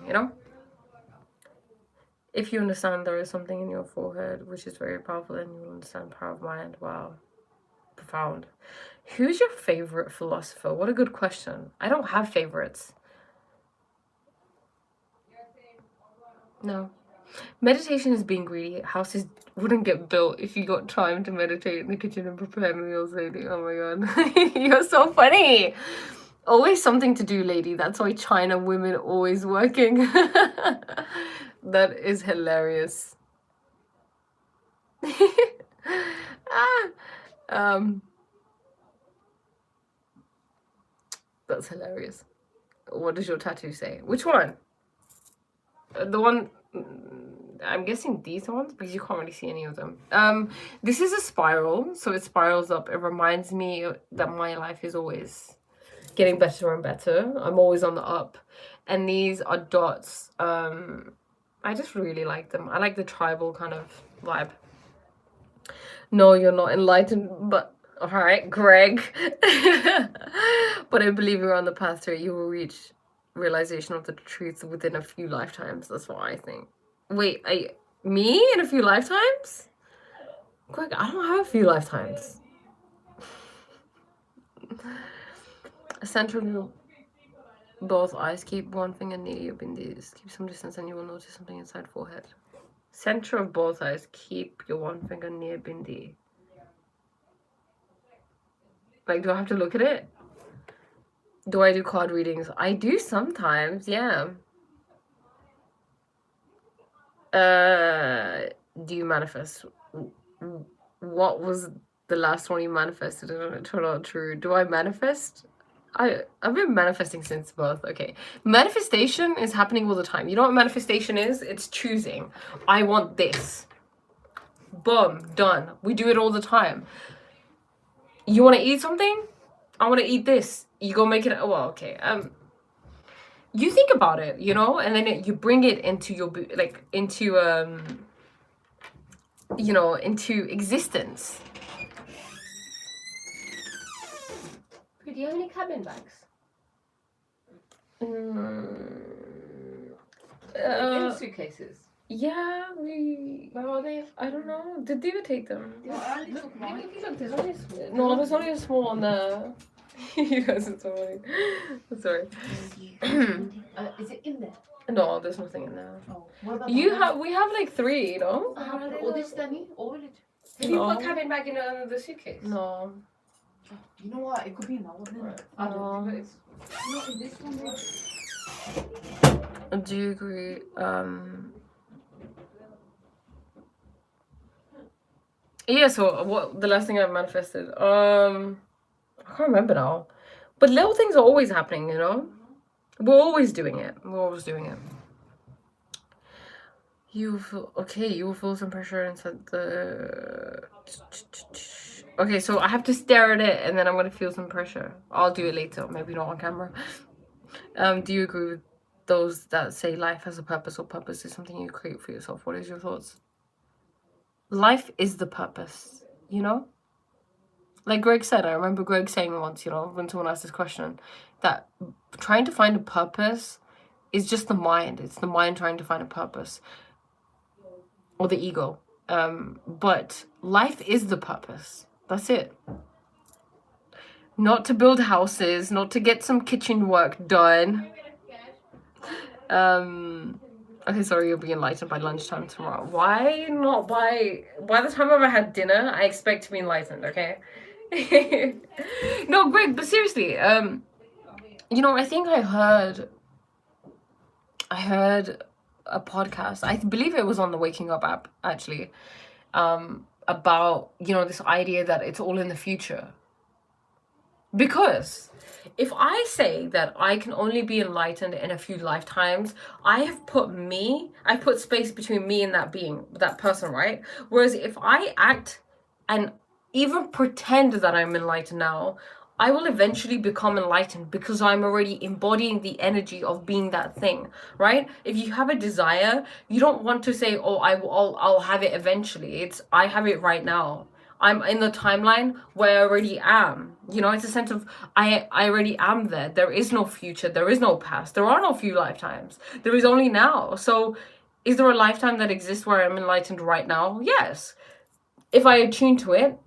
If you understand there is something in your forehead which is very powerful, then you will understand power of mind. Wow. Profound. Who's your favorite philosopher? What a good question. I don't have favorites. No. Meditation is being greedy. Houses wouldn't get built if you got time to meditate in the kitchen and prepare meals, lady. Oh my god. You're so funny. Always something to do, lady. That's why China women always working. That is hilarious. That's hilarious. What does your tattoo say? Which one? The one I'm guessing these ones because you can't really see any of them. This is a spiral, so it spirals up. It reminds me that my life is always getting better and better. I'm always on the up. And these are dots. I just really like them. I like the tribal kind of vibe. No, you're not enlightened, but all right, Greg. But I believe you're on the path to it. You will reach realization of the truth within a few lifetimes. That's what I think. Wait, me in a few lifetimes? Greg, I don't have a few lifetimes. Center of both eyes. Keep one finger near your bindis. Keep some distance and you will notice something inside forehead. Center of both eyes. Keep your one finger near bindi. Like, do I have to look at it? Do I do card readings? I do sometimes, yeah. Do you manifest? What was the last one you manifested and it turned out true? Do I manifest? I've been manifesting since birth. Okay. Manifestation is happening all the time. You know what manifestation is? It's choosing. I want this. Boom. Done. We do it all the time. You want to eat something? I want to eat this. You go make it. Well, okay. You think about it, you know, and then you bring it into your into you know, into existence. Do you have any cabin bags? Suitcases. Yeah, where are they? I don't know. Did Diva take them? Look, There's only there's only a small one there. You guys are so funny. Sorry. Is it in there? No, there's nothing in there. Oh, what about We have like 3, you know? all this, Danny? All of it? Have you put cabin bag in the suitcase? No. You know what? It could be in that one. I don't think it's not in this one. Do you agree? Yeah, so what the last thing I manifested? I can't remember now. But little things are always happening, you know? We're always doing it. You feel okay, you will feel some pressure inside the okay, so I have to stare at it and then I'm gonna feel some pressure. I'll do it later, maybe not on camera. Do you agree with those that say life has a purpose or purpose is something you create for yourself? What is your thoughts? Life is the purpose, you know? Like Greg said, I remember Greg saying once, you know, when someone asked this question, that trying to find a purpose is just the mind. It's the mind trying to find a purpose. Or the ego. But life is the purpose. That's it. Not to build houses, not to get some kitchen work done. Okay, sorry, you'll be enlightened by lunchtime tomorrow. Why not by the time I've had dinner, I expect to be enlightened, okay? No, Greg, but seriously, you know, I think I heard a podcast, I believe it was on the Waking Up app, actually, about, you know, this idea that it's all in the future. Because if I say that I can only be enlightened in a few lifetimes, I've put space between me and that being, that person, right? Whereas if I act and even pretend that I'm enlightened now, I will eventually become enlightened because I'm already embodying the energy of being that thing, right? If you have a desire, you don't want to say, oh, I'll have it eventually. It's, I have it right now. I'm in the timeline where I already am. You know, it's a sense of I already am there. There is no future. There is no past. There are no few lifetimes. There is only now. So is there a lifetime that exists where I'm enlightened right now? Yes. If I attune to it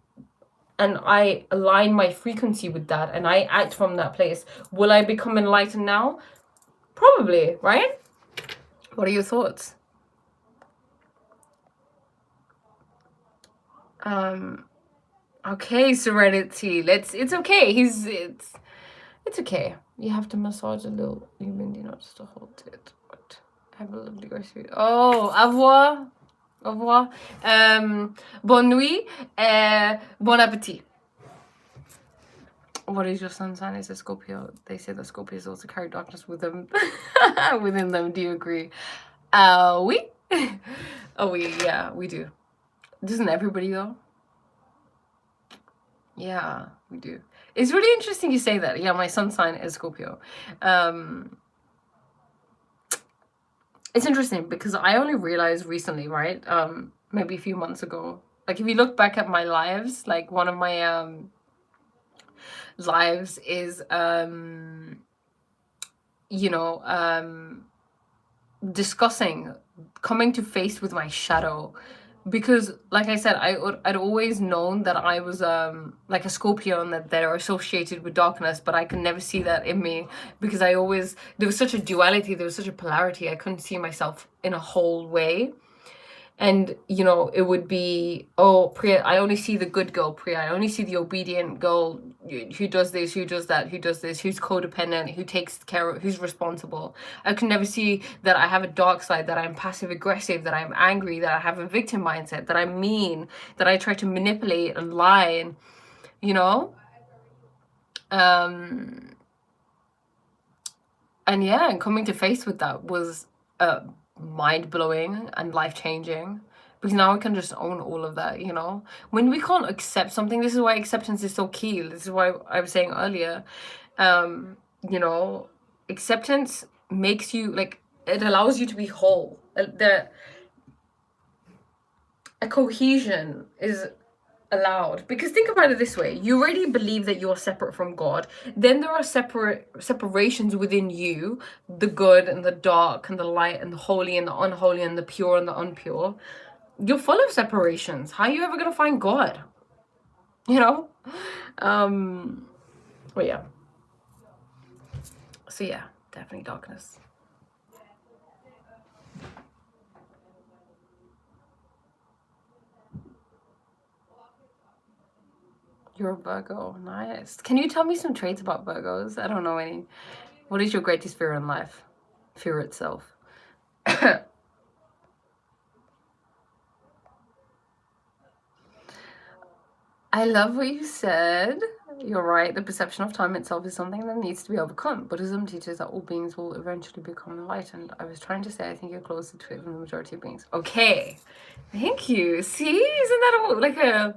and I align my frequency with that and I act from that place, will I become enlightened now? Probably, right? What are your thoughts? Okay, Serenity. It's okay. It's okay. You have to massage a little humidity, not just to hold it. But have a lovely rest of it. Oh, au revoir. Au revoir. Bonne nuit. Bon appétit. What is your sun sign? Is a Scorpio. They say that Scorpios also carry darkness with them within them. Do you agree? Oui. Oh, we do. Doesn't everybody though? Yeah, we do. It's really interesting you say that. Yeah, my sun sign is Scorpio. It's interesting because I only realized recently, right? Maybe a few months ago. Like if you look back at my lives, like one of my lives is you know, discussing coming to face with my shadow, because like I said, I'd always known that I was like a Scorpio and that they're associated with darkness, but I could never see that in me because there was such a duality, there was such a polarity. I couldn't see myself in a whole way. And you know, it would be, oh, Priya, I only see the good girl, Priya, I only see the obedient girl who does this, who does that, who does this, who's codependent, who takes care of, who's responsible. I can never see that I have a dark side, that I'm passive aggressive, that I'm angry, that I have a victim mindset, that I'm mean, that I try to manipulate and lie, and you know, and yeah, and coming to face with that was mind-blowing and life-changing, because now I can just own all of that, you know. When we can't accept something, this is why acceptance is so key. This is why I was saying earlier, you know, acceptance makes you, like, it allows you to be whole. A cohesion is allowed, because think about it this way: you already believe that you're separate from God, then there are separations within you, the good and the dark and the light and the holy and the unholy and the pure and the unpure. You're full of separations. How are you ever gonna find God, you know? But yeah, so yeah, definitely darkness. You're a Virgo. Nice. Can you tell me some traits about Virgos? I don't know any. What is your greatest fear in life? Fear itself. I love what you said. You're right. The perception of time itself is something that needs to be overcome. Buddhism teaches that all beings will eventually become enlightened. I was trying to say I think you're closer to it than the majority of beings. Okay. Thank you. See? Isn't that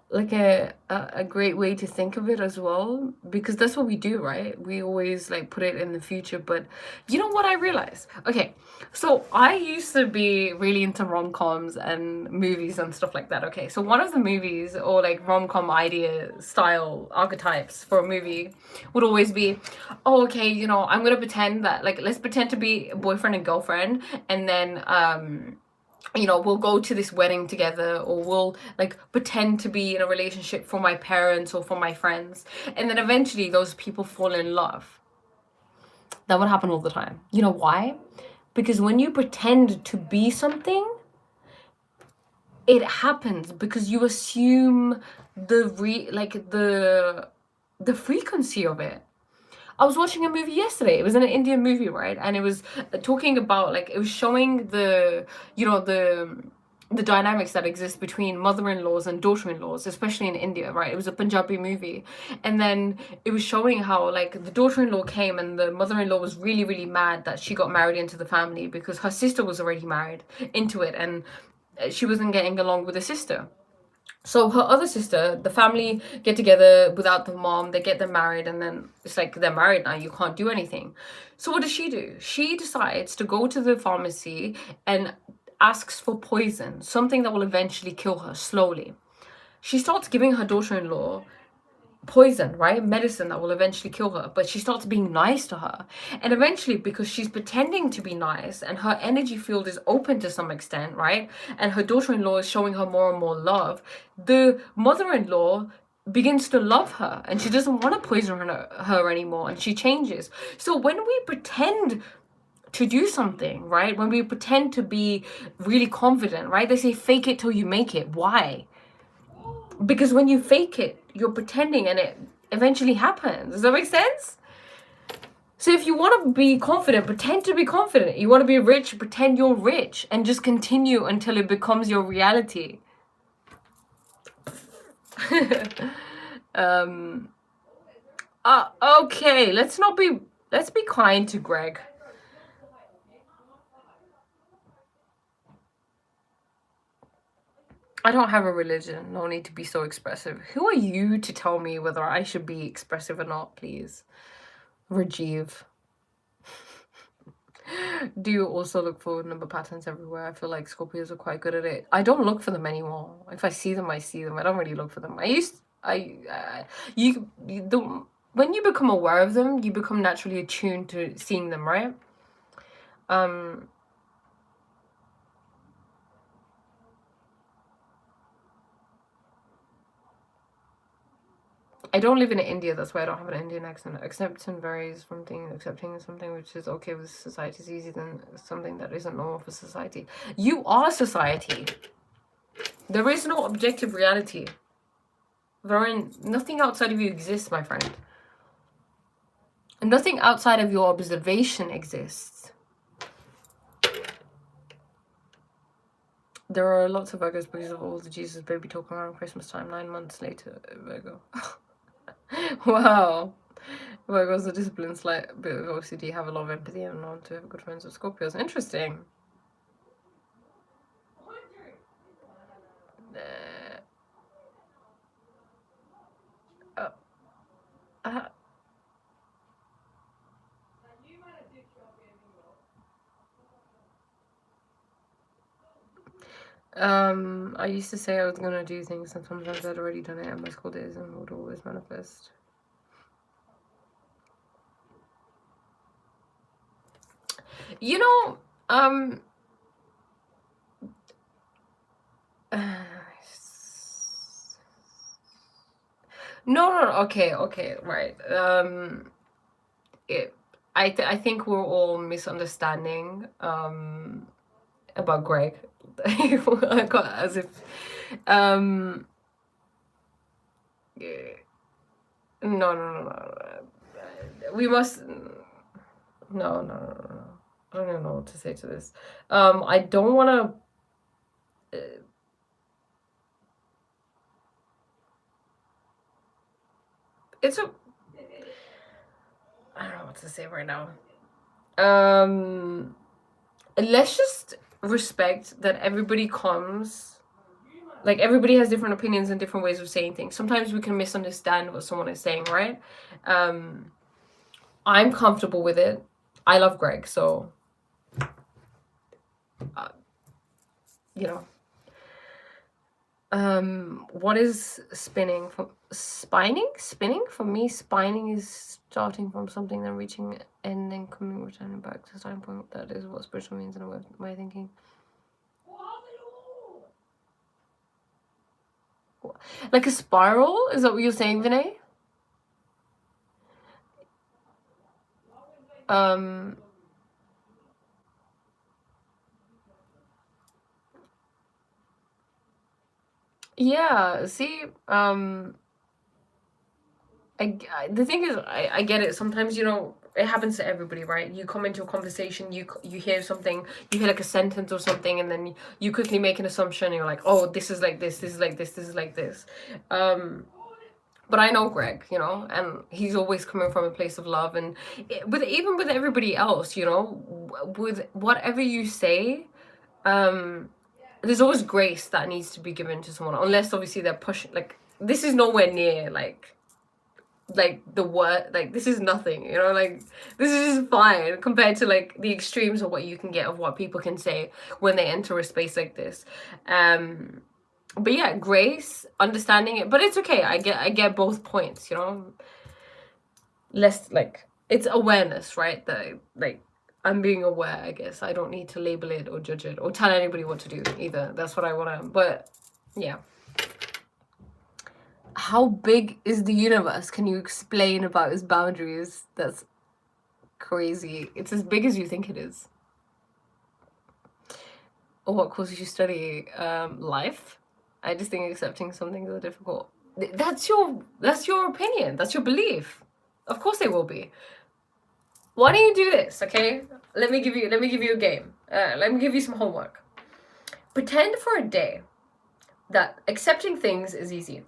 like a great way to think of it as well, because that's what we do, right? We always like put it in the future. But you know what I realized? Okay, so I used to be really into rom-coms and movies and stuff like that. Okay, so one of the movies or like rom-com idea style archetypes for a movie would always be, oh, okay, you know, I'm gonna pretend that, like, let's pretend to be boyfriend and girlfriend, and then you know, we'll go to this wedding together, or we'll like pretend to be in a relationship for my parents or for my friends, and then eventually those people fall in love. That would happen all the time. You know why? Because when you pretend to be something, it happens because you assume the frequency of it. I was watching a movie yesterday. It was an Indian movie, right? And it was talking about, like, it was showing the, you know, the dynamics that exist between mother-in-laws and daughter-in-laws, especially in India, right? It was a Punjabi movie. And then it was showing how, like, the daughter-in-law came and the mother-in-law was really, really mad that she got married into the family because her sister was already married into it and she wasn't getting along with the sister. So her other sister, the family get together without the mom, they get them married, and then it's like, they're married now, you can't do anything. So what does she do? She decides to go to the pharmacy and asks for poison, something that will eventually kill her slowly. She starts giving her daughter-in-law poison, right? Medicine that will eventually kill her, but she starts being nice to her. And eventually, because she's pretending to be nice and her energy field is open to some extent, right? And her daughter-in-law is showing her more and more love, the mother-in-law begins to love her and she doesn't want to poison her anymore, and she changes. So when we pretend to do something, right? When we pretend to be really confident, right? They say fake it till you make it. Why? Because when you fake it, you're pretending and it eventually happens. Does that make sense? So if you want to be confident, pretend to be confident. You want to be rich, pretend you're rich, and just continue until it becomes your reality. Okay, let's be kind to Greg. I don't have a religion. No need to be so expressive. Who are you to tell me whether I should be expressive or not, please? Rajiv. Do you also look for number patterns everywhere? I feel like Scorpios are quite good at it. I don't look for them anymore. If I see them, I see them. I don't really look for them. When you become aware of them, you become naturally attuned to seeing them, right? I don't live in India, that's why I don't have an Indian accent. Acceptance varies from accepting something which is okay with society is easier than something that isn't normal for society. You are society. There is no objective reality. Nothing outside of you exists, my friend. Nothing outside of your observation exists. There are lots of Virgos because of all the Jesus baby talk around Christmas time. 9 months later, Virgo. Wow. Virgos are disciplined, slight bit of OCD, have a lot of empathy, and known to have good friends with Scorpios. Interesting. I used to say I was gonna do things, and sometimes I'd already done it, and my school days and would always manifest. You know, no, okay, right. I think we're all misunderstanding about Greg. As if no. We must no. I don't even know what to say to this. I don't want to. I don't know what to say right now. Let's just respect that everybody comes. Like, everybody has different opinions and different ways of saying things. Sometimes we can misunderstand what someone is saying, right? I'm comfortable with it. I love Greg, so you know. What is spinning? Spinning? For me, spinning is starting from something, then reaching and then returning back to the starting point. That is what spiritual means in a way of my thinking. Like a spiral? Is that what you're saying, Vinay? Yeah, see, the thing is, I get it. Sometimes, it happens to everybody, right? You come into a conversation, you hear something, you hear like a sentence or something, and then you quickly make an assumption, and you're like, oh, this is like this is like this, this is like this. But I know Greg, and he's always coming from a place of love, and even with everybody else, with whatever you say, there's always grace that needs to be given to someone, unless obviously they're pushing. Like, this is nowhere near like the word, like, this is nothing, like, this is fine compared to like the extremes of what you can get of what people can say when they enter a space like this. But yeah, grace, understanding it, but it's okay. I get both points, less like, it's awareness, right? That, like, I'm being aware, I guess. I don't need to label it or judge it or tell anybody what to do either. That's what I want to, but yeah. How big is the universe? Can you explain about its boundaries? That's crazy. It's as big as you think it is. Or what courses you study? Life. I just think accepting some things are difficult. That's your opinion. That's your belief. Of course they will be. Why don't you do this, okay? Let me give you a game. Let me give you some homework. Pretend for a day that accepting things is easy.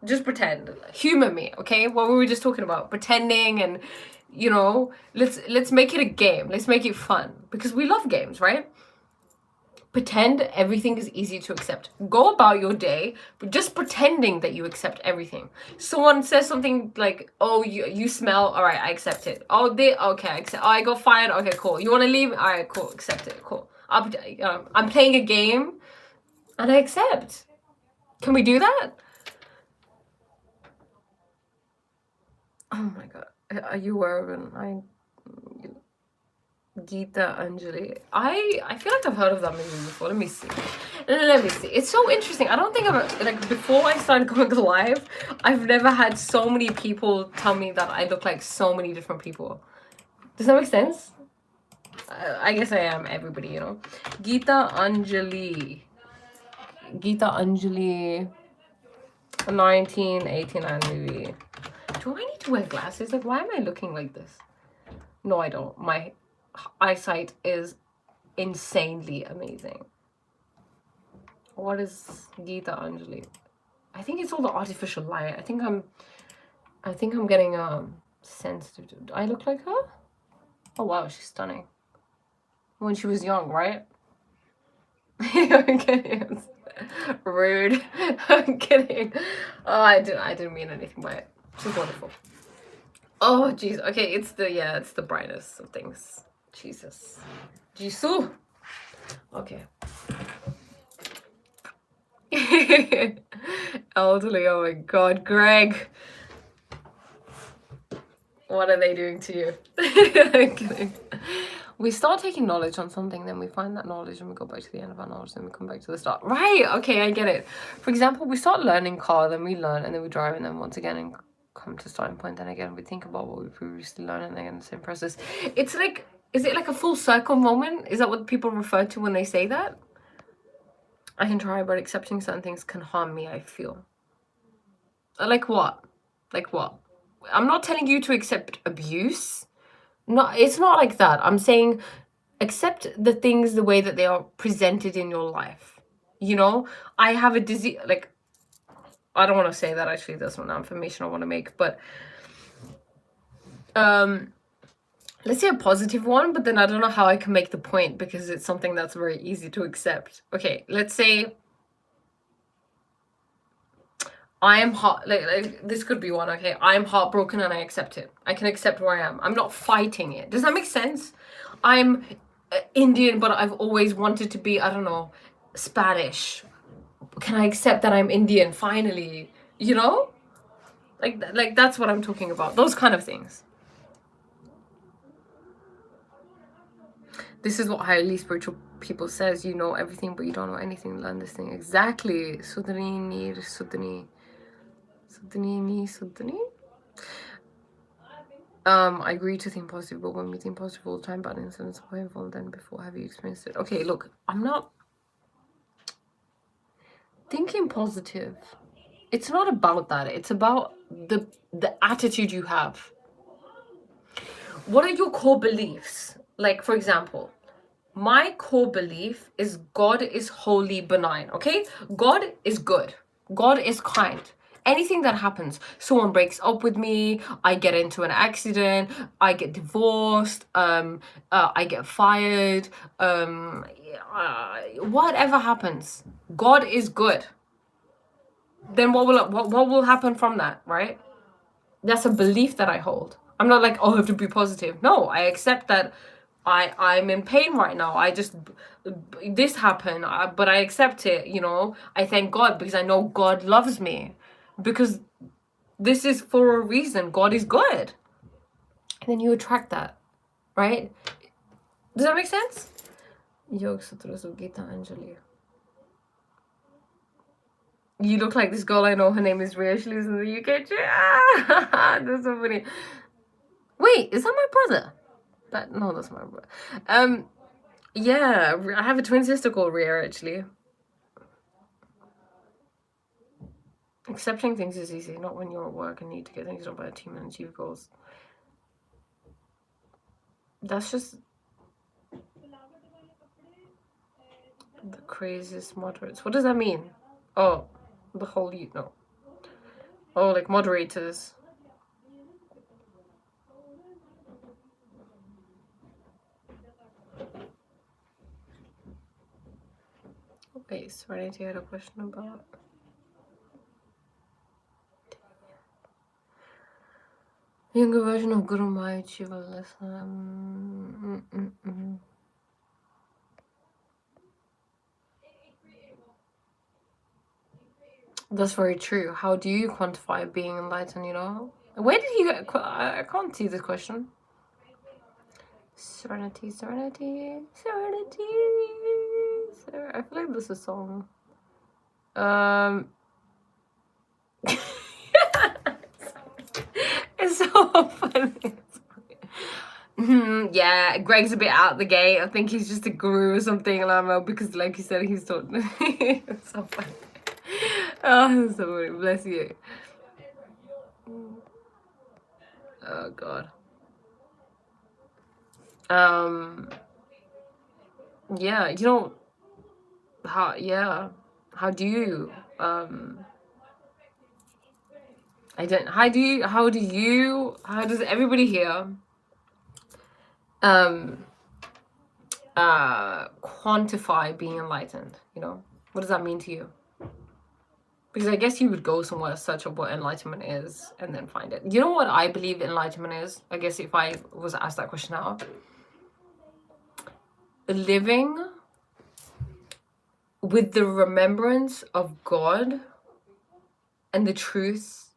Just pretend. Humor me, okay? What were we just talking about? Pretending, and let's make it a game. Let's make it fun, because we love games, right? pretend everything is easy to accept. Go about your day, but just pretending that you accept everything. Someone says something like, "Oh, you smell. All right, I accept it. Oh, okay, I accept. Oh, I got fired. Okay, cool. You want to leave? All right, cool. Accept it. Cool. I'm playing a game, and I accept. Can we do that? Oh my god, are you aware of it? Geeta Anjali. I feel like I've heard of that movie before. Let me see. It's so interesting. I don't think like before I started going live, I've never had so many people tell me that I look like so many different people. Does that make sense? I guess I am everybody, you know. Geeta Anjali. 1989 movie. Do I need to wear glasses? Like, why am I looking like this? No, I don't. My eyesight is insanely amazing. What is Geeta Anjali? I think it's all the artificial light. I think I'm getting sensitive. Do I look like her? Oh wow, she's stunning. When she was young, right? I'm kidding. Rude. I'm kidding. Oh, I didn't mean anything by it. She's wonderful. Oh jeez. Okay, it's the brightness of things. Jesus. Jisoo. Okay. Elderly, oh my god, Greg. What are they doing to you? I'm kidding. We start taking knowledge on something, then we find that knowledge and we go back to the end of our knowledge, then we come back to the start. Right, okay, I get it. For example, we start learning car, then we learn, and then we drive, and then once again and come to starting point, then again we think about what we previously learned, and again the same process. It's like, is it like a full circle moment? Is that what people refer to when they say that? I can try, but accepting certain things can harm me, I feel. Like what? Like what? I'm not telling you to accept abuse. No, it's not like that. I'm saying accept the things the way that they are presented in your life. You know, I have a disease, like, I don't want to say that, actually. That's not information I want to make, but let's say a positive one, but then I don't know how I can make the point because it's something that's very easy to accept. Okay, let's say I am like this could be one. Okay, I am heartbroken and I accept it. I can accept where I am. I'm not fighting it. Does that make sense? I'm Indian, but I've always wanted to be, I don't know, Spanish. Can I accept that I'm Indian finally? You know, like that's what I'm talking about. Those kind of things. This is what highly spiritual people says. You know everything, but you don't know anything. Learn this thing. Exactly. Sudhani neer sudhani. Sudhani. I agree to think positive, but when we think positive all the time, bad incidents are painful. Then before, have you experienced it? Okay, look, I'm not thinking positive. It's not about that. It's about the attitude you have. What are your core beliefs? Like, for example, my core belief is God is wholly benign, okay? God is good. God is kind. Anything that happens, someone breaks up with me, I get into an accident, I get divorced, I get fired, whatever happens, God is good. Then what will happen from that, right? That's a belief that I hold. I'm not like, oh, I have to be positive. No, I accept that I'm in pain right now. This happened, but I accept it, you know. I thank God because I know God loves me. Because this is for a reason. God is good. And then you attract that, right? Does that make sense? Yoga Sutras of Geeta Anjali. You look like this girl I know. Her name is Rhea. She lives in the UK too. Ah, that's so funny. Wait, is that my brother? No, that's my brother. Yeah, I have a twin sister called Rhea, actually. Accepting things is easy, not when you're at work and need to get things done by a team and achieve goals. That's just the craziest moderates. What does that mean? Oh, the whole no. Oh, like moderators. Wait, Serenity had a question about. Younger version of Guru Mai Chiva lesson. That's very true. How do you quantify being enlightened, you know? Where did he get... I can't see this question. Serenity, serenity, serenity. I feel like this is a song. It's so funny. Yeah, Greg's a bit out the gate. I think he's just a guru or something, Lamo, because like you said, he's taught. It's so funny. Oh, that's so funny. Bless you. Oh God. Yeah, you know how? Yeah, how do you? I don't. How do you? How do you? How does everybody here? Quantify being enlightened. You know, what does that mean to you? Because I guess you would go somewhere, search up what enlightenment is, and then find it. You know what I believe enlightenment is? I guess if I was asked that question now, living with the remembrance of God and the truth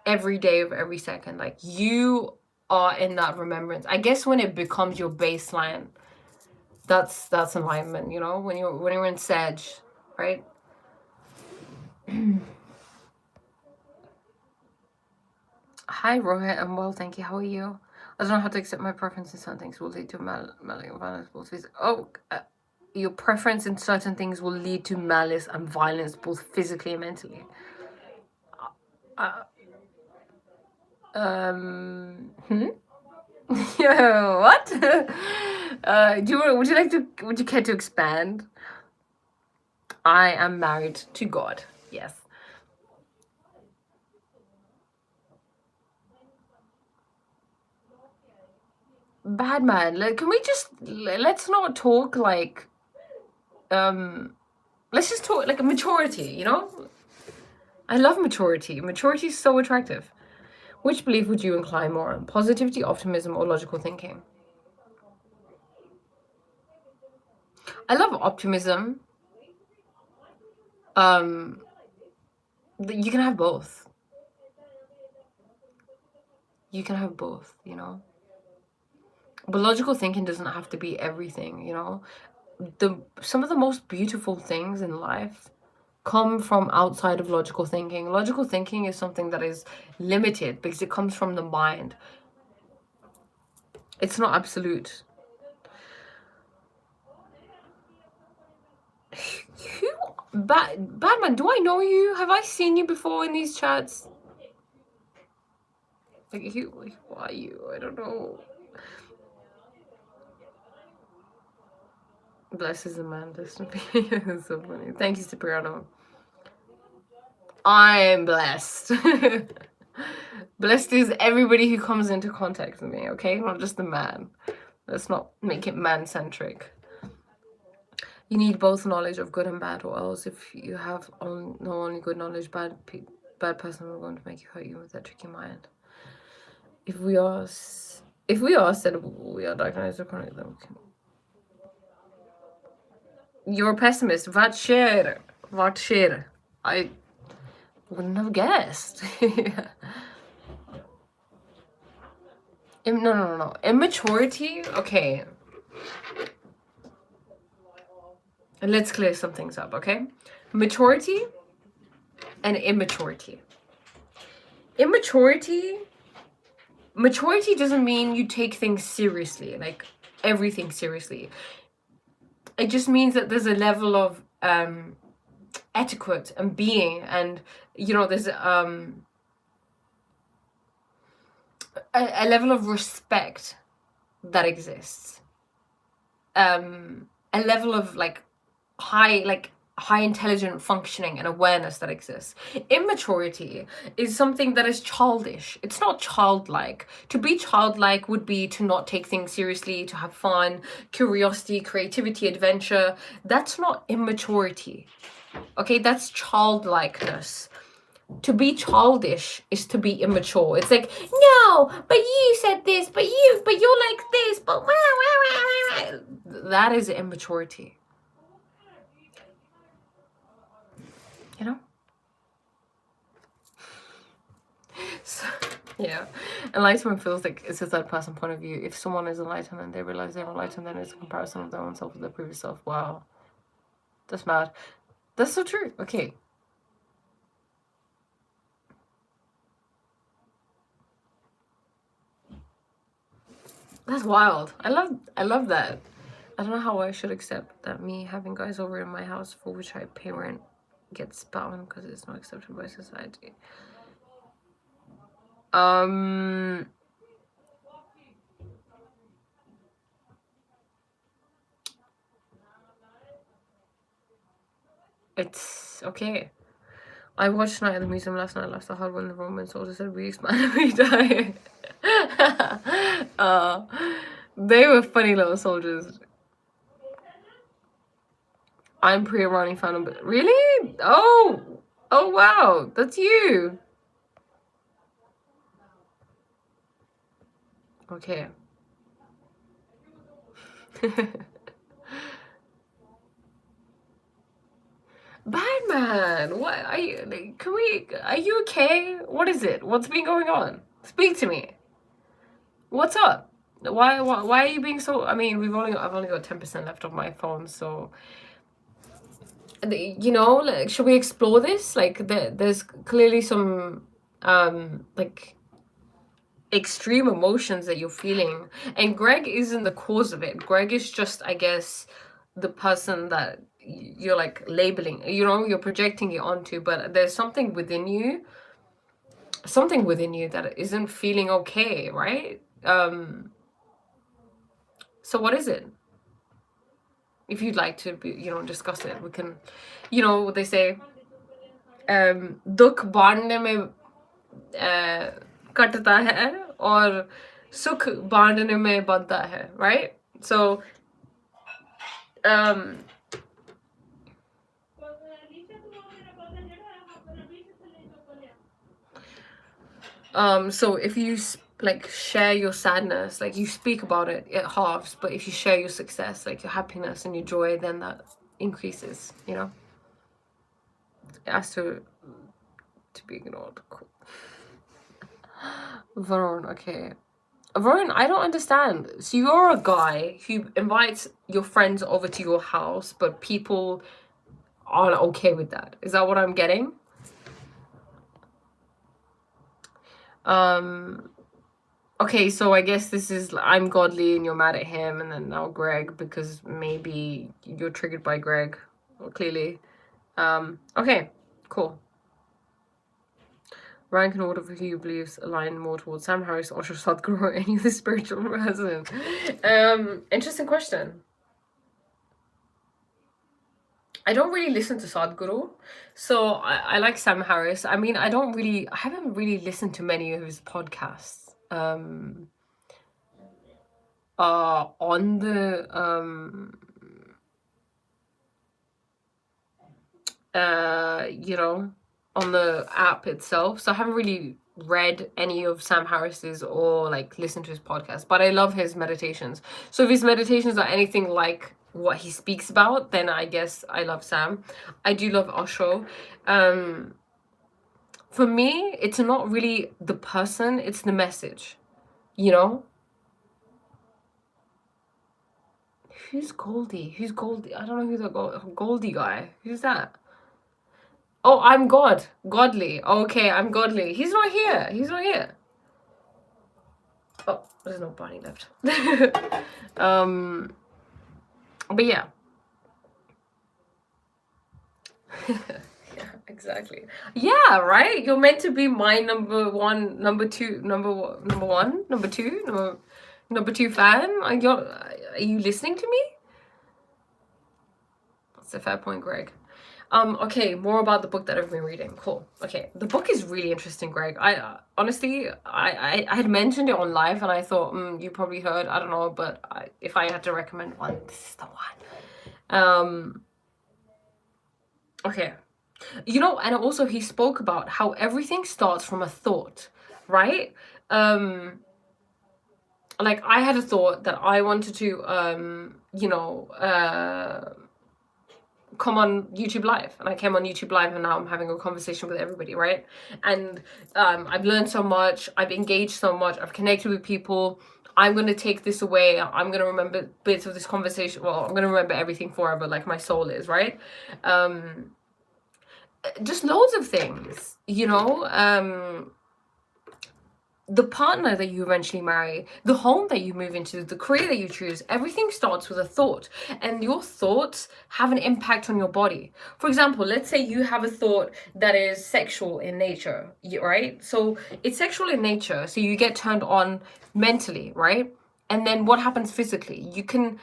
every day of every second. Like, you are in that remembrance. I guess when it becomes your baseline, that's enlightenment, you know, when you're in Sage, right? Hi Rohit, I'm well, thank you. How are you? I don't know how to accept my preference in certain things will lead to malice and violence, both your preference in certain things will lead to malice and violence, both physically and mentally. Yeah, what? Would you care to expand? I am married to God. Yes. Bad man. Like, can we just let's not talk like let's just talk like a maturity, you know? I love maturity. Maturity is so attractive. Which belief would you incline more on? Positivity, optimism, or logical thinking? I love optimism. You can have both. You can have both, you know? But logical thinking doesn't have to be everything, you know? Some of the most beautiful things in life come from outside of logical thinking. Logical thinking is something that is limited because it comes from the mind. It's not absolute. Who? Batman, do I know you? Have I seen you before in these chats? Like, who are you? I don't know. Bless is a man. That's so funny. Thank you, Cipriano. I'm blessed. Blessed is everybody who comes into contact with me, okay? Not just the man. Let's not make it man-centric. You need both knowledge of good and bad, or else if you have only good knowledge, bad person will going to make you hurt you with that tricky mind. If we are said we are diagnosed with chronic, then we can. You're a pessimist. Vad sker? I wouldn't have guessed. No. Immaturity? Okay. Let's clear some things up, okay? Maturity and immaturity. Maturity doesn't mean you take things seriously, like everything seriously. It just means that there's a level of etiquette and being, and you know, there's a level of respect that exists. A level of like high intelligent functioning and awareness that exists. Immaturity is something that is childish. It's not childlike. To be childlike would be to not take things seriously, to have fun, curiosity, creativity, adventure. That's not immaturity. Okay, that's childlikeness. To be childish is to be immature. It's like, no, but you said this, but you're like this, but that is immaturity. You know? So, yeah. Enlightenment feels like it's a third person point of view. If someone is enlightened and they realize they're enlightened, then it's a comparison of their own self with their previous self. Wow. That's mad. That's so true. Okay. That's wild. I love that. I don't know how I should accept that me having guys over in my house for which I pay rent gets spat on because it's not accepted by society. It's okay. I watched Night at the Museum last night. Left the hard one in the Roman soldiers said we expand and we die. They were funny little soldiers. I'm pre-Irani fan, but really? Oh wow, that's you. Okay. Batman, what are you? Are you okay? What is it? What's been going on? Speak to me. What's up? Why are you being so? I mean, I've only got 10% left of my phone, so you know, like, should we explore this? Like, there's clearly some like extreme emotions that you're feeling, and Greg isn't the cause of it. Greg is just, I guess, the person that you're like labeling, you know, you're projecting it onto, but there's something within you that isn't feeling okay, right? So what is it? If you'd like to be, you know, discuss it, we can, you know what they say, dukh baantne mein katta hai aur sukh baantne mein bandha hai, right? So so if you like share your sadness, like you speak about it, it halves, but if you share your success, like your happiness and your joy, then that increases, you know. It has to be ignored. Cool. Varun, okay. Varun, I don't understand. So you're a guy who invites your friends over to your house, but people aren't okay with that. Is that what I'm getting? Okay, so I guess this is, I'm godly and you're mad at him, and then now Greg, because maybe you're triggered by Greg, clearly. Okay, cool. Rank and order for who you believes align more towards Sam Harris, Osho Sadhguru, or any of the spiritual person. Interesting question. I don't really listen to Sadhguru, so I like Sam Harris. I mean, I haven't really listened to many of his podcasts. On the you know, on the app itself, so I haven't really read any of Sam Harris's or like listened to his podcast, but I love his meditations. So if his meditations are anything like what he speaks about, then I guess I love Sam. I do love Osho. For me, it's not really the person, it's the message, you know? Who's Goldie? I don't know who the Goldie guy. Who's that? Oh, I'm godly. Okay, I'm godly. He's not here. Oh, there's no Barney left. But yeah. Yeah, exactly. Yeah, right? You're meant to be my number one fan. Are you listening to me? It's a fair point, Greg. Okay, more about the book that I've been reading. Cool. Okay, the book is really interesting, Greg. I honestly, I had mentioned it on live, and I thought, you probably heard. I don't know, but if I had to recommend one, this is the one. Okay, you know, and also he spoke about how everything starts from a thought, right? Like I had a thought that I wanted to, you know, come on YouTube Live, and I came on YouTube Live, and now I'm having a conversation with everybody, right? And I've learned so much, I've engaged so much, I've connected with people. I'm gonna take this away, I'm gonna remember bits of this conversation. Well, I'm gonna remember everything forever, like my soul is, right? Just loads of things, you know. The partner that you eventually marry, the home that you move into, the career that you choose, everything starts with a thought. And your thoughts have an impact on your body. For example, let's say you have a thought that is sexual in nature, right? So it's sexual in nature, so you get turned on mentally, right? And then what happens physically? You can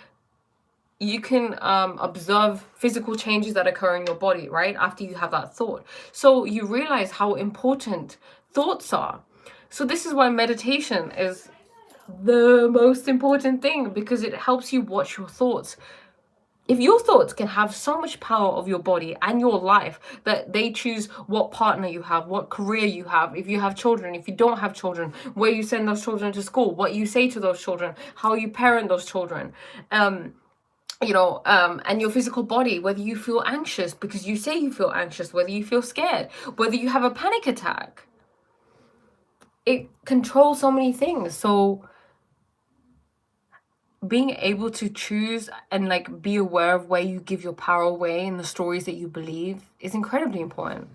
observe physical changes that occur in your body, right? After you have that thought. So you realize how important thoughts are. So this is why meditation is the most important thing, because it helps you watch your thoughts. If your thoughts can have so much power of your body and your life that they choose what partner you have, what career you have, if you have children, if you don't have children, where you send those children to school, what you say to those children, how you parent those children, you know, and your physical body, whether you feel anxious because you say you feel anxious, whether you feel scared, whether you have a panic attack. It controls so many things. So being able to choose and like be aware of where you give your power away and the stories that you believe is incredibly important.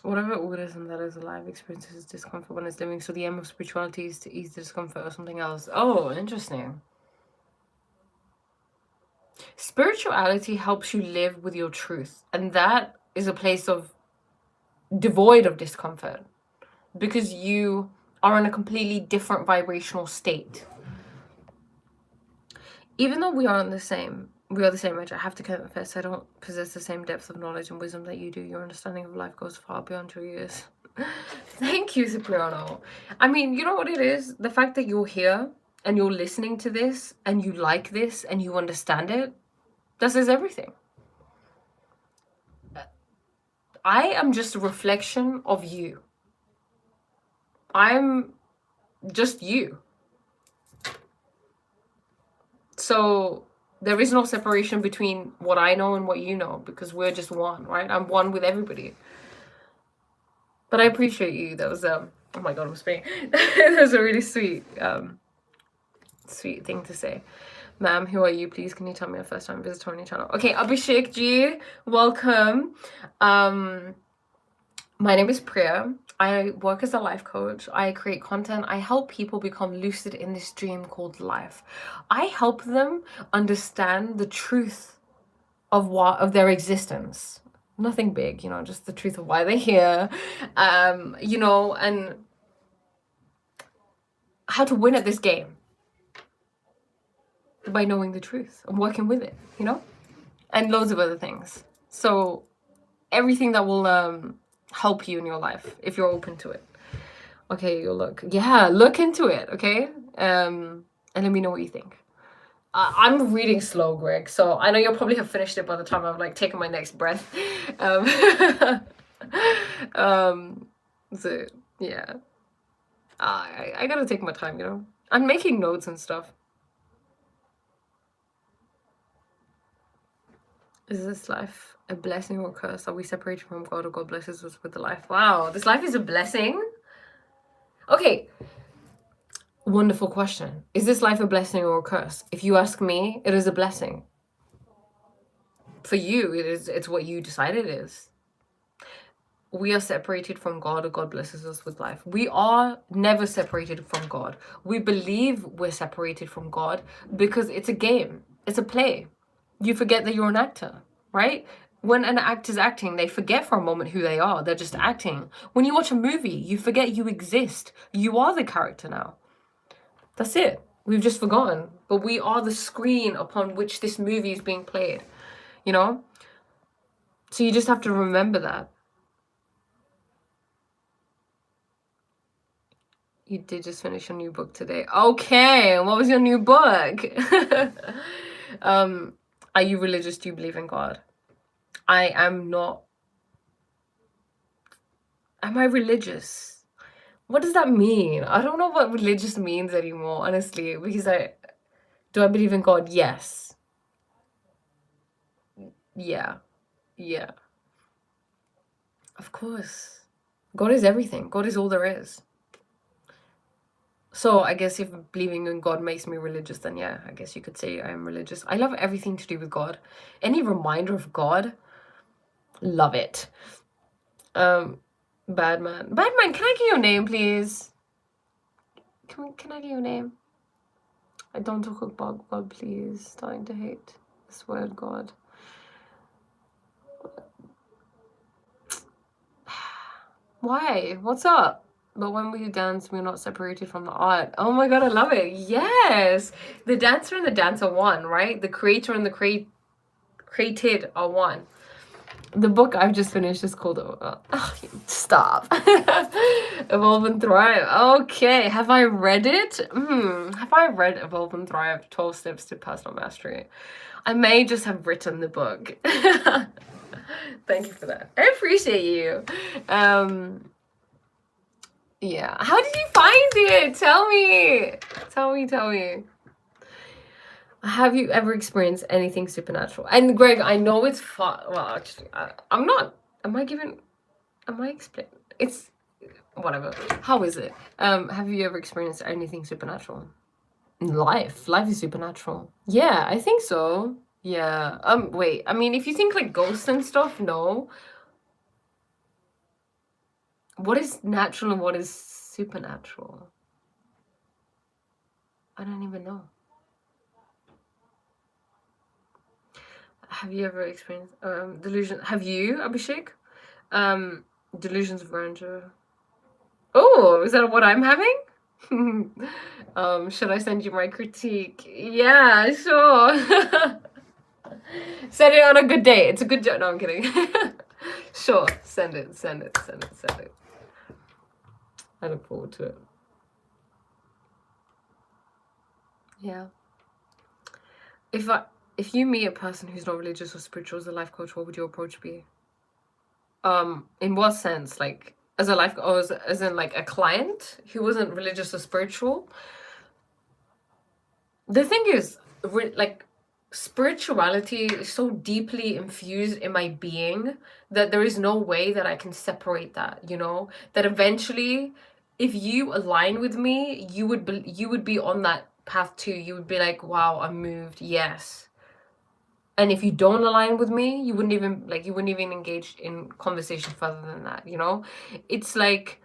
Whatever organism that is alive experiences discomfort when it's living. So the aim of spirituality is to ease the discomfort or something else. Oh, interesting. Spirituality helps you live with your truth. And that is a place of devoid of discomfort, because you are in a completely different vibrational state. Even though we are the same age, I have to confess I don't possess the same depth of knowledge and wisdom that you do. Your understanding of life goes far beyond your years. Thank you, Cipriano. I mean, you know what it is? The fact that you're here and you're listening to this and you like this and you understand it, that says everything. I am just a reflection of you. I'm just you. So there is no separation between what I know and what you know, because we're just one, right? I'm one with everybody. But I appreciate you. That was oh my god, I'm speaking. That was a really sweet thing to say. Ma'am, who are you? Please, can you tell me a first time visitor on your channel? Okay, Abhishek Ji, welcome. My name is Priya. I work as a life coach. I create content. I help people become lucid in this dream called life. I help them understand the truth of their existence. Nothing big, you know, just the truth of why they're here, you know, and how to win at this game by knowing the truth and working with it, you know, and loads of other things. So everything that will help you in your life if you're open to it. Okay, you'll look into it, okay? And let me know what you think. I'm reading slow, Greg, so I know you'll probably have finished it by the time I've like taken my next breath. So yeah, I gotta take my time, you know. I'm making notes and stuff. Is this life a blessing or a curse? Are we separated from God, or God blesses us with the life? Wow, this life is a blessing? Okay, wonderful question. Is this life a blessing or a curse? If you ask me, it is a blessing. For you, it's what you decide it is. We are separated from God, or God blesses us with life. We are never separated from God. We believe we're separated from God because it's a game. It's a play. You forget that you're an actor, right? When an actor's acting, they forget for a moment who they are. They're just acting. When you watch a movie, you forget you exist. You are the character now. That's it. We've just forgotten. But we are the screen upon which this movie is being played. You know? So you just have to remember that. You did just finish your new book today. Okay, what was your new book? Are you religious? Do you believe in God? I am not. Am I religious? What does that mean? I don't know what religious means anymore, honestly, because do I believe in God? Yes. Yeah. Yeah. Of course. God is everything. God is all there is. So I guess if believing in God makes me religious, then yeah, I guess you could say I am religious. I love everything to do with God. Any reminder of God, love it. Badman, can I get your name, please? Can I get your name? I don't talk about God, please. Starting to hate this word, God. Why? What's up? But when we dance, we're not separated from the art. Oh my god, I love it. Yes! The dancer and the dance are one, right? The creator and the created are one. The book I've just finished is called stop. Evolve and Thrive. Okay, have I read it? Have I read Evolve and Thrive, 12 Steps to Personal Mastery? I may just have written the book. Thank you for that. I appreciate you. Yeah. How did you find it? Tell me. Tell me. Have you ever experienced anything supernatural? And Greg, I know it's fun. Well, actually, I'm not. Am I explaining? It's whatever. How is it? Have you ever experienced anything supernatural? Life is supernatural. Yeah, I think so. Yeah. Wait. I mean, if you think like ghosts and stuff, no. What is natural and what is supernatural? I don't even know. Have you ever experienced delusion? Have you, Abhishek? Delusions of grandeur. Oh, is that what I'm having? Should I send you my critique? Yeah, sure. Send it on a good day. It's a good joke. No, I'm kidding. Sure, send it. I look forward to it. Yeah. If you meet a person who's not religious or spiritual as a life coach, what would your approach be? In what sense? Like as a life, or as in like a client who wasn't religious or spiritual? The thing is, like spirituality is so deeply infused in my being that there is no way that I can separate that, you know? That eventually, if you align with me, you would be on that path too. You would be like, wow, I'm moved. Yes. And if you don't align with me, you wouldn't even engage in conversation further than that, you know? It's like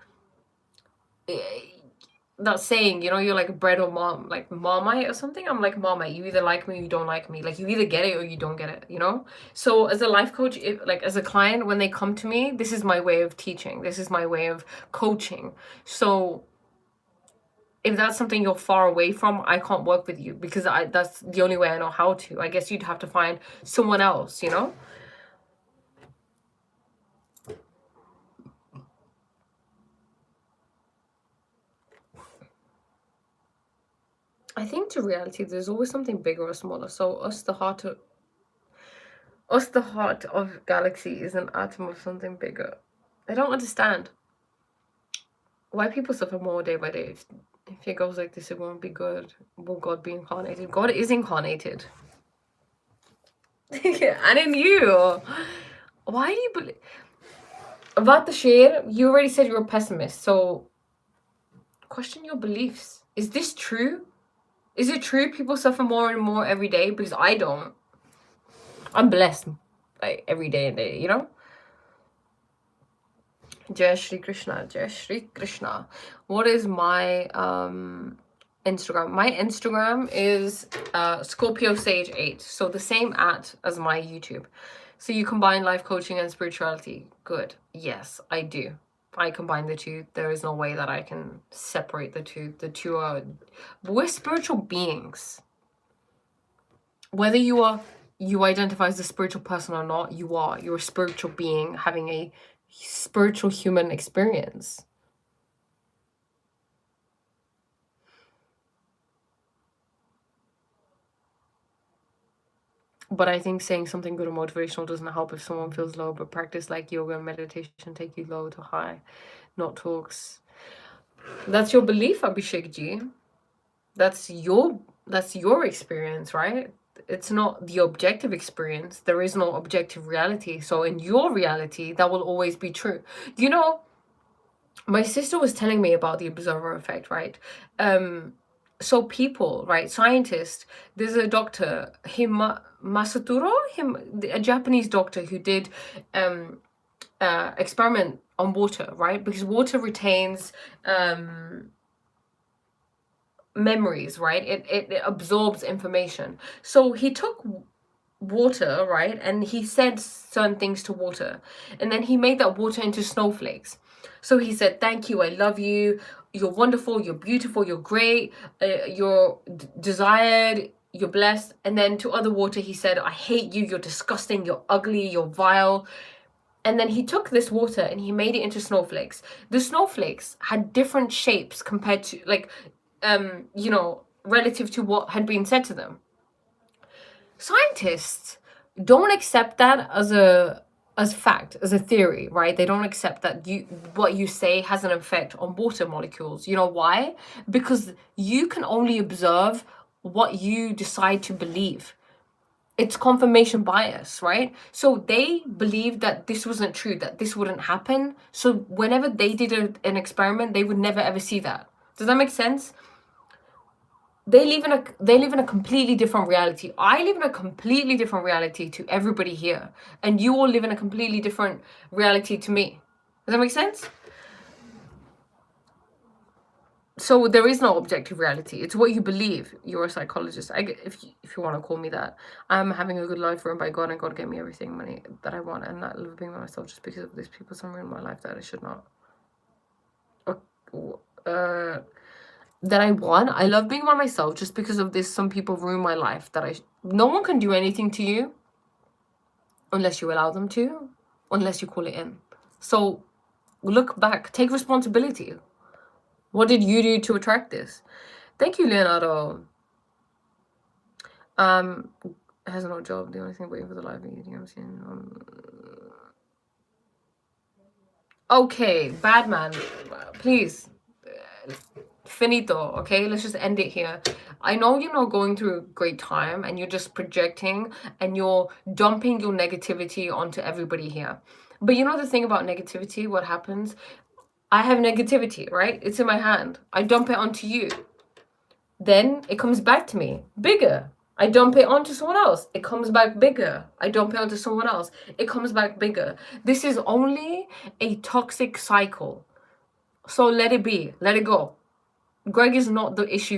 that saying, you know, you're like bread or mom, like Marmite or something. I'm like Marmite. You either like me or you don't like me. Like you either get it or you don't get it, you know? So as a life coach, as a client, when they come to me, this is my way of teaching. This is my way of coaching. So if that's something you're far away from, I can't work with you because that's the only way I know how to. I guess you'd have to find someone else, you know? I think to reality, there's always something bigger or smaller. So us, the heart of galaxy is an atom of something bigger. I don't understand why people suffer more day by day. If it goes like this, it won't be good. Will God be incarnated? God is incarnated. And in you. Why do you believe? About the share, you already said you're a pessimist. So question your beliefs. Is this true? Is it true people suffer more and more every day? Because I don't. I'm blessed like every day and day, you know? Jai Shri Krishna, Jai Shri Krishna. What is my Instagram? My Instagram is Scorpio Sage 8. So the same as my YouTube. So you combine life coaching and spirituality. Good. Yes, I do. I combine the two. There is no way that I can separate the two. The two are... We're spiritual beings. Whether you identify as a spiritual person or not, you're a spiritual being having a spiritual human experience. But I think saying something good or motivational doesn't help if someone feels low, but practice like yoga and meditation take you low to high, not talks. That's your belief, Abhishek Ji. That's your experience, right? It's not the objective experience. There is no objective reality. So in your reality, that will always be true. You know, my sister was telling me about the observer effect, right? So people, right, scientists, there's a doctor, Masaturo, a Japanese doctor who did experiment on water, right? Because water retains memories, right? It absorbs information. So he took water, right, and he said certain things to water, and then he made that water into snowflakes. So he said, thank you, I love you, you're wonderful, you're beautiful, you're great, you're desired, you're blessed. And then to other water he said, I hate you, you're disgusting, you're ugly, you're vile. And then he took this water and he made it into snowflakes. The snowflakes had different shapes compared to, like, you know, relative to what had been said to them. Scientists don't accept that as fact, as a theory, right? They don't accept that what you say has an effect on water molecules. You know why? Because you can only observe what you decide to believe. It's confirmation bias, right? So they believed that this wasn't true, that this wouldn't happen. So whenever they did an experiment, they would never ever see that. Does that make sense? They live in a completely different reality. I live in a completely different reality to everybody here, and you all live in a completely different reality to me. Does that make sense? So there is no objective reality. It's what you believe. You're a psychologist. If you want to call me that. I'm having a good life run by God, and God gave me everything money that I want, and not living by myself just because of these people. Some ruin my life that I should not. That I want. I love being by myself just because of this. Some people ruin my life that no one can do anything to you unless you allow them to, unless you call it in. So look back, take responsibility. What did you do to attract this? Thank you, Leonardo. Has no job. The only thing waiting for the live meeting I'm seeing. Okay, bad man, please. Finito, okay? Let's just end it here. I know you're not going through a great time and you're just projecting and you're dumping your negativity onto everybody here. But you know the thing about negativity, what happens? I have negativity, right? It's in my hand. I dump it onto you. Then it comes back to me, bigger. I dump it onto someone else. It comes back bigger. I dump it onto someone else. It comes back bigger. This is only a toxic cycle. So let it be. Let it go. Greg is not the issue